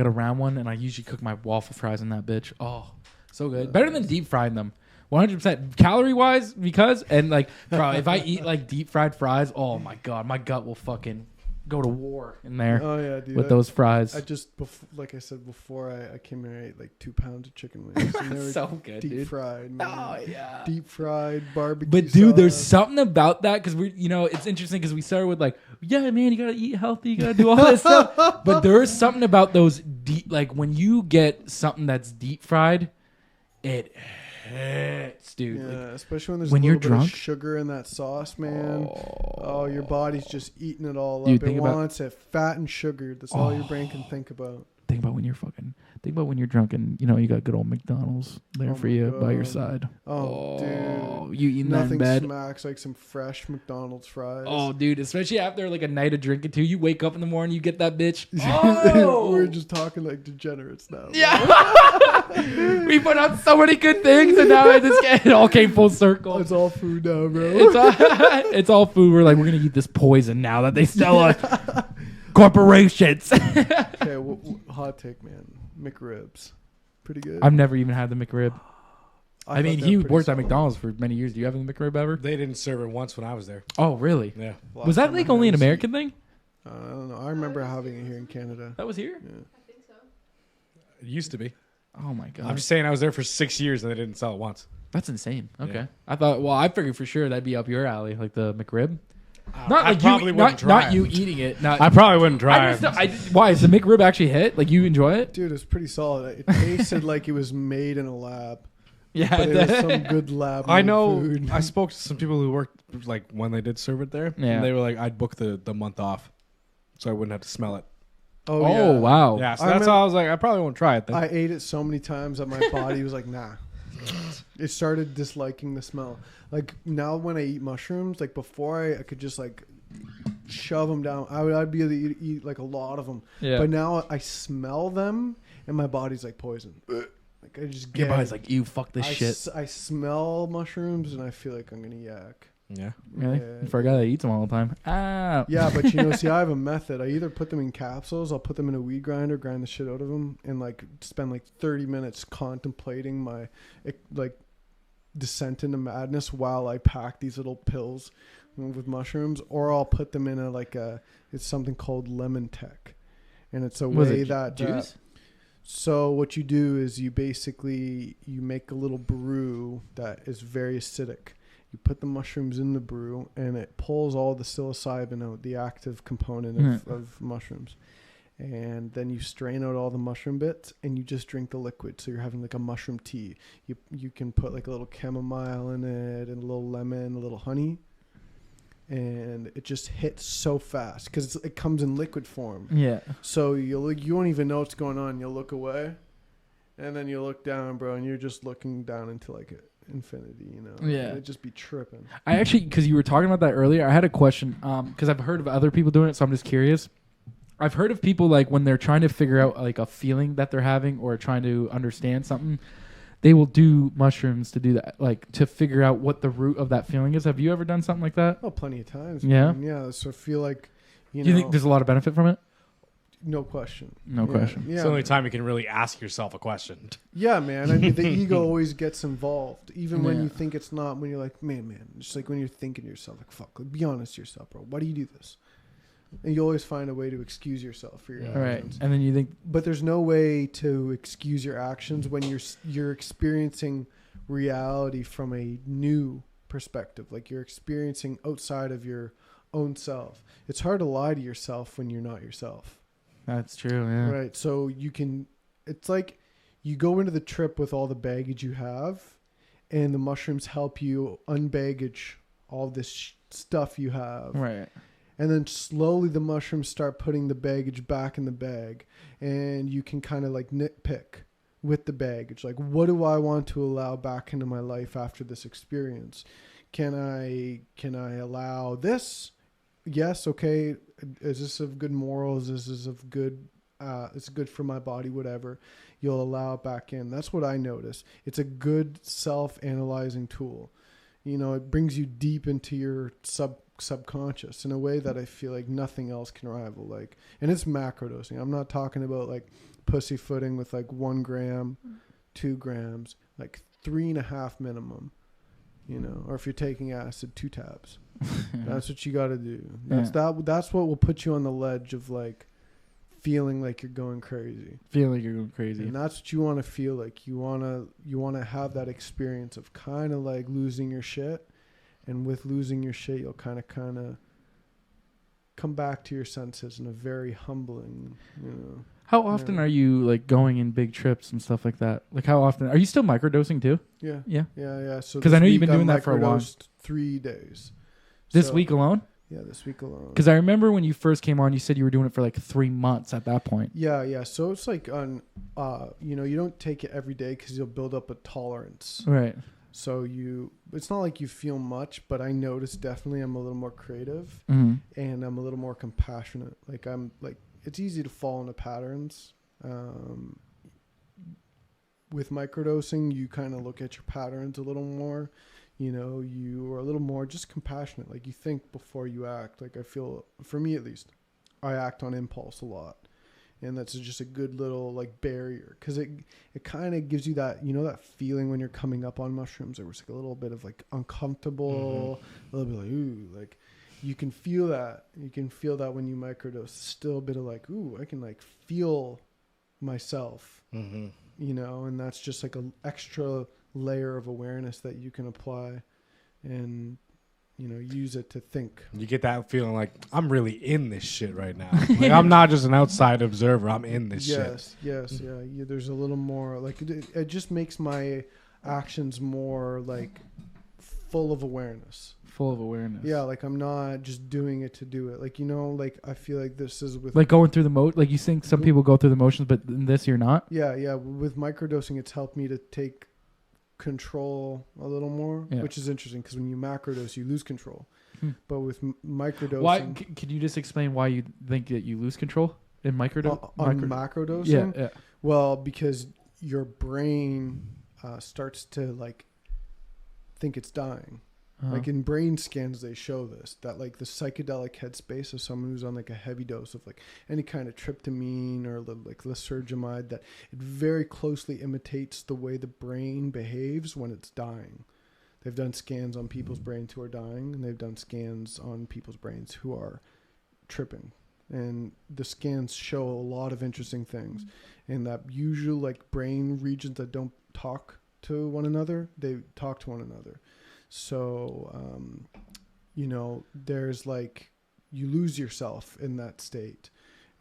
And I usually cook my waffle fries in that bitch. Oh, so good. Better than deep frying them. 100% calorie wise, because and like, bro, if I eat like deep fried fries, oh my god, my gut will fucking go to war in there Oh yeah, dude. with those fries. I just like I said before, I came here and ate like 2 pounds of chicken wings. And they were So good, deep dude. fried. Man. Oh yeah. Deep fried barbecue. But dude, there's sauce. something about that because it's interesting because we started with like, yeah, man, you gotta eat healthy, you gotta do all this stuff. But there is something about those deep, like when you get something that's deep fried, it hits, dude. Yeah, Like, especially when there's when a you're little bit drunk? of sugar in that sauce, man. Oh, your body's just eating it all Dude, up. It think about- wants it fat and sugared. That's all your brain can think about. think about when you're drunk and you got good old McDonald's there Oh for my you by your God. side. Oh, dude. You eating that in Nothing bed? smacks like some fresh McDonald's fries. Oh, dude, especially after like a night of drinking too. You wake up in the morning, you get that bitch. We're just talking like degenerates now. Yeah. We put out so many good things, and now it all came full circle. It's all food now, bro. It's all food. We're gonna eat this poison now that they sell us. Corporations. Okay, hot take, man. McRibs. Pretty good. I've never even had the McRib. I mean, thought they he were pretty worked at solid. McDonald's for many years. Do you have a McRib ever? They didn't serve it once when I was there. Oh, really? Yeah. Last Was that time I like had only an was- American thing? I don't know. I remember having it here in Canada. That was here? Yeah. I think so. It used to be. Oh my god. I'm just saying I was there for 6 years and they didn't sell it once. That's insane. Okay. Yeah. I figured for sure that'd be up your alley, like the McRib. Not I like probably you, wouldn't not try you it. eating it. Not, I probably wouldn't try it. why is the McRib actually hit? Like you enjoy it? Dude, it's pretty solid. It tasted like it was made in a lab. Yeah, But it was some good lab. I know. Food. I spoke to some people who worked like when they did serve it there. Yeah. And they were like, I'd book the month off, so I wouldn't have to smell it. Oh, yeah. wow. Yeah, so I that's remember- how I was like, I probably won't try it then. I ate it so many times that my body was like, nah. It started disliking the smell. Like now when I eat mushrooms, like before I could just like shove them down. I'd be able to eat like a lot of them. Yeah. But now I smell them and my body's like poison. Like I just get Your body's like, you fuck this shit. I smell mushrooms and I feel like I'm gonna yak. yeah. Really? Yeah. For a guy that eats them all the time. Ah. Yeah, but you know, see, I have a method. I either put them in capsules, I'll put them in a weed grinder, grind the shit out of them, and like spend like 30 minutes contemplating my like descent into madness while I pack these little pills with mushrooms, or I'll put them in it's something called lemon tech, and it's a Was way it that juice? So what you do is you make a little brew that is very acidic. You put the mushrooms in the brew, and it pulls all the psilocybin out, the active component of mushrooms. And then you strain out all the mushroom bits, and you just drink the liquid. So you're having like a mushroom tea. You can put like a little chamomile in it, and a little lemon, a little honey, and it just hits so fast because it comes in liquid form. Yeah. So you won't even know what's going on. You'll look away, and then you look down, bro, and you're just looking down into like infinity, you know? Yeah. It'd just be tripping. I actually, because you were talking about that earlier, I had a question. Because I've heard of other people doing it, so I'm just curious. I've heard of people like when they're trying to figure out like a feeling that they're having or trying to understand something, they will do mushrooms to do that, like to figure out what the root of that feeling is. Have you ever done something like that? Oh, plenty of times. Yeah? Man. Yeah. So I feel like, Do you think there's a lot of benefit from it? no question. No Yeah, question. Yeah. It's the only time you can really ask yourself a question. Yeah, man. I mean, the ego always gets involved, even when Yeah. you think it's not. When you're like, man, just like when you're thinking to yourself, like, fuck, like, be honest to yourself, bro. Why do you do this? And you always find a way to excuse yourself for your All right. actions. And then you think, But there's no way to excuse your actions when you're experiencing reality from a new perspective. Like you're experiencing outside of your own self. It's hard to lie to yourself when you're not yourself. that's true. Yeah. Right. So it's like you go into the trip with all the baggage you have, and the mushrooms help you unbaggage all this stuff you have. Right. And then slowly the mushrooms start putting the baggage back in the bag, and you can kind of like nitpick with the baggage. Like, what do I want to allow back into my life after this experience? Can I allow this? Yes. Okay. Is this of good morals? Is this of good? It's good for my body, whatever. You'll allow it back in. That's what I notice. It's a good self-analyzing tool. You know, it brings you deep into your subconscious in a way that I feel like nothing else can rival. Like, and it's macrodosing. I'm not talking about like pussyfooting with like 1 gram, 2 grams, like 3.5 minimum, you know, or if you're taking acid, 2 tabs. That's what you got to do. That's what will put you on the ledge of like feeling like you're going crazy. Feeling like you're going crazy. And that's what you want to feel like. You want to have that experience of kind of like losing your shit. And with losing your shit, you'll kind of come back to your senses in a very humbling, you know. How often are you like going in big trips and stuff like that? Like how often are you still microdosing too? Yeah. Yeah. Yeah. So 'Cause this I know you've week been doing I that for a while. microdosed 3 days. This So- week alone? Yeah, this week alone. Because I remember when you first came on, you said you were doing it for like 3 months at that point. Yeah. So it's like you know, you don't take it every day because you'll build up a tolerance. Right. So it's not like you feel much, but I notice definitely I'm a little more creative Mm-hmm. and I'm a little more compassionate. Like it's easy to fall into patterns. With microdosing, you kind of look at your patterns a little more. You know, you are a little more just compassionate. Like you think before you act. Like I feel, for me at least, I act on impulse a lot. And that's just a good little like barrier because it kind of gives you that, you know, that feeling when you're coming up on mushrooms. There was like a little bit of like uncomfortable, a little bit like, ooh, like you can feel that. You can feel that when you microdose. Still a bit of like, ooh, I can like feel myself, you know, and that's just like an extra layer of awareness that you can apply. And use it to think. You get that feeling like I'm really in this shit right now. Like I'm not just an outside observer. I'm in this shit. Yes. There's a little more like it just makes my actions more like full of awareness. Full of awareness. Yeah, like I'm not just doing it to do it. Like, like I feel like this is with like going through the like you think some people go through the motions, but in this you're not. Yeah. With microdosing, it's helped me to take control a little more, which is interesting because when you macrodose, you lose control. But with microdosing, why? Could you just explain why you think that you lose control in macrodosing? Yeah. Well, because your brain starts to like think it's dying. Like in brain scans, they show this, that like the psychedelic headspace of someone who's on like a heavy dose of like any kind of tryptamine or like lysergamide, that it very closely imitates the way the brain behaves when it's dying. They've done scans on people's brains who are dying, and they've done scans on people's brains who are tripping. And the scans show a lot of interesting things. And that usual like brain regions that don't talk to one another, they talk to one another. So, there's like, you lose yourself in that state,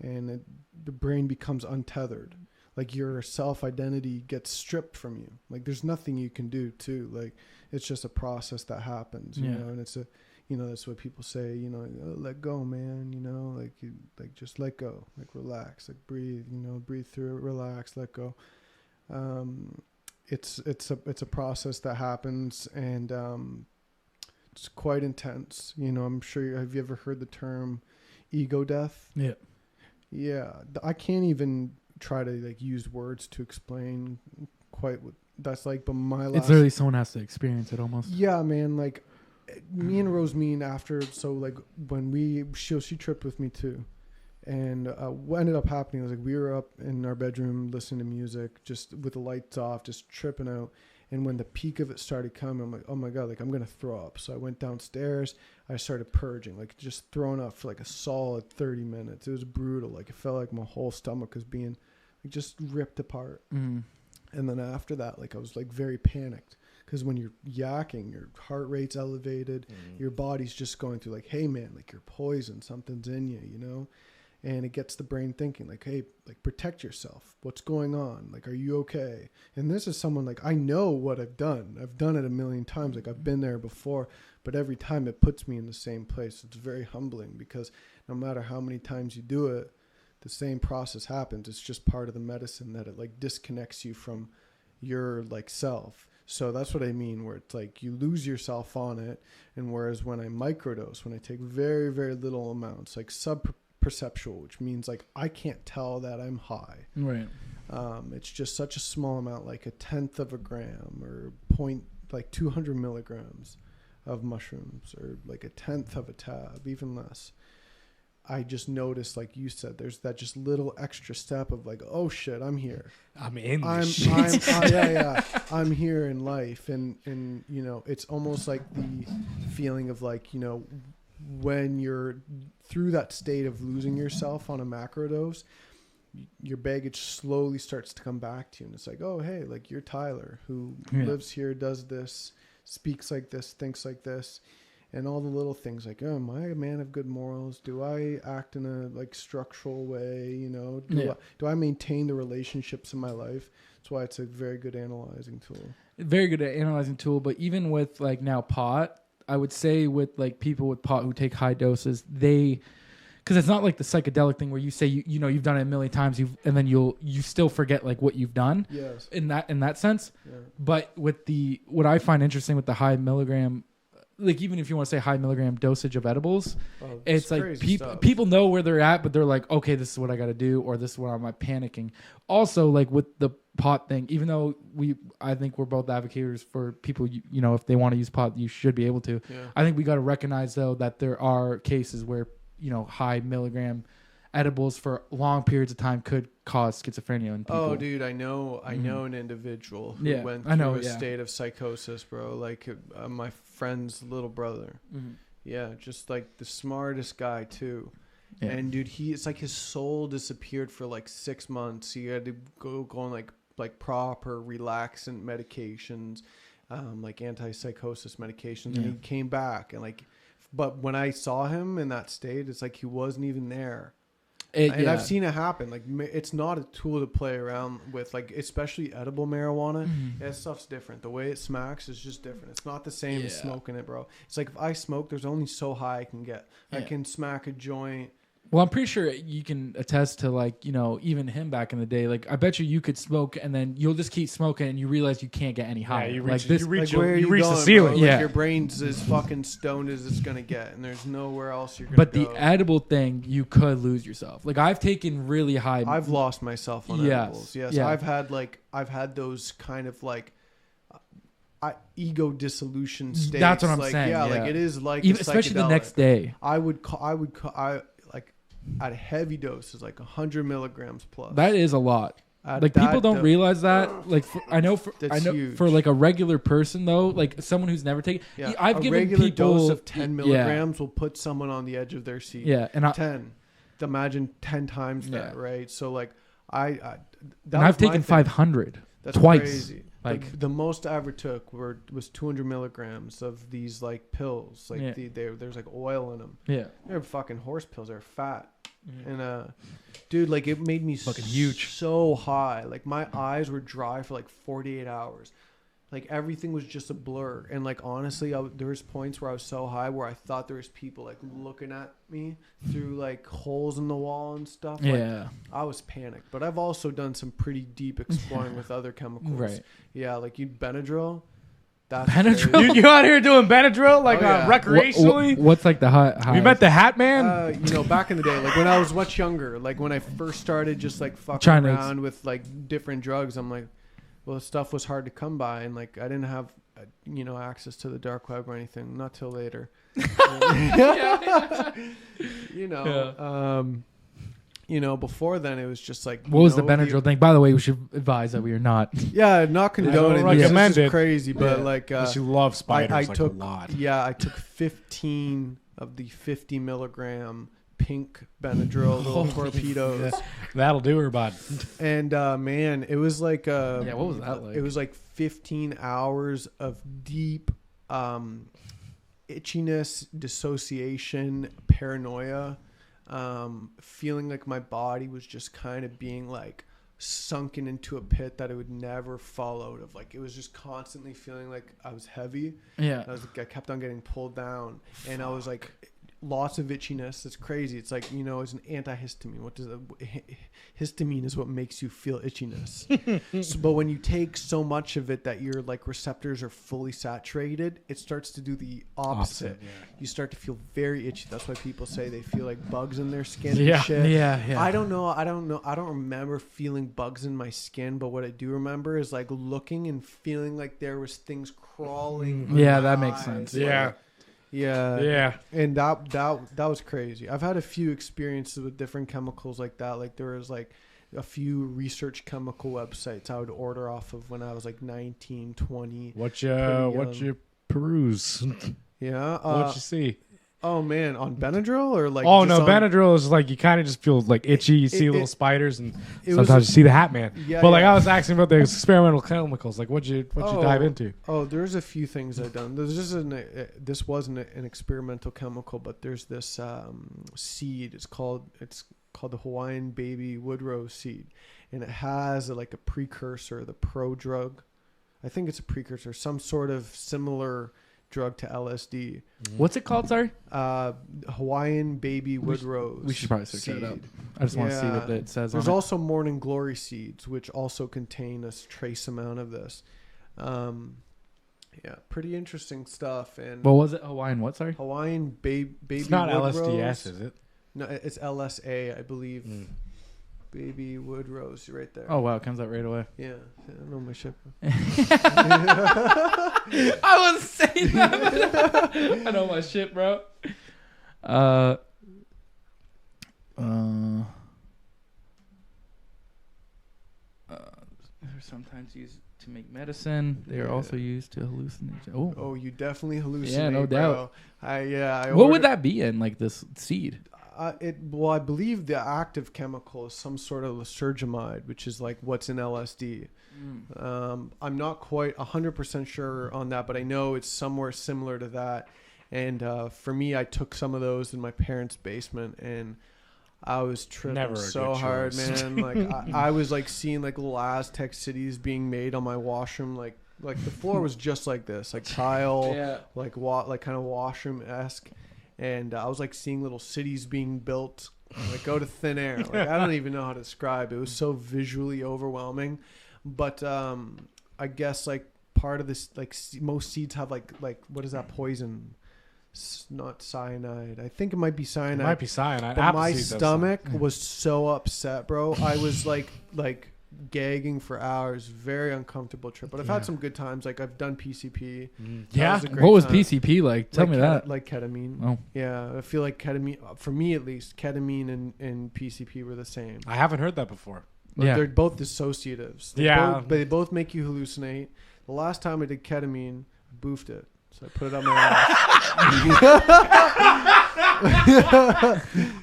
and the brain becomes untethered. Like your self-identity gets stripped from you. Like there's nothing you can do too. Like it's just a process that happens, you know, and it's that's what people say, let go, man, like just let go, like relax, like breathe, breathe through it, relax, let go. It's a process that happens, and it's quite intense. I'm sure. Have you ever heard the term ego death? Yeah. I can't even try to like use words to explain quite what that's like. But it's literally someone has to experience it almost. Yeah, man. Like me and Rosemene after. So like when she tripped with me too. And what ended up happening was like we were up in our bedroom listening to music, just with the lights off, just tripping out. And when the peak of it started coming, I'm like, oh my God, like I'm going to throw up. So I went downstairs. I started purging, like just throwing up for like a solid 30 minutes. It was brutal. Like it felt like my whole stomach was being like just ripped apart. And then after that, like I was like very panicked. Because when you're yakking, your heart rate's elevated. Your body's just going through like, hey man, like you're poisoned. Something's in you, And it gets the brain thinking like, hey, like protect yourself. What's going on? Like, are you okay? And this is someone like, I know what I've done. I've done it a million times. Like I've been there before, but every time it puts me in the same place. It's very humbling because no matter how many times you do it, the same process happens. It's just part of the medicine that it like disconnects you from your like self. So that's what I mean, where it's like you lose yourself on it. And whereas when I microdose, when I take very, very little amounts, like perceptual, which means like I can't tell that I'm high. Right. It's just such a small amount, like 1/10 of a gram or 200 milligrams of mushrooms, or like 1/10 of a tab, even less. I just noticed, like you said, there's that just little extra step of like, oh shit, I'm here. I'm in this shit. I'm here in life, and it's almost like the feeling of like when you're through that state of losing yourself on a macrodose, your baggage slowly starts to come back to you. And it's like, oh, hey, like you're Tyler who lives here, does this, speaks like this, thinks like this. And all the little things like, oh, am I a man of good morals? Do I act in a like structural way? Do I maintain the relationships in my life? That's why it's a very good analyzing tool. Very good at analyzing tool. But even with like now pot, I would say with like people with pot who take high doses, because it's not like the psychedelic thing where you say you've done it a million times, and then you still forget like what you've done. Yes. In that sense. Yeah. But with what I find interesting with the high milligram, like even if you want to say high milligram dosage of edibles, it's like people know where they're at, but they're like, okay, this is what I got to do, or this is what I'm panicking. Also, like with the pot thing, even though I think we're both advocates for people, if they want to use pot, you should be able to. Yeah. I think we got to recognize though that there are cases where high milligram edibles for long periods of time could cause schizophrenia in people. Oh, dude, I know an individual who went through a state of psychosis, bro. Like my friend's little brother. Mm-hmm. Yeah, just like the smartest guy too. Yeah. And dude, it's like his soul disappeared for like 6 months. He had to go on like proper relaxant medications. like antipsychosis medications, and he came back and like. But when I saw him in that state, it's like he wasn't even there. And I've seen it happen. Like, it's not a tool to play around with, like, especially edible marijuana. That stuff's different. The way it smacks is just different. It's not the same as smoking it, bro. It's like if I smoke, there's only so high I can get. I can smack a joint. Well, I'm pretty sure you can attest to, like, you know, even him back in the day. Like, I bet you could smoke and then you'll just keep smoking and you realize you can't get any higher. You reach, reach, like you reach the ceiling. Like your brain's as fucking stoned as it's gonna get, and there's nowhere else you're gonna But go. the edible thing, you could lose yourself. Like, I've taken really high. I've lost myself on edibles. Yes, I've had those kind of like ego dissolution states. That's what I'm like, saying. Yeah, like it is like even, especially the next day. I would like at heavy doses, like 100 milligrams plus. That is a lot. Like, people don't realize that. Like, I know huge. for like a regular person though, like someone who's never taken. Yeah, I've given regular people dose of 10 milligrams will put someone on the edge of their seat. Yeah, and 10. Imagine 10 times that, right? So like I've taken 500. That's twice. Crazy. Like the most I ever took was 200 milligrams of these like pills. Like there's like oil in them. Yeah, they're fucking horse pills. They're fat. And dude, like it made me fucking huge, so high. Like my eyes were dry for like 48 hours. Like everything was just a blur. And like honestly, there was points where I was so high where I thought there was people like looking at me through like holes in the wall and stuff. Yeah, like, I was panicked. But I've also done some pretty deep exploring with other chemicals. Right. Yeah, like Benadryl. That's Benadryl. You out here doing Benadryl like recreationally? What's like the high? You met the Hat Man? You know, back in the day, like when I was much younger, like when I first started just like fucking around with like different drugs, I'm like, well, stuff was hard to come by, and like I didn't have, access to the dark web or anything. Not till later. Before then it was just like. What was the Benadryl thing? By the way, we should advise that we are not. Yeah, not condoning. Recommend it. Crazy, but like. You love spiders I like took, a lot. Yeah, I took 15 of the 50 milligram pink Benadryl little torpedoes. That'll do her, bud. And man, it was like what was that like? It was like 15 hours of deep itchiness, dissociation, paranoia, feeling like my body was just kind of being like sunken into a pit that it would never fall out of. Like it was just constantly feeling like I was heavy. Yeah. I kept on getting pulled down, and I was like lots of itchiness. It's crazy. It's like, it's an antihistamine. What does histamine is what makes you feel itchiness. But when you take so much of it that your like receptors are fully saturated, it starts to do the opposite. You start to feel very itchy. That's why people say they feel like bugs in their skin and shit. Yeah. I don't know. I don't remember feeling bugs in my skin, but what I do remember is like looking and feeling like there was things crawling. Yeah, that makes sense. Yeah. Yeah. And that was crazy. I've had a few experiences with different chemicals like that. Like there was like a few research chemical websites I would order off of when I was like 19, 20. What you peruse? Yeah. What you see? Oh man, on Benadryl or like? Oh no, Benadryl is like you kind of just feel like itchy. You see little spiders, and sometimes you see the Hat Man. Yeah, but like I was asking about the experimental chemicals. Like what'd you dive into? Oh, there's a few things I've done. This wasn't an experimental chemical, but there's this seed. It's called the Hawaiian baby woodrose seed, and it has a precursor, the prodrug. I think it's a precursor, some sort of similar drug to LSD. What's it called? Sorry. Hawaiian baby woodrose. We should probably search that up. I just want to see what it says. There's also morning glory seeds, which also contain a trace amount of this. Pretty interesting stuff. And what was it? Hawaiian what? Sorry. Hawaiian baby. It's not woodrose. LSDS, is it? No, it's LSA, I believe. Baby woodrose, right there. Oh wow, it comes out right away. Yeah, I know my shit. I was saying that. I know my shit, bro. They're sometimes used to make medicine. They are also used to hallucinate. Oh, you definitely hallucinate. Yeah, no doubt. I what would that be in like this seed? Well, I believe the active chemical is some sort of lysergamide, which is like what's in LSD. I'm not quite 100% sure on that, but I know it's somewhere similar to that. And for me, I took some of those in my parents' basement, and I was tripping Never a so good hard, choice. man. Like I was like seeing like little Aztec cities being made on my washroom. Like the floor was just like this, like tile, like kind of washroom-esque. And I was like seeing little cities being built, like out of thin air. Like I don't even know how to describe it. It was so visually overwhelming. But I guess like part of this, like most seeds have like what is that poison? Not cyanide. I think it might be cyanide. It might be cyanide. But my Appleseed does stomach was so upset, bro. I was like gagging for hours. Very uncomfortable trip. But I've had some good times. Like I've done PCP. Yeah. Was a great What was time. PCP like? Tell me that. Like ketamine. Oh. Yeah, I feel like ketamine, for me at least, ketamine and PCP were the same. I haven't heard that before. But Yeah. they're both dissociatives. Yeah. They both make you hallucinate. The last time I did ketamine, I boofed it. So I put it on my ass.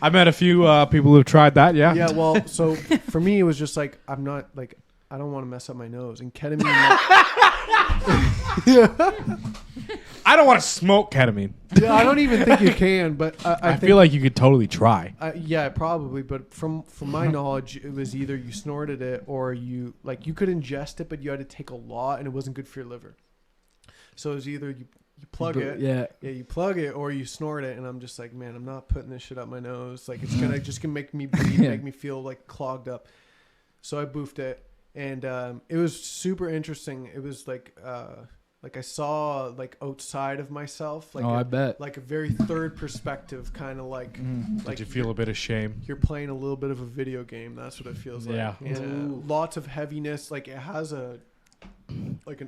I met a few people who've tried that. Yeah. Yeah, well, so for me, it was just like, I'm not, like, I don't want to mess up my nose. And ketamine, I don't want to smoke ketamine. yeah, I don't even think you can, but I feel like you could totally try. yeah, probably. But from my knowledge, it was either you snorted it or you could ingest it, but you had to take a lot, and it wasn't good for your liver. So it was either you plug it, you plug it, or you snort it. And I'm just like, man, I'm not putting this shit up my nose. Like it's gonna make me bleed, make me feel like clogged up. So I boofed it, and it was super interesting. It was like I saw like outside of myself, like I bet. like a very third perspective, kind of like Did you feel a bit of shame? you're playing a little bit of a video game. That's what it feels like. Yeah. Lots of heaviness. Like it has an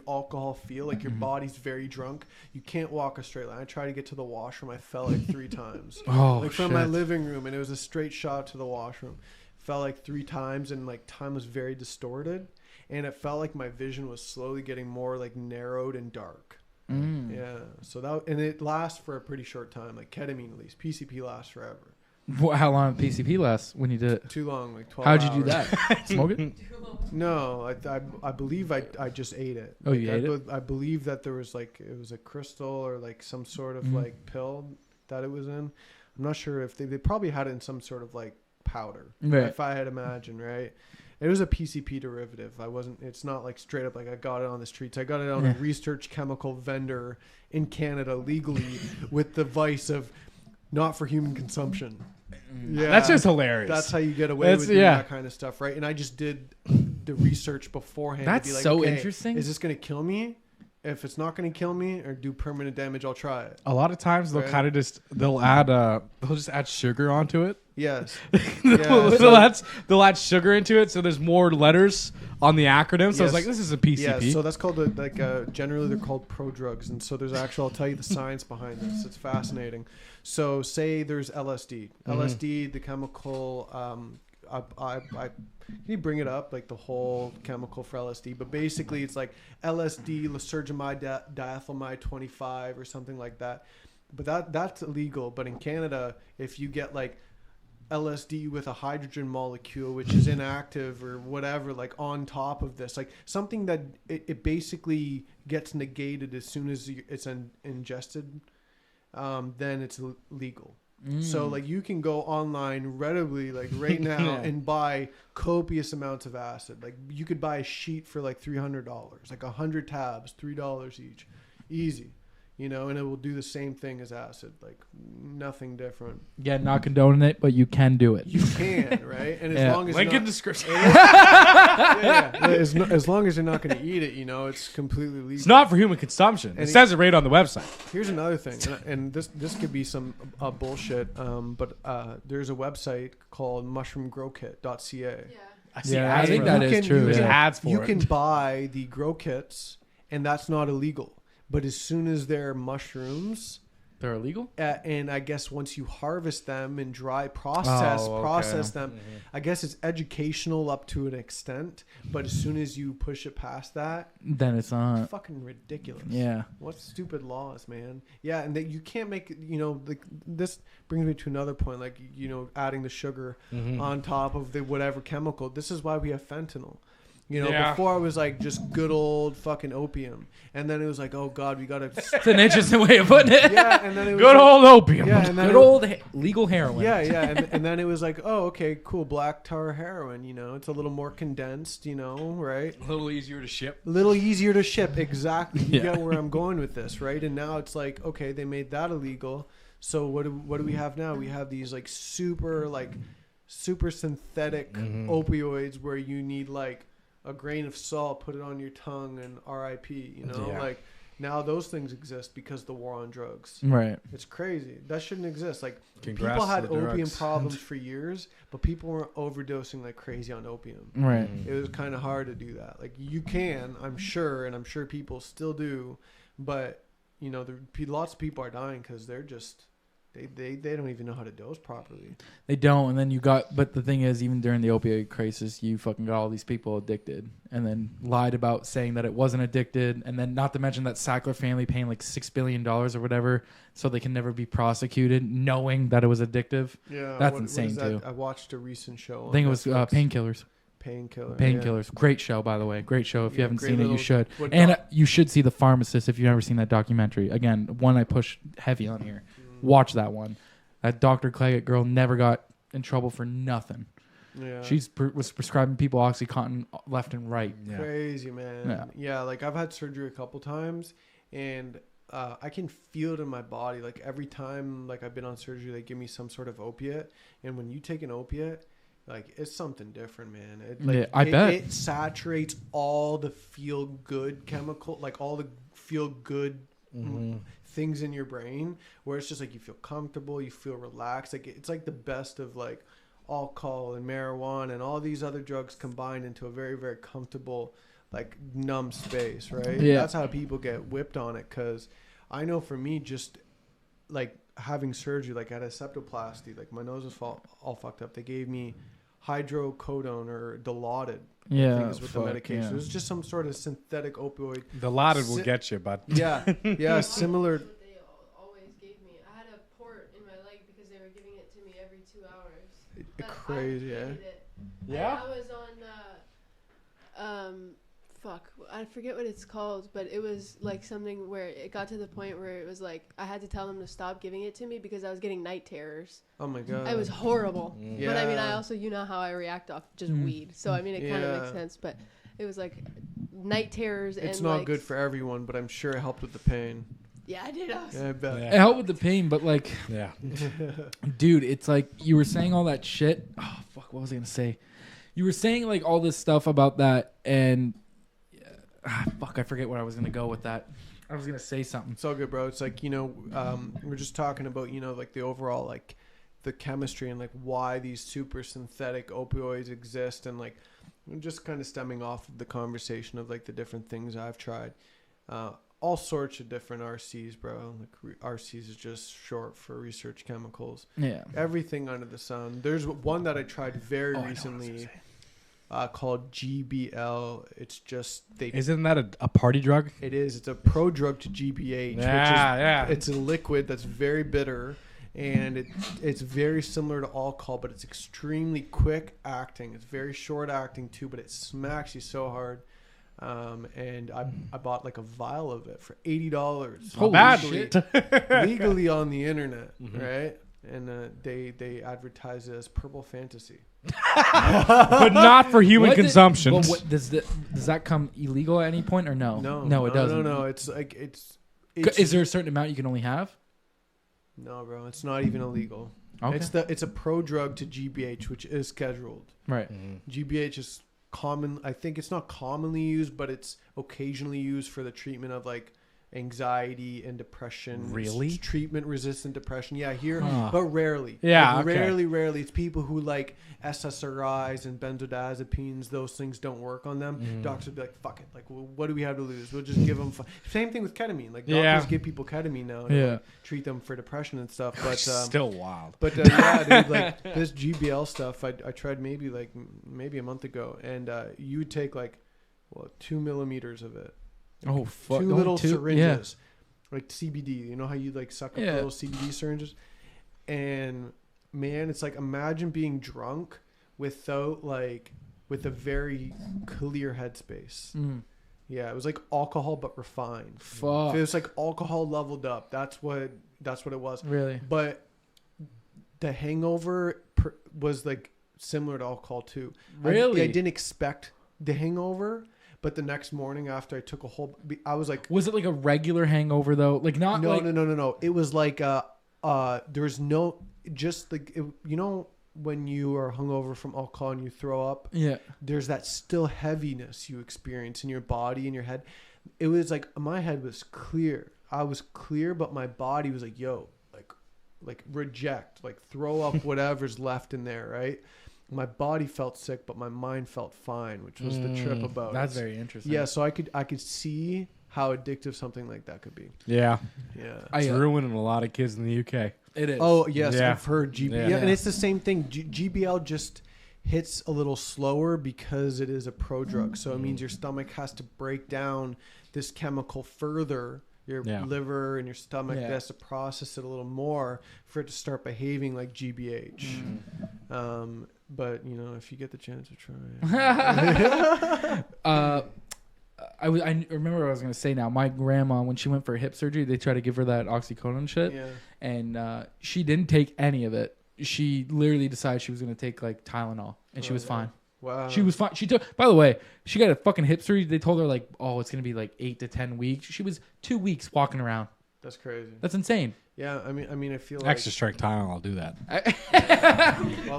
alcohol feel. Like your body's very drunk. You can't walk a straight line. I tried to get to the washroom. I fell like 3 times. Oh, Like from my living room, and it was a straight shot to the washroom. Fell like 3 times, and like time was very distorted, and it felt like my vision was slowly getting more like narrowed and dark. Yeah. So and it lasts for a pretty short time. Like ketamine, at least. PCP lasts forever. How long did PCP last when you did it? Too long, like 12 How'd you hours. do that? Smoke it? No, I believe I just ate it. Oh, you ate it? I believe that there was like, it was a crystal or like some sort of like pill that it was in. I'm not sure if they probably had it in some sort of like powder. Right. If I had imagined, right? It was a PCP derivative. It's not like straight up like I got it on the streets. I got it on a research chemical vendor in Canada legally with the vice of not for human consumption. Yeah, That's just hilarious. that's how you get away with doing that kind of stuff, right? And I just did the research beforehand. That's to be like, so okay, interesting. Is this going to kill me? If it's not going to kill me or do permanent damage, I'll try it. a lot of times they'll Right. kind of they'll just add sugar onto it. Yes. They'll add sugar into it, so there's more letters on the acronym. So Yes. it's like this is a PCP. Yeah, so that's called generally they're called prodrugs, and so there's I'll tell you the science behind this. It's fascinating. So say there's LSD. LSD, the chemical. Can you bring it up, like the whole chemical for LSD? But basically, it's like LSD, lysergamide, diethylmide 25, or something like that. But that's illegal. But in Canada, if you get like LSD with a hydrogen molecule, which is inactive or whatever, like on top of this, like something that it basically gets negated as soon as it's ingested, then it's legal. So like you can go online readily, like right now, and buy copious amounts of acid. Like you could buy a sheet for like $300, like 100 tabs, $3 each, easy. And it will do the same thing as acid, like nothing different. Yeah, not condoning it, but you can do it. You can, right? And as long as Link you're in not, description. as long as you're not going to eat it, it's completely legal. It's not for human consumption. It says it right on the website. Here's another thing, and this could be some bullshit, but there's a website called mushroomgrowkit.ca. I see Yeah, ads I think for that it. is true. There's Yeah. ads for You it. can buy the grow kits, and that's not illegal. But as soon as they're mushrooms, They're illegal? And I guess once you harvest them and process them, I guess it's educational up to an extent. But as soon as you push it past that, then it's not. It's fucking ridiculous. Yeah. What stupid laws, man. Yeah, and that you can't make, this brings me to another point, like, adding the sugar on top of the whatever chemical. This is why we have fentanyl. Before it was like just good old fucking opium, and then it was like, oh god, we gotta. It's an interesting way of putting it. Yeah, and then it was Good old opium. Yeah, and then good old legal heroin. Yeah, and then it was like, oh, okay, cool, black tar heroin. It's a little more condensed, right? A little easier to ship. A little easier to ship, exactly. You get where I'm going with this, right? And now it's like, okay, they made that illegal. So what do we have now? We have these like super synthetic opioids where you need like a grain of salt, put it on your tongue, and R.I.P. Like now those things exist because the war on drugs. Right. It's crazy. That shouldn't exist. Like Congrats people had to the opium drugs. problems for years, but people weren't overdosing like crazy on opium. Right. It was kind of hard to do that. Like you can, I'm sure, and I'm sure people still do, but lots of people are dying because they're just. They don't even know how to dose properly. They don't, and then but the thing is, even during the opioid crisis, you fucking got all these people addicted, and then lied about saying that it wasn't addicted, and then not to mention that Sackler family paying like $6 billion or whatever, so they can never be prosecuted, knowing that it was addictive. Yeah, that's insane too. I watched a recent show. I think it was Painkillers. Painkillers. Great show, by the way. Great show. If you haven't seen it, you should. What And you should see The Pharmacist if you've never seen that documentary. Again, one I push heavy on here. Watch that one. That Dr. Claggett girl never got in trouble for nothing. Yeah. She's was prescribing people OxyContin left and right. Yeah. Crazy, man. Yeah, like I've had surgery a couple times, and I can feel it in my body. Like every time like I've been on surgery, they give me some sort of opiate, and when you take an opiate, like it's something different, man. I bet it saturates all the feel good chemical, like all the feel good things in your brain, where it's just like you feel comfortable, you feel relaxed. Like it's like the best of like alcohol and marijuana and all these other drugs combined into a very, very comfortable like numb space, right? Yeah. That's how people get whipped on it. Because I know for me, just like having surgery, like I had a septoplasty, like my nose was all fucked up. They gave me hydrocodone or Dilaudid things with the medication. Yeah. It was just some sort of synthetic opioid. The Dilaudid will get you, but Yeah, similar. That's what they always gave me. I had a port in my leg because they were giving it to me every 2 hours. But Crazy, I yeah. hated it. Yeah? I was on I forget what it's called, but it was like something where it got to the point where it was like I had to tell them to stop giving it to me because I was getting night terrors. Oh my god. It was horrible. Yeah. But I mean, I also, how I react off just weed. So I mean, it kind of makes Yeah. sense, but it was like night terrors. It's and not like, good for everyone, but I'm sure it helped with the pain. Yeah, I did. Yeah, I bet. it helped with the pain, but like, yeah. dude, it's like you were saying all that shit. Oh fuck, what was I gonna say? You were saying like all this stuff about that, and fuck, I forget where I was gonna go with that. I was gonna say something. It's all good, bro. It's like, we're just talking about, like the overall, like the chemistry and like why these super synthetic opioids exist. And like, I'm just kind of stemming off of the conversation of like the different things I've tried. All sorts of different RCs, bro. Like RCs is just short for research chemicals. Yeah. Everything under the sun. There's one that I tried very recently. Called GBL. It's just Isn't that a party drug? It is. It's a prodrug to GBH. Yeah. It's a liquid that's very bitter, and it's very similar to alcohol, but it's extremely quick acting. It's very short acting too, but it smacks you so hard. And I bought like a vial of it for $80. Holy bad. shit. Legally on the internet, right? And they advertise it as purple fantasy. But not for human consumption. Well, does that come illegal at any point or no? No, it doesn't. No. It's like it's Is there a certain amount you can only have? No, bro. It's not even illegal. Okay. It's a prodrug to GBH, which is scheduled. Right. GBH is common. I think it's not commonly used, but it's occasionally used for the treatment of like anxiety and depression. Really? Treatment-resistant depression. Yeah, here, Huh. but rarely. Yeah, Like, okay. rarely. It's people who like SSRIs and benzodiazepines. Those things don't work on them. Doctors would be like, "Fuck it. Like, what do we have to lose? We'll just give them." Same thing with ketamine. Like, doctors give people ketamine now to treat them for depression and stuff. But Still wild. But yeah, dude, like this GBL stuff, I tried maybe a month ago, and you would take like 2 millimeters of it. Oh fuck! Two Only little two? syringes, like CBD. You know how you like suck up Yeah. little CBD syringes, and man, it's like imagine being drunk with a very clear headspace. Mm. Yeah, it was like alcohol but refined. Fuck. It was like alcohol leveled up. That's what it was. Really? But the hangover was like similar to alcohol too. Really? I didn't expect the hangover, but the next morning after I took a whole, I was like, Was it like a regular hangover though? Like not no, like no. It was like there's no, just like you know when you are hungover from alcohol and you throw up, yeah. there's that still heaviness you experience in your body and your head. It was like my head was clear. I was clear, but my body was like, yo, like reject, like throw up whatever's left in there, right? My body felt sick, but my mind felt fine, which was the trip about That's it. very interesting. Yeah, so I could see how addictive something like that could be. Yeah. Yeah. It's ruining a lot of kids in the UK. It is. Oh yes, Yeah. I've heard GBL, Yeah. and it's the same thing. GBL just hits a little slower because it is a prodrug, so it means your stomach has to break down this chemical further. Your liver and your stomach has to process it a little more for it to start behaving like GBH. But you know, if you get the chance to try it. I remember what I was gonna say now. My grandma, when she went for hip surgery, they tried to give her that oxycodone shit, and she didn't take any of it. She literally decided she was gonna take like Tylenol, and she was fine. Wow. She was fine. She took. By the way, she got a fucking hip surgery. They told her like, oh, it's gonna be like 8 to 10 weeks. She was 2 weeks walking around. That's crazy. That's insane. Yeah, I mean, I feel like Extra strength Tylenol will do that.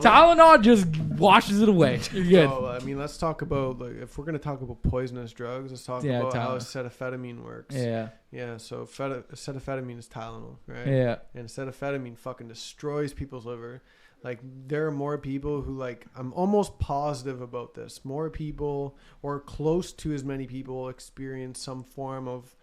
Tylenol just washes it away. You're good. Oh, I mean, let's talk about like if we're gonna talk about poisonous drugs, let's talk about how acetaminophen works. Yeah. Yeah. So acetaminophen is Tylenol, right? Yeah. And acetaminophen fucking destroys people's liver. Like there are more people who like I'm almost positive about this. More people or close to as many people experience some form of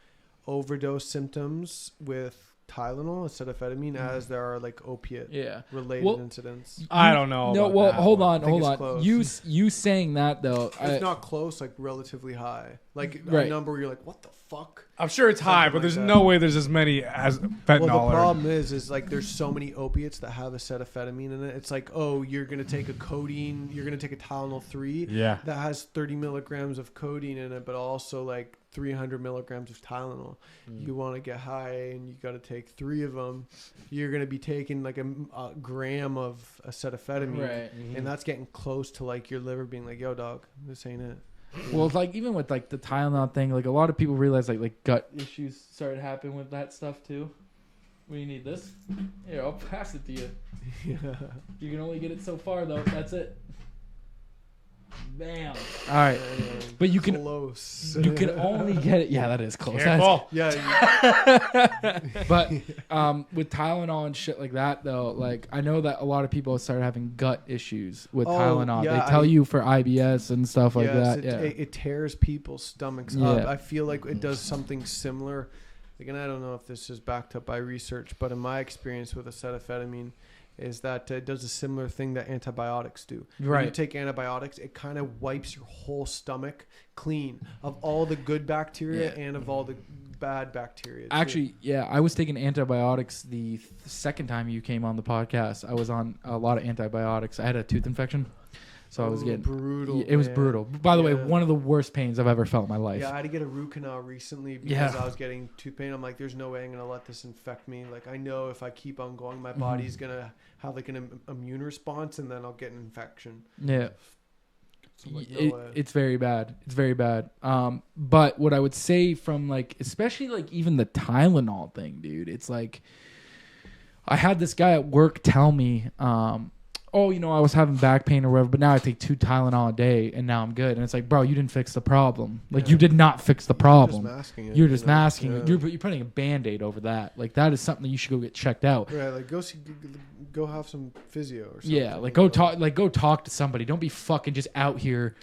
overdose symptoms with Tylenol, acetaminophen, as there are like opiate related incidents. I don't know. No, about well, that hold one. on. Close. You saying that though? It's not close, like relatively high, like Right. a number where you're like, what the fuck? I'm sure it's high, but like there's that. no way there's as many as fentanyl. Well, the problem is like there's so many opiates that have acetaminophen in it. It's like, oh, you're gonna take a codeine, you're gonna take a Tylenol 3 that has 30 milligrams of codeine in it, but also like 300 milligrams of Tylenol. You want to get high and you got to take 3 of them. You're going to be taking like a gram of acetaminophen, Right. and that's getting close to like your liver being like, yo, dog, this ain't it. Well, it's like even with like the Tylenol thing, like a lot of people realize like gut issues started happening with that stuff too. What do you need? This? Here, I'll pass it to you. Yeah. You can only get it so far though. That's it. Bam. All right, but you can close. you can only get it. Yeah, that is close. Careful. Yeah. But with Tylenol and shit like that though, like I know that a lot of people started having gut issues with Tylenol. Yeah, they tell you for IBS and stuff like that. It tears people's stomachs up. I feel like it does something similar. Again, I don't know if this is backed up by research, but in my experience with acetaminophen, is that it does a similar thing that antibiotics do. Right. When you take antibiotics, it kind of wipes your whole stomach clean of all the good bacteria and of all the bad bacteria. Actually, yeah, I was taking antibiotics the second time you came on the podcast. I was on a lot of antibiotics. I had a tooth infection. So I was getting brutal. It was brutal. By the way, one of the worst pains I've ever felt in my life. Yeah, I had to get a root canal recently because I was getting tooth pain. I'm like, there's no way I'm gonna let this infect me. Like, I know if I keep on going, my body's gonna have like an immune response, and then I'll get an infection. Yeah, So I'm like, it's very bad. It's very bad. But what I would say from like, especially like even the Tylenol thing, dude. It's like I had this guy at work tell me, oh, you know, I was having back pain or whatever, but now I take 2 Tylenol a day and now I'm good. And it's like, bro, you didn't fix the problem. Like, you did not fix the problem. You're just masking it. You're putting a Band-Aid over that. Like, that is something that you should go get checked out. Right, like go have some physio or something. Yeah, like go talk to somebody. Don't be fucking just out here.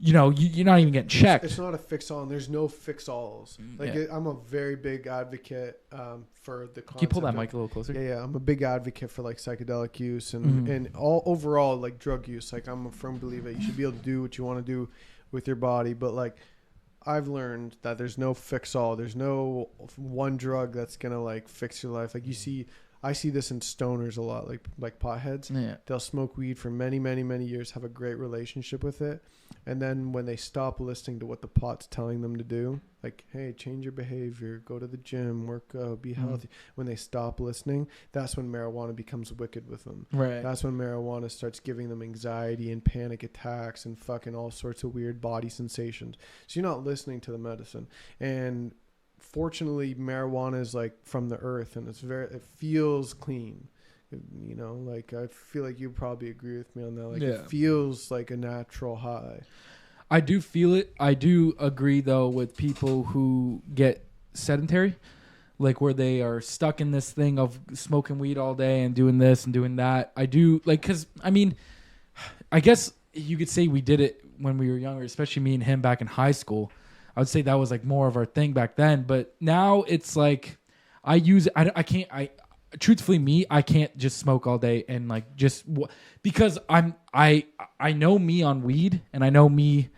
You know, you're not even getting checked. It's not a fix-all, and there's no fix-alls. Like, I'm a very big advocate for the concept. Can you pull that mic a little closer? Yeah, I'm a big advocate for, like, psychedelic use and all overall, like, drug use. Like, I'm a firm believer that you should be able to do what you want to do with your body. But, like, I've learned that there's no fix-all. There's no one drug that's going to, like, fix your life. Like, I see this in stoners a lot, like potheads. Yeah. They'll smoke weed for many, many, many years, have a great relationship with it. And then when they stop listening to what the pot's telling them to do, like, hey, change your behavior, go to the gym, work out, be healthy. When they stop listening, that's when marijuana becomes wicked with them. Right. That's when marijuana starts giving them anxiety and panic attacks and fucking all sorts of weird body sensations. So you're not listening to the medicine. And fortunately, marijuana is like from the earth, and it feels clean. You know, like, I feel like you probably agree with me on that. Like, it feels like a natural high. I do feel it. I do agree, though, with people who get sedentary, like where they are stuck in this thing of smoking weed all day and doing this and doing that. I do, like, because, I mean, I guess you could say we did it when we were younger, especially me and him back in high school. I would say that was like more of our thing back then. But now it's like I use it. I can't. Truthfully, me, I can't just smoke all day and like just because I know me on weed and I know me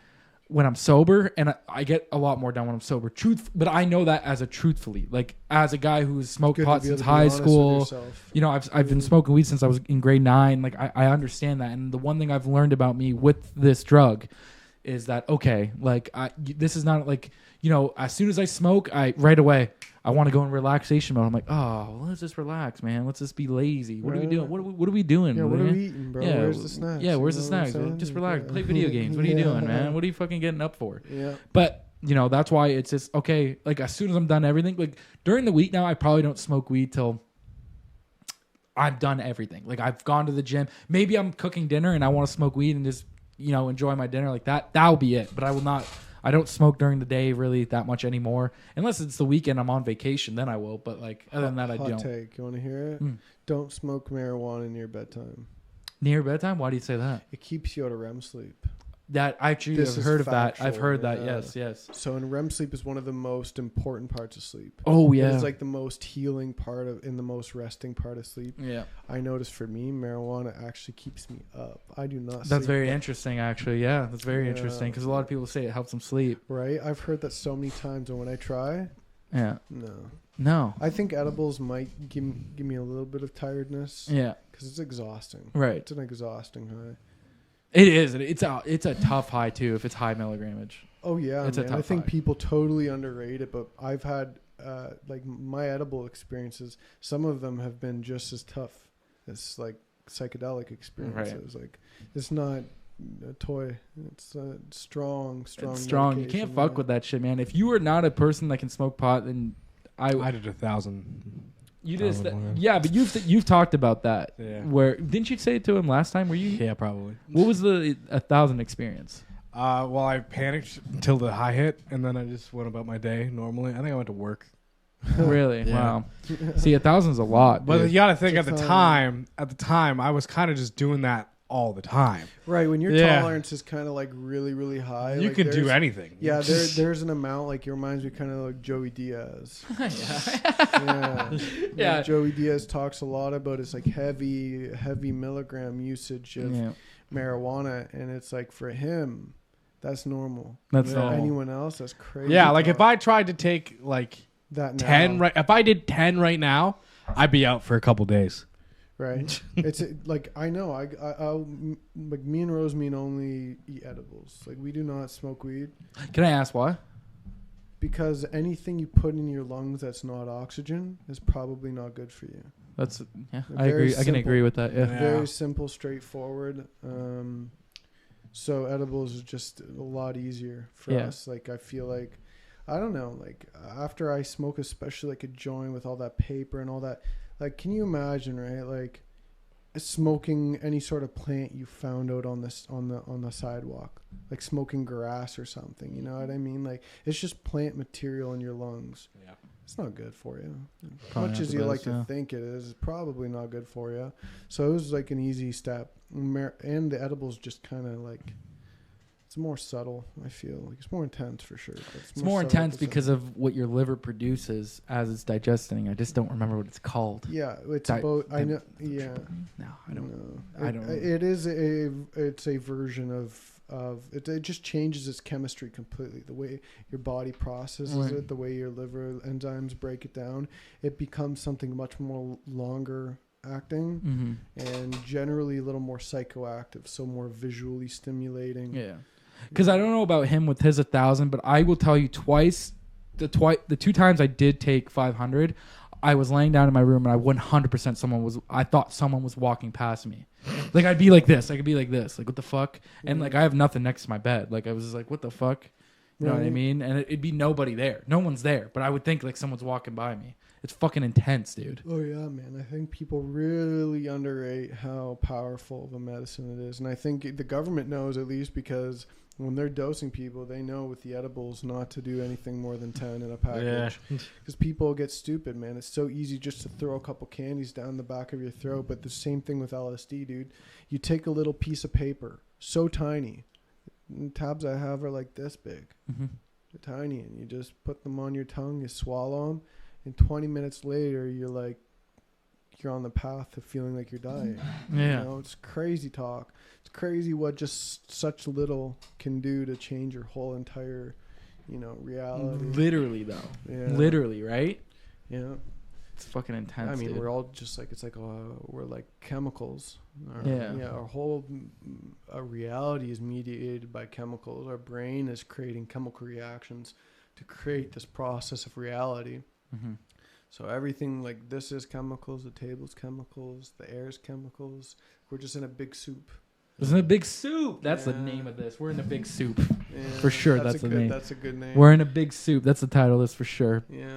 when I'm sober, and I get a lot more done when I'm sober. But I know that as a guy who's smoked pot since high school. You know, I've been smoking weed since I was in grade 9. Like, I understand that. And the one thing I've learned about me with this drug is that, okay, like, this is not like, you know, as soon as I smoke, right away I want to go in relaxation mode. I'm like, oh, well, let's just relax, man. Let's just be lazy. What are we doing? What are we doing? Yeah, man? what are we eating, bro? Yeah, Where's the snacks? Yeah, where's the snacks? Just relax. Play video games. What are you doing, man? What are you fucking getting up for? Yeah. But, you know, that's why it's just, okay, like, as soon as I'm done everything, like, during the week now, I probably don't smoke weed till I'm done everything. Like, I've gone to the gym. Maybe I'm cooking dinner and I want to smoke weed and just, you know, enjoy my dinner like that. That'll be it. But I don't smoke during the day really that much anymore. Unless it's the weekend, I'm on vacation, then I will. But, like, other than that, I don't. Hot take. You want to hear it? Don't smoke marijuana near bedtime. Near bedtime? Why do you say that? It keeps you out of REM sleep. That I actually have heard of that. I've heard that. Yes. So, and REM sleep is one of the most important parts of sleep. Oh yeah, it's like the most healing part in the most resting part of sleep. Yeah, I noticed for me, marijuana actually keeps me up. I do not. That's very interesting, actually. Yeah, that's very interesting because a lot of people say it helps them sleep. Right, I've heard that so many times, and when I try, no, I think edibles might give me a little bit of tiredness. Yeah, because it's exhausting. Right, it's an exhausting high. It is. It's a tough high too if it's high milligrammage. Oh yeah, it's man. a tough I think high. people totally underrate it, but I've had like my edible experiences. Some of them have been just as tough as like psychedelic experiences. Right. Like, it's not a toy. It's a strong. It's strong. You can't fuck with that shit, man. If you are not a person that can smoke pot, then I did 1,000. You just yeah, but you've talked about that. Yeah. Where didn't you say it to him last time? Were you? Yeah, probably. What was the 1,000 experience? Well, I panicked until the high hit, and then I just went about my day normally. I think I went to work. Really? Yeah. Wow. See, 1,000's a lot. But dude. you got to think at the time, I was kind of just doing that all the time. Right, when your tolerance is kind of like really, really high. You like can do anything. Yeah, there's an amount, like, it reminds me kind of like Joey Diaz. Yeah. Like Joey Diaz talks a lot about his like heavy milligram usage of marijuana, and it's like for him, that's normal. That's normal. Anyone else, that's crazy. Yeah, like if I tried to take like that 10 right, if I did 10 right now, I'd be out for a couple days. Right. It's like, I know I'll like, me and Rosemean only eat edibles. Like, we do not smoke weed. Can I ask why? Because anything you put in your lungs that's not oxygen is probably not good for you. That's I agree. I can agree with that. Yeah. Very simple, straightforward. So edibles is just a lot easier for us. Like, I feel like, I don't know, like after I smoke, especially like a joint with all that paper and all that. Like, can you imagine, right? Like, smoking any sort of plant you found out on the sidewalk, like smoking grass or something. You know what I mean? Like it's just plant material in your lungs. Yeah. It's not good for you. As much as you like to think it is, it's probably not good for you. So it was like an easy step. And the edibles just kind of like, it's more subtle, I feel. Like it's more intense for sure. It's more intense because of what your liver produces as it's digesting. I just don't remember what it's called. Yeah, it's about, I know, yeah. No, I don't know. I don't know. It's a version of it just changes its chemistry completely. The way your body processes it, the way your liver enzymes break it down, it becomes something much more longer acting and generally a little more psychoactive, so more visually stimulating. Yeah. Because I don't know about him with his 1,000, but I will tell you the 2 times I did take 500, I was laying down in my room and I 100% I thought someone was walking past me. Like I'd be like this. I could be like this. Like what the fuck? And like I have nothing next to my bed. Like I was just like, what the fuck? You know what I mean? And it'd be nobody there. No one's there. But I would think like someone's walking by me. It's fucking intense, dude. Oh yeah, man. I think people really underrate how powerful of a medicine it is. And I think the government knows, at least, because when they're dosing people, they know with the edibles not to do anything more than 10 in a package. Because people get stupid, man. It's so easy just to throw a couple candies down the back of your throat. But the same thing with LSD, dude. You take a little piece of paper, so tiny. And tabs I have are like this big. They're tiny. And you just put them on your tongue, you swallow them. And 20 minutes later, you're on the path of feeling like you're dying. Yeah. You know, it's crazy talk. It's crazy what just such little can do to change your whole entire, reality. Literally, though. Yeah. Literally, right? Yeah. It's fucking intense. I mean, dude. we're all just like, it's like we're like chemicals. Our whole reality is mediated by chemicals. Our brain is creating chemical reactions to create this process of reality. So everything like this is chemicals, the table's chemicals, the air's chemicals. We're just in a big soup. It's in a big soup. That's the name of this. We're in a big soup. For sure, that's the name. That's a good name. We're in a big soup. That's the title of this for sure. Yeah.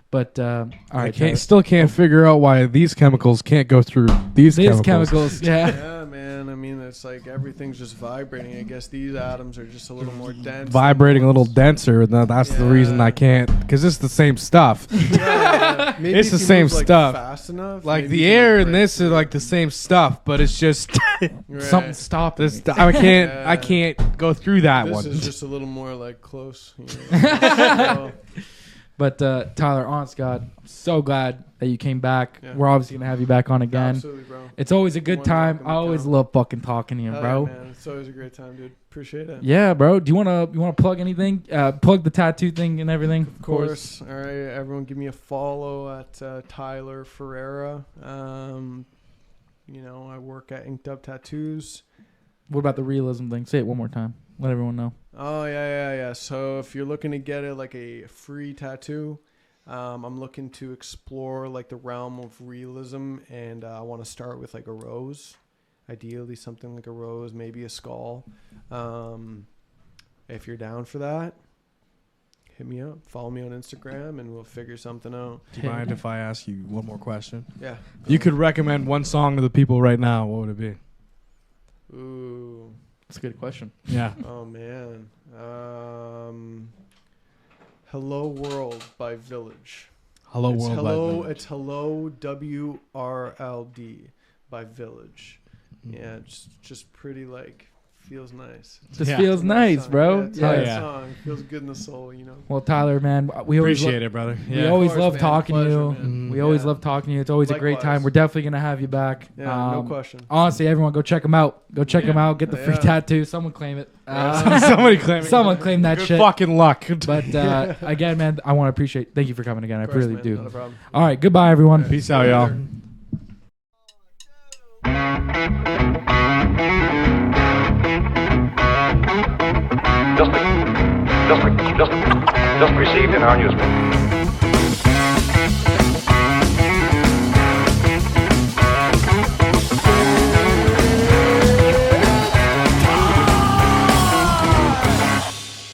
But all right, I still can't figure out why these chemicals can't go through these chemicals. Yeah. Yeah, man. I mean, it's like everything's just vibrating. I guess these atoms are just a little more dense. Vibrating a little denser. That's the reason I can't. Because it's the same stuff. Maybe it's the same stuff. Fast enough. Like the air and this are like the same stuff, but it's just something stopped this. I can't go through that one. This is just a little more like close. But Tyler, honest God, I'm so glad that you came back. Yeah. We're obviously gonna have you back on again. Absolutely, bro. It's always a good time. I always love fucking talking to you, bro. Yeah, man. It's always a great time, dude. Appreciate it. Yeah, bro. Do you wanna plug anything? Plug the tattoo thing and everything. Of course. All right, everyone, give me a follow at Tylor Ferreira. I work at Inked Up Tattoos. What about the realism thing? Say it one more time. Let everyone know. Oh, yeah. So if you're looking to get it like a free tattoo, I'm looking to explore like the realm of realism, and I want to start with like a rose, ideally something like a rose, maybe a skull. If you're down for that, hit me up. Follow me on Instagram, and we'll figure something out. Do you mind if I ask you one more question? Yeah. You could recommend one song to the people right now. What would it be? Ooh. That's a good question. Yeah. Oh, man. Hello World by Village. Hello World by Village. It's Hello WRLD by Village. Yeah, it's just pretty like feels nice. Just feels nice, song. bro. Yeah, it's a song. Feels good in the soul, Well, Tyler, man, we always appreciate it, brother. We always love talking to you. Man. We always love talking to you. It's always a great time. We're definitely gonna have you back. Yeah, no question. Honestly, everyone, go check him out. Go check him out. Get the free tattoo. Someone claim it. Somebody claim it. Someone claim that Good shit. fucking luck. But again, man, I want to appreciate. Thank you for coming again. I really man, do. Not a problem. All right, goodbye, everyone. Peace out, y'all. Just received in our newspaper.